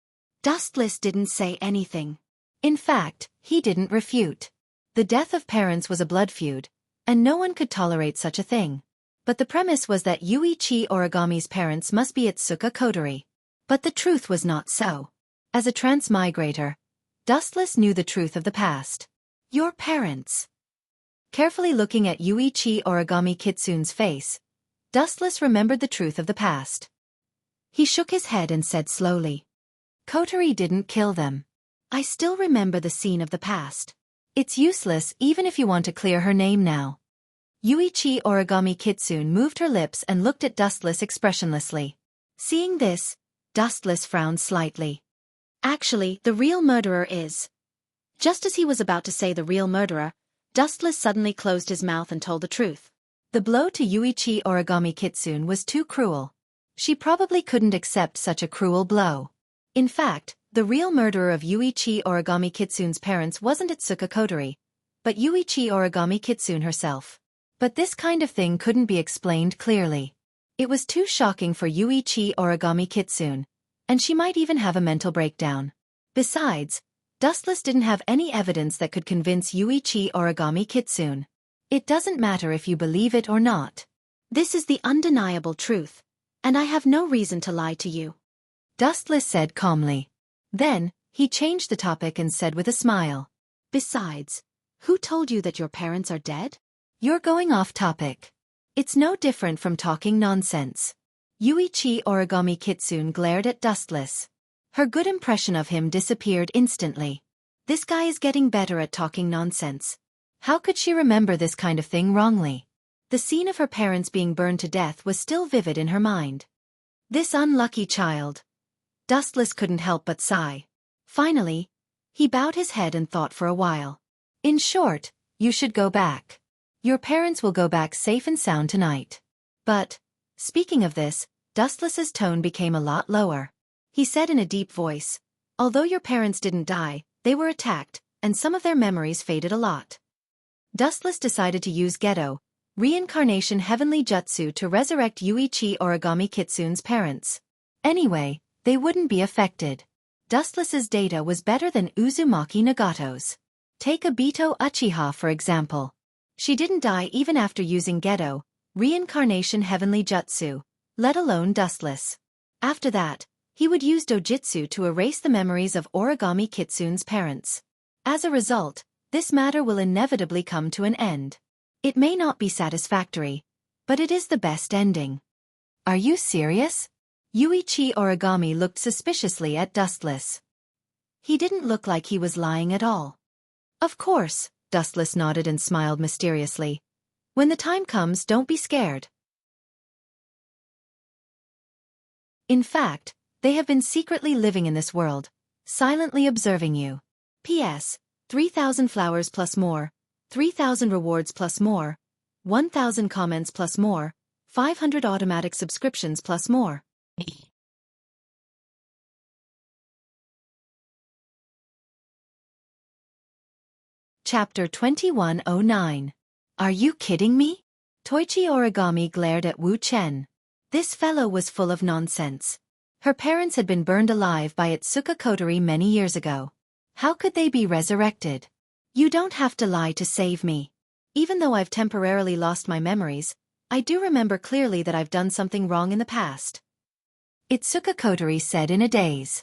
Dustless didn't say anything. In fact, he didn't refute. The death of parents was a blood feud, and no one could tolerate such a thing. But the premise was that Yuichi Origami's parents must be Itsuka Kotori. But the truth was not so. As a transmigrator, Dustless knew the truth of the past. Your parents. Carefully looking at Yuichi Origami Kitsune's face, Dustless remembered the truth of the past. He shook his head and said slowly. Kotori didn't kill them. I still remember the scene of the past. It's useless even if you want to clear her name now. Yuichi Origami Kitsune moved her lips and looked at Dustless expressionlessly. Seeing this, Dustless frowned slightly. Actually, the real murderer is. Just as he was about to say the real murderer, Dustless suddenly closed his mouth and told the truth. The blow to Yuichi Origami Kitsune was too cruel. She probably couldn't accept such a cruel blow. In fact, the real murderer of Yuichi Origami Kitsune's parents wasn't Itsuka Kotori, but Yuichi Origami Kitsune herself. But this kind of thing couldn't be explained clearly. It was too shocking for Yuichi Origami Kitsune, and she might even have a mental breakdown. Besides, Dustless didn't have any evidence that could convince Yuichi Origami Kitsune. It doesn't matter if you believe it or not. This is the undeniable truth, and I have no reason to lie to you. Dustless said calmly. Then, he changed the topic and said with a smile. Besides, who told you that your parents are dead? You're going off topic. It's no different from talking nonsense. Yuichi Origami Kitsune glared at Dustless. Her good impression of him disappeared instantly. This guy is getting better at talking nonsense. How could she remember this kind of thing wrongly? The scene of her parents being burned to death was still vivid in her mind. This unlucky child. Dustless couldn't help but sigh. Finally, he bowed his head and thought for a while. In short, you should go back. Your parents will go back safe and sound tonight. But, speaking of this, Dustless's tone became a lot lower. He said in a deep voice, although your parents didn't die, they were attacked, and some of their memories faded a lot. Dustless decided to use Gedo, reincarnation heavenly jutsu to resurrect Yuichi Origami Kitsune's parents. Anyway, they wouldn't be affected. Dustless's data was better than Uzumaki Nagato's. Take Obito Uchiha for example. She didn't die even after using Gedo, reincarnation heavenly jutsu, let alone Dustless. After that, he would use dojitsu to erase the memories of Origami Kitsune's parents. As a result, this matter will inevitably come to an end. It may not be satisfactory, but it is the best ending. Are you serious? Yuichi Origami looked suspiciously at Dustless. He didn't look like he was lying at all. Of course, Dustless nodded and smiled mysteriously. When the time comes, don't be scared. In fact, they have been secretly living in this world, silently observing you. P.S. 3,000 flowers plus more, 3,000 rewards plus more, 1,000 comments plus more, 500 automatic subscriptions plus more. Chapter 2109. Are you kidding me? Toichi Origami glared at Wu Chen. This fellow was full of nonsense. Her parents had been burned alive by Itsuka Kotori many years ago. How could they be resurrected? You don't have to lie to save me. Even though I've temporarily lost my memories, I do remember clearly that I've done something wrong in the past. Itsuka Kotori said in a daze.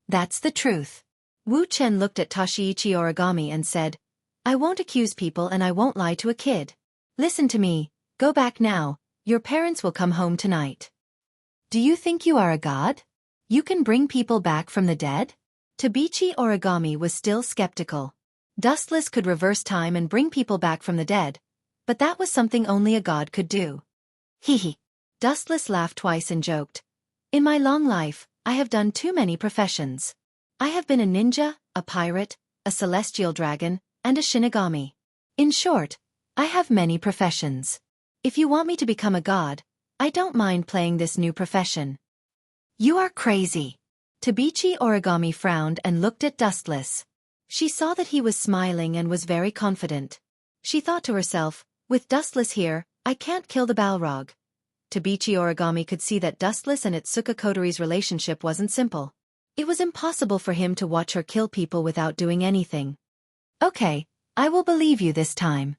That's the truth. Wu Chen looked at Toshiichi Origami and said, I won't accuse people and I won't lie to a kid. Listen to me, go back now, your parents will come home tonight. Do you think you are a god? You can bring people back from the dead? Tabichi Origami was still skeptical. Dustless could reverse time and bring people back from the dead, but that was something only a god could do. Hehe. Dustless laughed twice and joked. In my long life, I have done too many professions. I have been a ninja, a pirate, a celestial dragon, and a shinigami. In short, I have many professions. If you want me to become a god, I don't mind playing this new profession. You are crazy. Tabichi Origami frowned and looked at Dustless. She saw that he was smiling and was very confident. She thought to herself, with Dustless here, I can't kill the Balrog. Tabichi Origami could see that Dustless and Itsuka Kotori's relationship wasn't simple. It was impossible for him to watch her kill people without doing anything. Okay, I will believe you this time.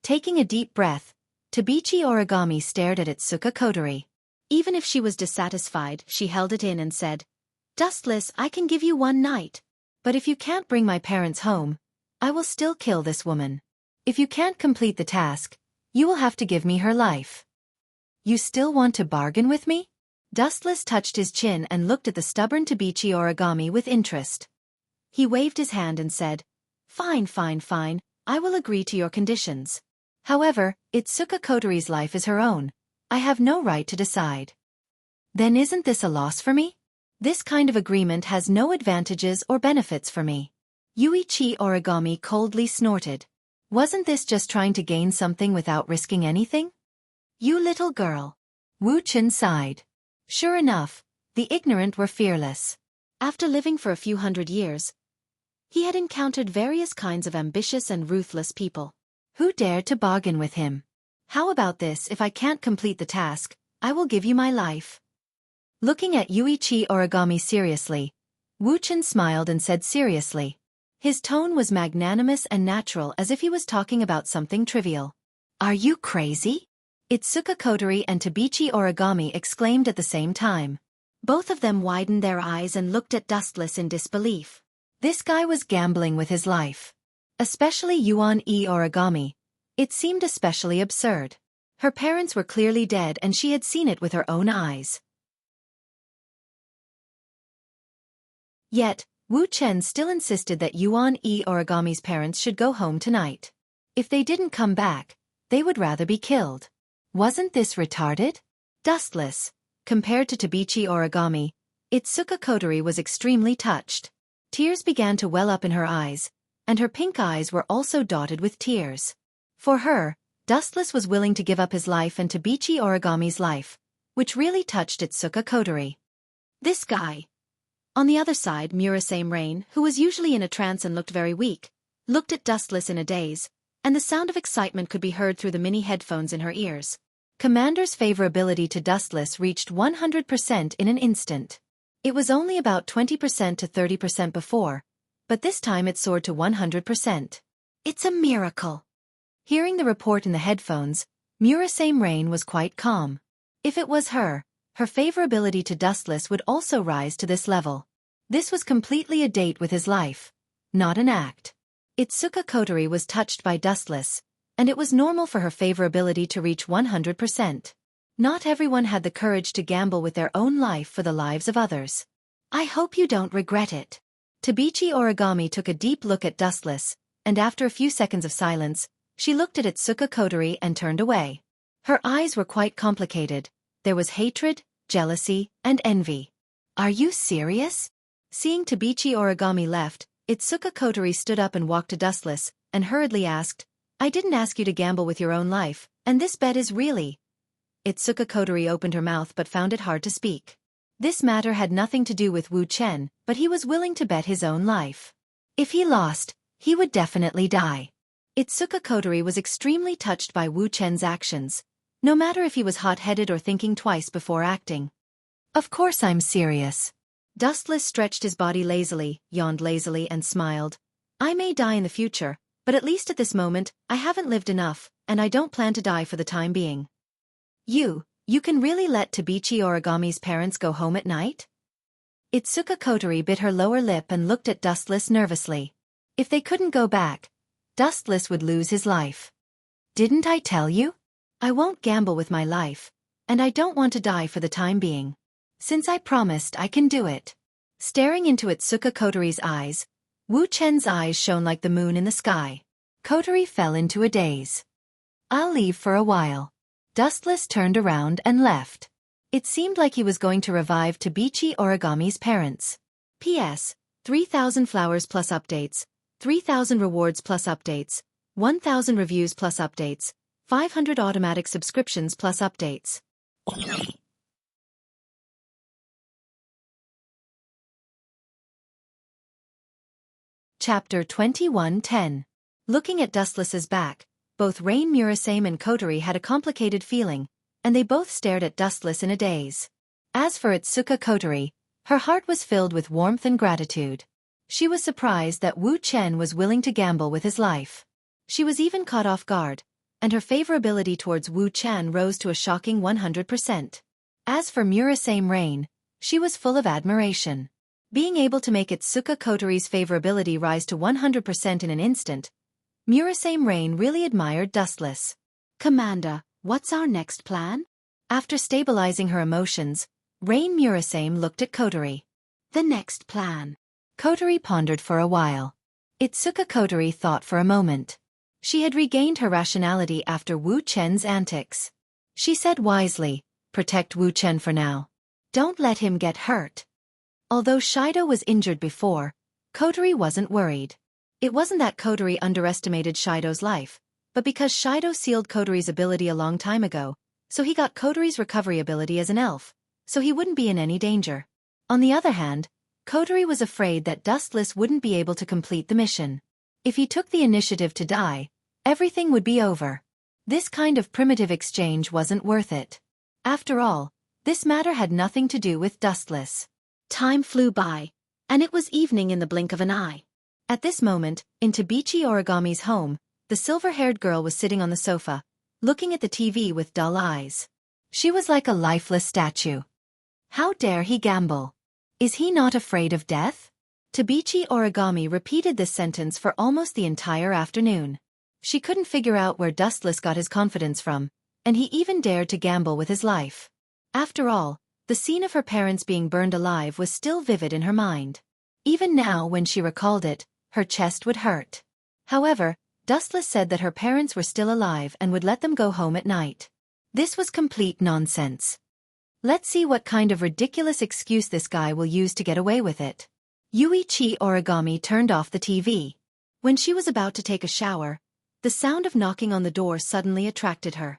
Taking a deep breath, Tabichi Origami stared at Itsuka Kotori. Even if she was dissatisfied, she held it in and said, Dustless, I can give you one night. But if you can't bring my parents home, I will still kill this woman. If you can't complete the task, you will have to give me her life. You still want to bargain with me? Dustless touched his chin and looked at the stubborn Tabichi Origami with interest. He waved his hand and said, Fine, fine, fine, I will agree to your conditions. However, Itsuka Kotori's life is her own. I have no right to decide. Then isn't this a loss for me? This kind of agreement has no advantages or benefits for me. Yuichi Origami coldly snorted. Wasn't this just trying to gain something without risking anything? You little girl. Wu Chen sighed. Sure enough, the ignorant were fearless. After living for a few hundred years, he had encountered various kinds of ambitious and ruthless people. Who dared to bargain with him? How about this? If I can't complete the task, I will give you my life. Looking at Yuichi Origami seriously, Wu Chen smiled and said seriously. His tone was magnanimous and natural as if he was talking about something trivial. Are you crazy? Itsuka Kotori and Tabichi Origami exclaimed at the same time. Both of them widened their eyes and looked at Dustless in disbelief. This guy was gambling with his life. Especially Yuan E. Origami. It seemed especially absurd. Her parents were clearly dead and she had seen it with her own eyes. Yet, Wu Chen still insisted that Yuan E. Origami's parents should go home tonight. If they didn't come back, they would rather be killed. Wasn't this retarded? Dustless. Compared to Tabichi Origami, Itsuka Kotori was extremely touched. Tears began to well up in her eyes, and her pink eyes were also dotted with tears. For her, Dustless was willing to give up his life and Tabichi Origami's life, which really touched Itsuka Kotori. This guy. On the other side, Murasame Rain, who was usually in a trance and looked very weak, looked at Dustless in a daze, and the sound of excitement could be heard through the mini headphones in her ears. Commander's favorability to Dustless reached 100% in an instant. It was only about 20% to 30% before, but this time it soared to 100%. It's a miracle. Hearing the report in the headphones, Murasame Rain was quite calm. If it was her favorability to Dustless would also rise to this level. This was completely a date with his life, not an act. Itsuka Kotori was touched by Dustless, and it was normal for her favorability to reach 100%. Not everyone had the courage to gamble with their own life for the lives of others. I hope you don't regret it. Tabichi Origami took a deep look at Dustless, and after a few seconds of silence, She looked at Itsuka Kotori and turned away. Her eyes were quite complicated. There was hatred, jealousy, and envy. Are you serious? Seeing Tabichi Origami left, Itsuka Kotori stood up and walked to Dustless, and hurriedly asked, I didn't ask you to gamble with your own life, and this bet is really... Itsuka Kotori opened her mouth but found it hard to speak. This matter had nothing to do with Wu Chen, but he was willing to bet his own life. If he lost, he would definitely die. Itsuka Kotori was extremely touched by Wu Chen's actions, no matter if he was hot-headed or thinking twice before acting. Of course I'm serious. Dustless stretched his body lazily, yawned lazily and smiled. I may die in the future, but at least at this moment, I haven't lived enough, and I don't plan to die for the time being. You can really let Tabichi Origami's parents go home at night? Itsuka Kotori bit her lower lip and looked at Dustless nervously. If they couldn't go back, Dustless would lose his life. Didn't I tell you? I won't gamble with my life, and I don't want to die for the time being. Since I promised, I can do it. Staring into Itsuka Kotori's eyes, Wu Chen's eyes shone like the moon in the sky. Kotori fell into a daze. I'll leave for a while. Dustless turned around and left. It seemed like he was going to revive Tabichi Origami's parents. P.S. 3,000 flowers plus updates, 3,000 rewards plus updates, 1,000 reviews plus updates, 500 automatic subscriptions plus updates. Chapter 21:10. Looking at Dustless's back, both Rain Murasame and Kotori had a complicated feeling, and they both stared at Dustless in a daze. As for Itsuka Kotori, her heart was filled with warmth and gratitude. She was surprised that Wu Chen was willing to gamble with his life. She was even caught off guard, and her favorability towards Wu Chen rose to a shocking 100%. As for Murasame Rain, she was full of admiration. Being able to make Itsuka Kotori's favorability rise to 100% in an instant, Murasame Rain really admired Dustless. Commander, what's our next plan? After stabilizing her emotions, Rain Murasame looked at Kotori. The next plan. Kotori pondered for a while. Itsuka Kotori thought for a moment. She had regained her rationality after Wu Chen's antics. She said wisely, protect Wu Chen for now. Don't let him get hurt. Although Shido was injured before, Kotori wasn't worried. It wasn't that Kotori underestimated Shido's life, but because Shido sealed Kotori's ability a long time ago, so he got Kotori's recovery ability as an elf, so he wouldn't be in any danger. On the other hand, Kotori was afraid that Dustless wouldn't be able to complete the mission. If he took the initiative to die, everything would be over. This kind of primitive exchange wasn't worth it. After all, this matter had nothing to do with Dustless. Time flew by, and it was evening in the blink of an eye. At this moment, in Tabichi Origami's home, the silver-haired girl was sitting on the sofa, looking at the TV with dull eyes. She was like a lifeless statue. How dare he gamble? Is he not afraid of death? Tabichi Origami repeated this sentence for almost the entire afternoon. She couldn't figure out where Dustless got his confidence from, and he even dared to gamble with his life. After all, the scene of her parents being burned alive was still vivid in her mind. Even now, when she recalled it, her chest would hurt. However, Dustless said that her parents were still alive and would let them go home at night. This was complete nonsense. Let's see what kind of ridiculous excuse this guy will use to get away with it. Yuichi Origami turned off the TV. When she was about to take a shower, the sound of knocking on the door suddenly attracted her.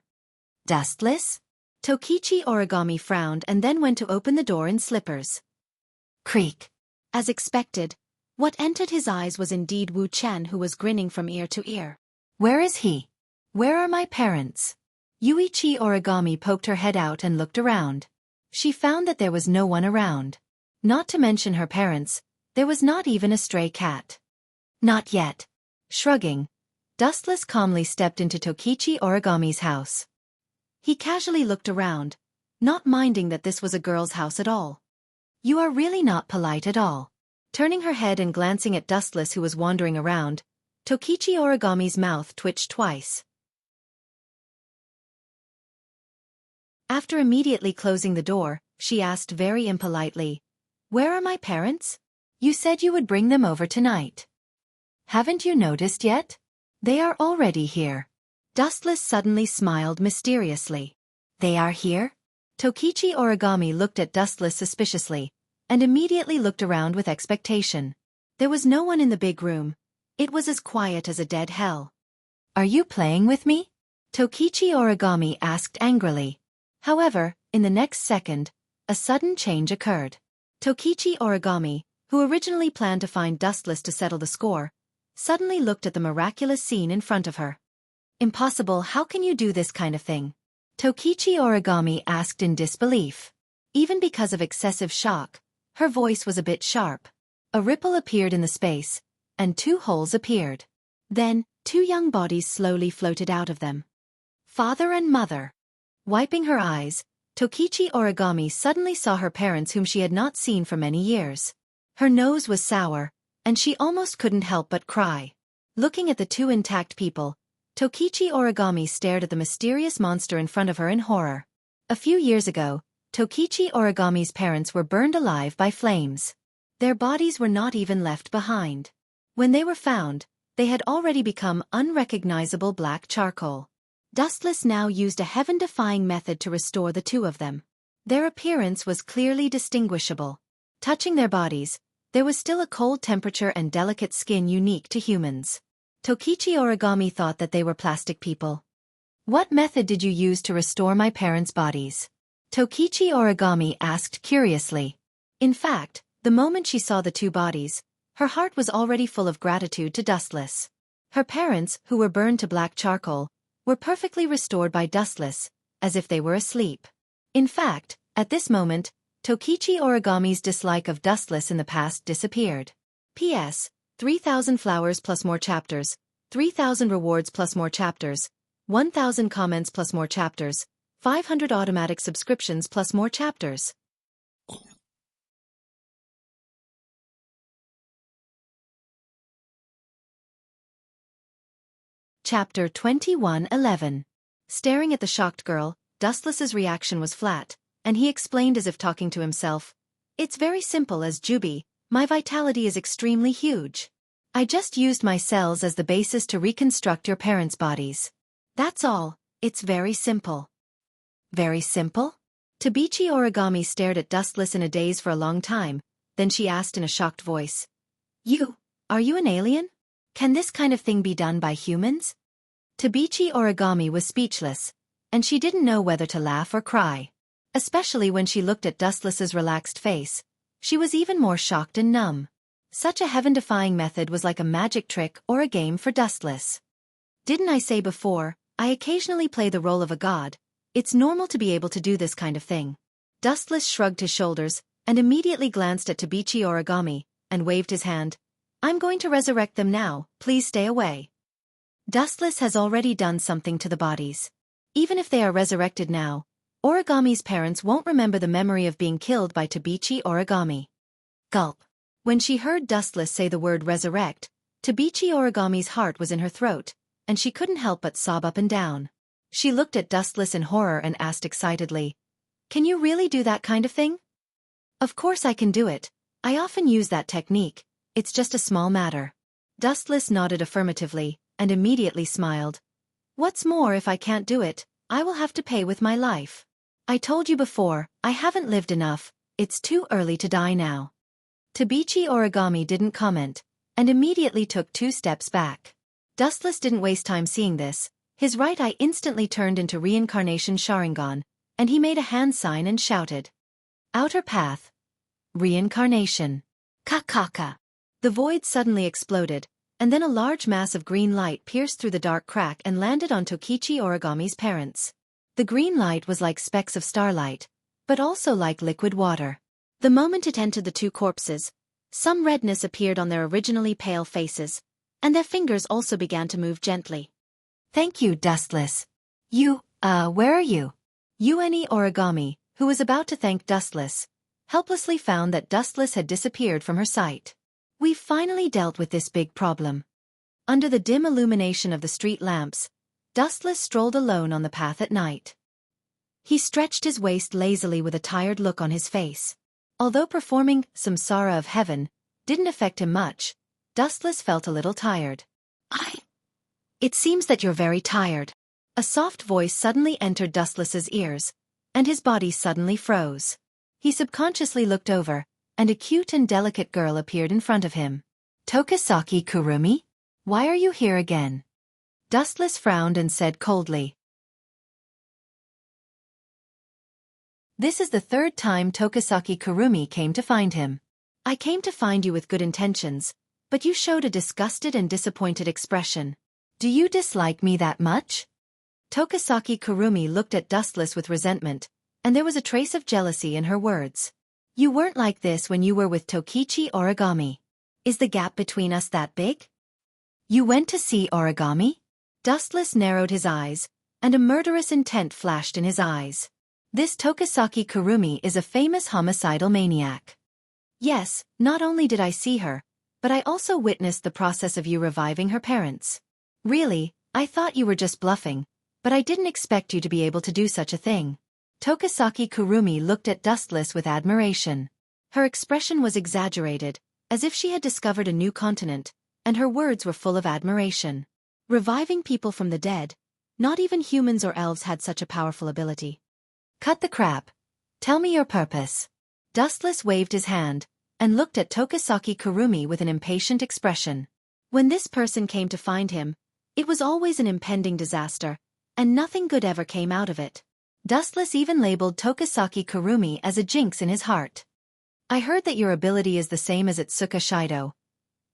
Dustless? Tokichi Origami frowned and then went to open the door in slippers. Creak. As expected, what entered his eyes was indeed Wu Chen, who was grinning from ear to ear. Where is he? Where are my parents? Yuichi Origami poked her head out and looked around. She found that there was no one around. Not to mention her parents, there was not even a stray cat. Not yet. Shrugging, Dustless calmly stepped into Tokichi Origami's house. He casually looked around, not minding that this was a girl's house at all. You are really not polite at all. Turning her head and glancing at Dustless, who was wandering around, Tokichi Origami's mouth twitched twice. After immediately closing the door, she asked very impolitely, "Where are my parents? You said you would bring them over tonight. Haven't you noticed yet? They are already here." Dustless suddenly smiled mysteriously. They are here? Tokichi Origami looked at Dustless suspiciously, and immediately looked around with expectation. There was no one in the big room. It was as quiet as a dead hell. Are you playing with me? Tokichi Origami asked angrily. However, in the next second, a sudden change occurred. Tokichi Origami, who originally planned to find Dustless to settle the score, suddenly looked at the miraculous scene in front of her. Impossible, how can you do this kind of thing? Tokichi Origami asked in disbelief. Even because of excessive shock, her voice was a bit sharp. A ripple appeared in the space, and 2 holes appeared. Then, 2 young bodies slowly floated out of them. Father and mother. Wiping her eyes, Tokichi Origami suddenly saw her parents whom she had not seen for many years. Her nose was sour, and she almost couldn't help but cry. Looking at the 2 intact people, Tokichi Origami stared at the mysterious monster in front of her in horror. A few years ago, Tokichi Origami's parents were burned alive by flames. Their bodies were not even left behind. When they were found, they had already become unrecognizable black charcoal. Dustless now used a heaven-defying method to restore the 2 of them. Their appearance was clearly distinguishable. Touching their bodies, there was still a cold temperature and delicate skin unique to humans. Tokichi Origami thought that they were plastic people. What method did you use to restore my parents' bodies? Tokichi Origami asked curiously. In fact, the moment she saw the 2 bodies, her heart was already full of gratitude to Dustless. Her parents, who were burned to black charcoal, were perfectly restored by Dustless, as if they were asleep. In fact, at this moment, Tokichi Origami's dislike of Dustless in the past disappeared. P.S. 3,000 flowers plus more chapters, 3,000 rewards plus more chapters, 1,000 comments plus more chapters, 500 automatic subscriptions plus more chapters. Chapter 21:11. Staring at the shocked girl, Dustless's reaction was flat, and he explained as if talking to himself. It's very simple as Jubi, my vitality is extremely huge. I just used my cells as the basis to reconstruct your parents' bodies. That's all, it's very simple. Very simple? Tabichi Origami stared at Dustless in a daze for a long time, then she asked in a shocked voice. Are you an alien? Can this kind of thing be done by humans? Tabichi Origami was speechless, and she didn't know whether to laugh or cry. Especially when she looked at Dustless's relaxed face, she was even more shocked and numb. Such a heaven-defying method was like a magic trick or a game for Dustless. Didn't I say before, I occasionally play the role of a god. It's normal to be able to do this kind of thing. Dustless shrugged his shoulders, and immediately glanced at Tabichi Origami, and waved his hand. I'm going to resurrect them now, please stay away. Dustless has already done something to the bodies. Even if they are resurrected now, Origami's parents won't remember the memory of being killed by Tabichi Origami. Gulp. When she heard Dustless say the word resurrect, Tabichi Origami's heart was in her throat, and she couldn't help but sob up and down. She looked at Dustless in horror and asked excitedly, Can you really do that kind of thing? Of course I can do it. I often use that technique. It's just a small matter. Dustless nodded affirmatively, and immediately smiled. What's more, if I can't do it, I will have to pay with my life. I told you before, I haven't lived enough, it's too early to die now. Tabichi Origami didn't comment, and immediately took 2 steps back. Dustless didn't waste time seeing this. His right eye instantly turned into Reincarnation Sharingan, and he made a hand sign and shouted. Outer path. Reincarnation. Kakaka. The void suddenly exploded, and then a large mass of green light pierced through the dark crack and landed on Tokichi Origami's parents. The green light was like specks of starlight, but also like liquid water. The moment it entered the 2 corpses, some redness appeared on their originally pale faces, and their fingers also began to move gently. Thank you, Dustless. Where are you? Uni Origami, who was about to thank Dustless, helplessly found that Dustless had disappeared from her sight. We've finally dealt with this big problem. Under the dim illumination of the street lamps, Dustless strolled alone on the path at night. He stretched his waist lazily with a tired look on his face. Although performing Samsara of Heaven didn't affect him much, Dustless felt a little tired. It seems that you're very tired. A soft voice suddenly entered Dustless's ears, and his body suddenly froze. He subconsciously looked over, and a cute and delicate girl appeared in front of him. Tokisaki Kurumi? Why are you here again? Dustless frowned and said coldly. This is the third time Tokisaki Kurumi came to find him. I came to find you with good intentions, but you showed a disgusted and disappointed expression. Do you dislike me that much? Tokisaki Kurumi looked at Dustless with resentment, and there was a trace of jealousy in her words. You weren't like this when you were with Tokichi Origami. Is the gap between us that big? You went to see Origami? Dustless narrowed his eyes, and a murderous intent flashed in his eyes. This Tokisaki Kurumi is a famous homicidal maniac. Yes, not only did I see her, but I also witnessed the process of you reviving her parents. Really, I thought you were just bluffing, but I didn't expect you to be able to do such a thing. Tokisaki Kurumi looked at Dustless with admiration. Her expression was exaggerated, as if she had discovered a new continent, and her words were full of admiration. Reviving people from the dead, not even humans or elves had such a powerful ability. Cut the crap. Tell me your purpose. Dustless waved his hand, and looked at Tokisaki Kurumi with an impatient expression. When this person came to find him, it was always an impending disaster, and nothing good ever came out of it. Dustless even labeled Tokisaki Kurumi as a jinx in his heart. I heard that your ability is the same as Itsuka Shido.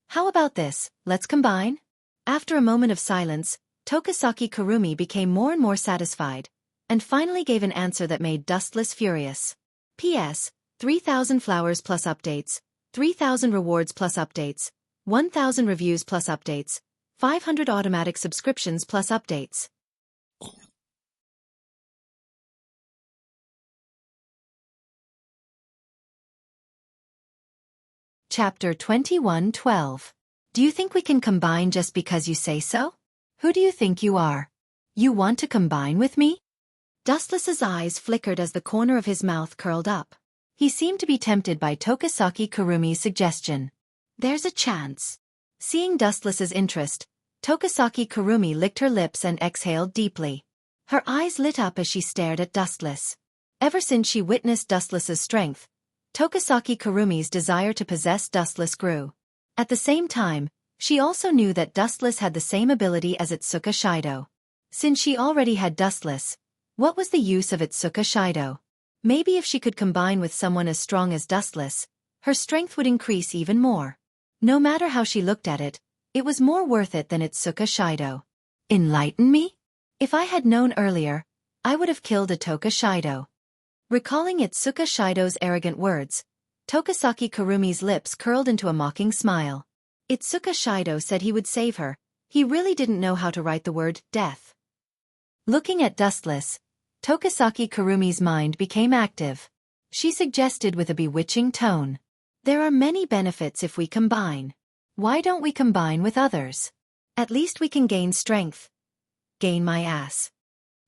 How about this, let's combine? After a moment of silence, Tokisaki Kurumi became more and more satisfied, and finally gave an answer that made Dustless furious. P.S. 3,000 flowers plus updates, 3,000 rewards plus updates, 1,000 reviews plus updates, 500 automatic subscriptions plus updates. Chapter 21:12. Do you think we can combine just because you say so? Who do you think you are? You want to combine with me? Dustless's eyes flickered as the corner of his mouth curled up. He seemed to be tempted by Tokisaki Kurumi's suggestion. There's a chance. Seeing Dustless's interest, Tokisaki Kurumi licked her lips and exhaled deeply. Her eyes lit up as she stared at Dustless. Ever since she witnessed Dustless's strength, Tokisaki Kurumi's desire to possess Dustless grew. At the same time, she also knew that Dustless had the same ability as Itsuka Shido. Since she already had Dustless, what was the use of Itsuka Shido? Maybe if she could combine with someone as strong as Dustless, her strength would increase even more. No matter how she looked at it, it was more worth it than Itsuka Shido. Enlighten me? If I had known earlier, I would have killed Itsuka Shido. Recalling Itsuka Shido's arrogant words, Tokisaki Kurumi's lips curled into a mocking smile. Itsuka Shido said he would save her. He really didn't know how to write the word death. Looking at Dustless, Tokisaki Kurumi's mind became active. She suggested with a bewitching tone. There are many benefits if we combine. Why don't we combine with others? At least we can gain strength. Gain my ass.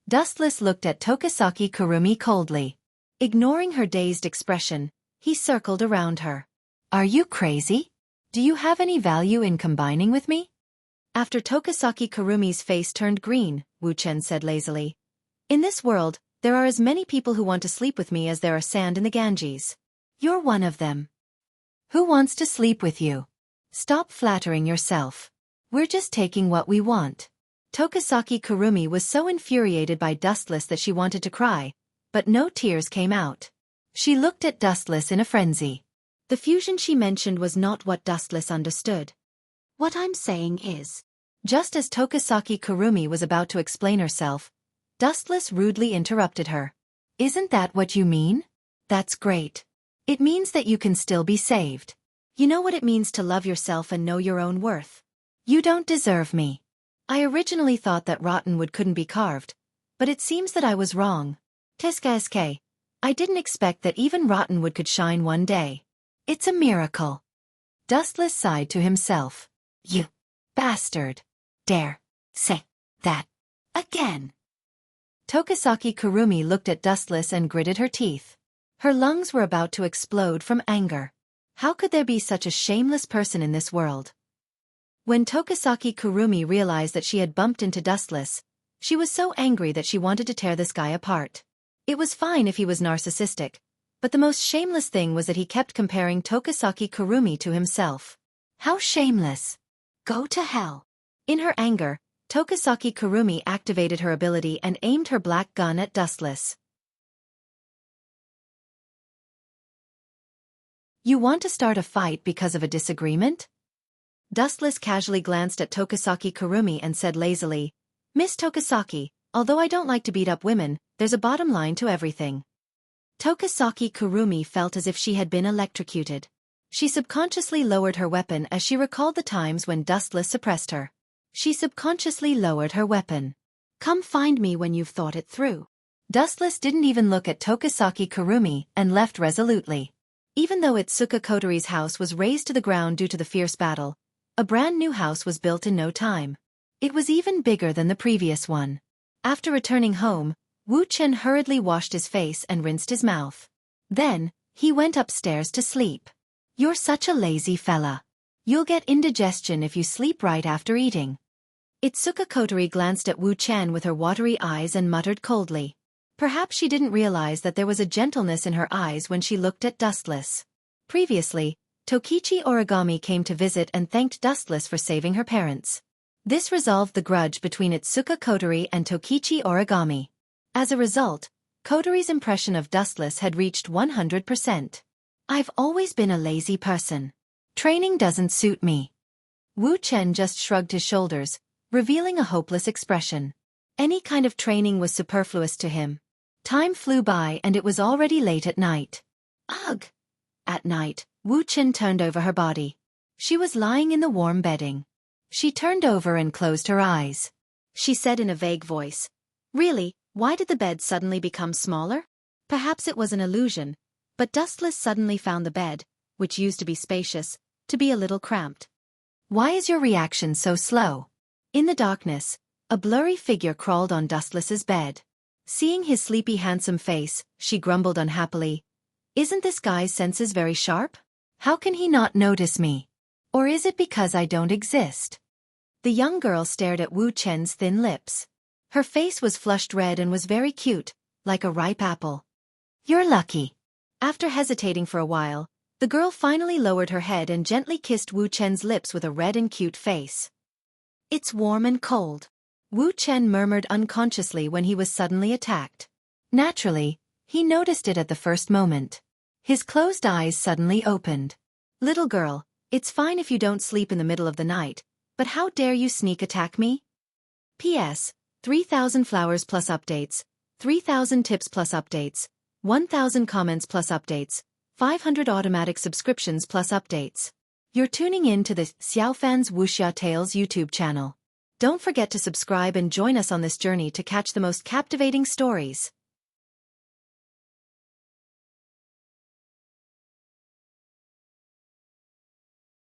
Dustless looked at Tokisaki Kurumi coldly. Ignoring her dazed expression, he circled around her. Are you crazy? Do you have any value in combining with me? After Tokisaki Kurumi's face turned green, Wuchen said lazily. In this world, there are as many people who want to sleep with me as there are sand in the Ganges. You're one of them. Who wants to sleep with you? Stop flattering yourself. We're just taking what we want. Tokisaki Kurumi was so infuriated by Dustless that she wanted to cry, but no tears came out. She looked at Dustless in a frenzy. The fusion she mentioned was not what Dustless understood. What I'm saying is... Just as Tokisaki Kurumi was about to explain herself, Dustless rudely interrupted her. Isn't that what you mean? That's great. It means that you can still be saved. You know what it means to love yourself and know your own worth. You don't deserve me. I originally thought that Rottenwood couldn't be carved, but it seems that I was wrong. Teska I didn't expect that even Rottenwood could shine one day. It's a miracle. Dustless sighed to himself. You bastard. Dare say that again. Tokisaki Kurumi looked at Dustless and gritted her teeth. Her lungs were about to explode from anger. How could there be such a shameless person in this world? When Tokisaki Kurumi realized that she had bumped into Dustless, She was so angry that she wanted to tear this guy apart. It was fine if he was narcissistic, but the most shameless thing was that he kept comparing Tokisaki Kurumi to himself. How shameless! Go to hell! In her anger, Tokisaki Kurumi activated her ability and aimed her black gun at Dustless. You want to start a fight because of a disagreement? Dustless casually glanced at Tokisaki Kurumi and said lazily, Miss Tokisaki, although I don't like to beat up women, there's a bottom line to everything. Tokisaki Kurumi felt as if she had been electrocuted. She subconsciously lowered her weapon as she recalled the times when Dustless suppressed her. She subconsciously lowered her weapon. Come find me when you've thought it through. Dustless didn't even look at Tokisaki Kurumi and left resolutely. Even though Itsuka Kotori's house was razed to the ground due to the fierce battle, a brand new house was built in no time. It was even bigger than the previous one. After returning home, Wu Chen hurriedly washed his face and rinsed his mouth. Then, he went upstairs to sleep. You're such a lazy fella. You'll get indigestion if you sleep right after eating. Itsuka Kotori glanced at Wu Chen with her watery eyes and muttered coldly. Perhaps she didn't realize that there was a gentleness in her eyes when she looked at Dustless. Previously, Tokichi Origami came to visit and thanked Dustless for saving her parents. This resolved the grudge between Itsuka Kotori and Tokichi Origami. As a result, Kotori's impression of Dustless had reached 100%. I've always been a lazy person. Training doesn't suit me. Wu Chen just shrugged his shoulders, revealing a hopeless expression. Any kind of training was superfluous to him. Time flew by and it was already late at night. Ugh! At night, Wu Chen turned over her body. She was lying in the warm bedding. She turned over and closed her eyes. She said in a vague voice, Really, why did the bed suddenly become smaller? Perhaps it was an illusion, but Dustless suddenly found the bed, which used to be spacious, to be a little cramped. Why is your reaction so slow? In the darkness, a blurry figure crawled on Dustless's bed. Seeing his sleepy handsome face, she grumbled unhappily, Isn't this guy's senses very sharp? How can he not notice me? Or is it because I don't exist? The young girl stared at Wu Chen's thin lips. Her face was flushed red and was very cute, like a ripe apple. You're lucky. After hesitating for a while, the girl finally lowered her head and gently kissed Wu Chen's lips with a red and cute face. It's warm and cold. Wu Chen murmured unconsciously when he was suddenly attacked. Naturally, he noticed it at the first moment. His closed eyes suddenly opened. Little girl, it's fine if you don't sleep in the middle of the night, but how dare you sneak attack me? P.S. 3,000 flowers plus updates, 3,000 tips plus updates, 1,000 comments plus updates, 500 automatic subscriptions plus updates. You're tuning in to the Xiaofan's Wuxia Tales YouTube channel. Don't forget to subscribe and join us on this journey to catch the most captivating stories.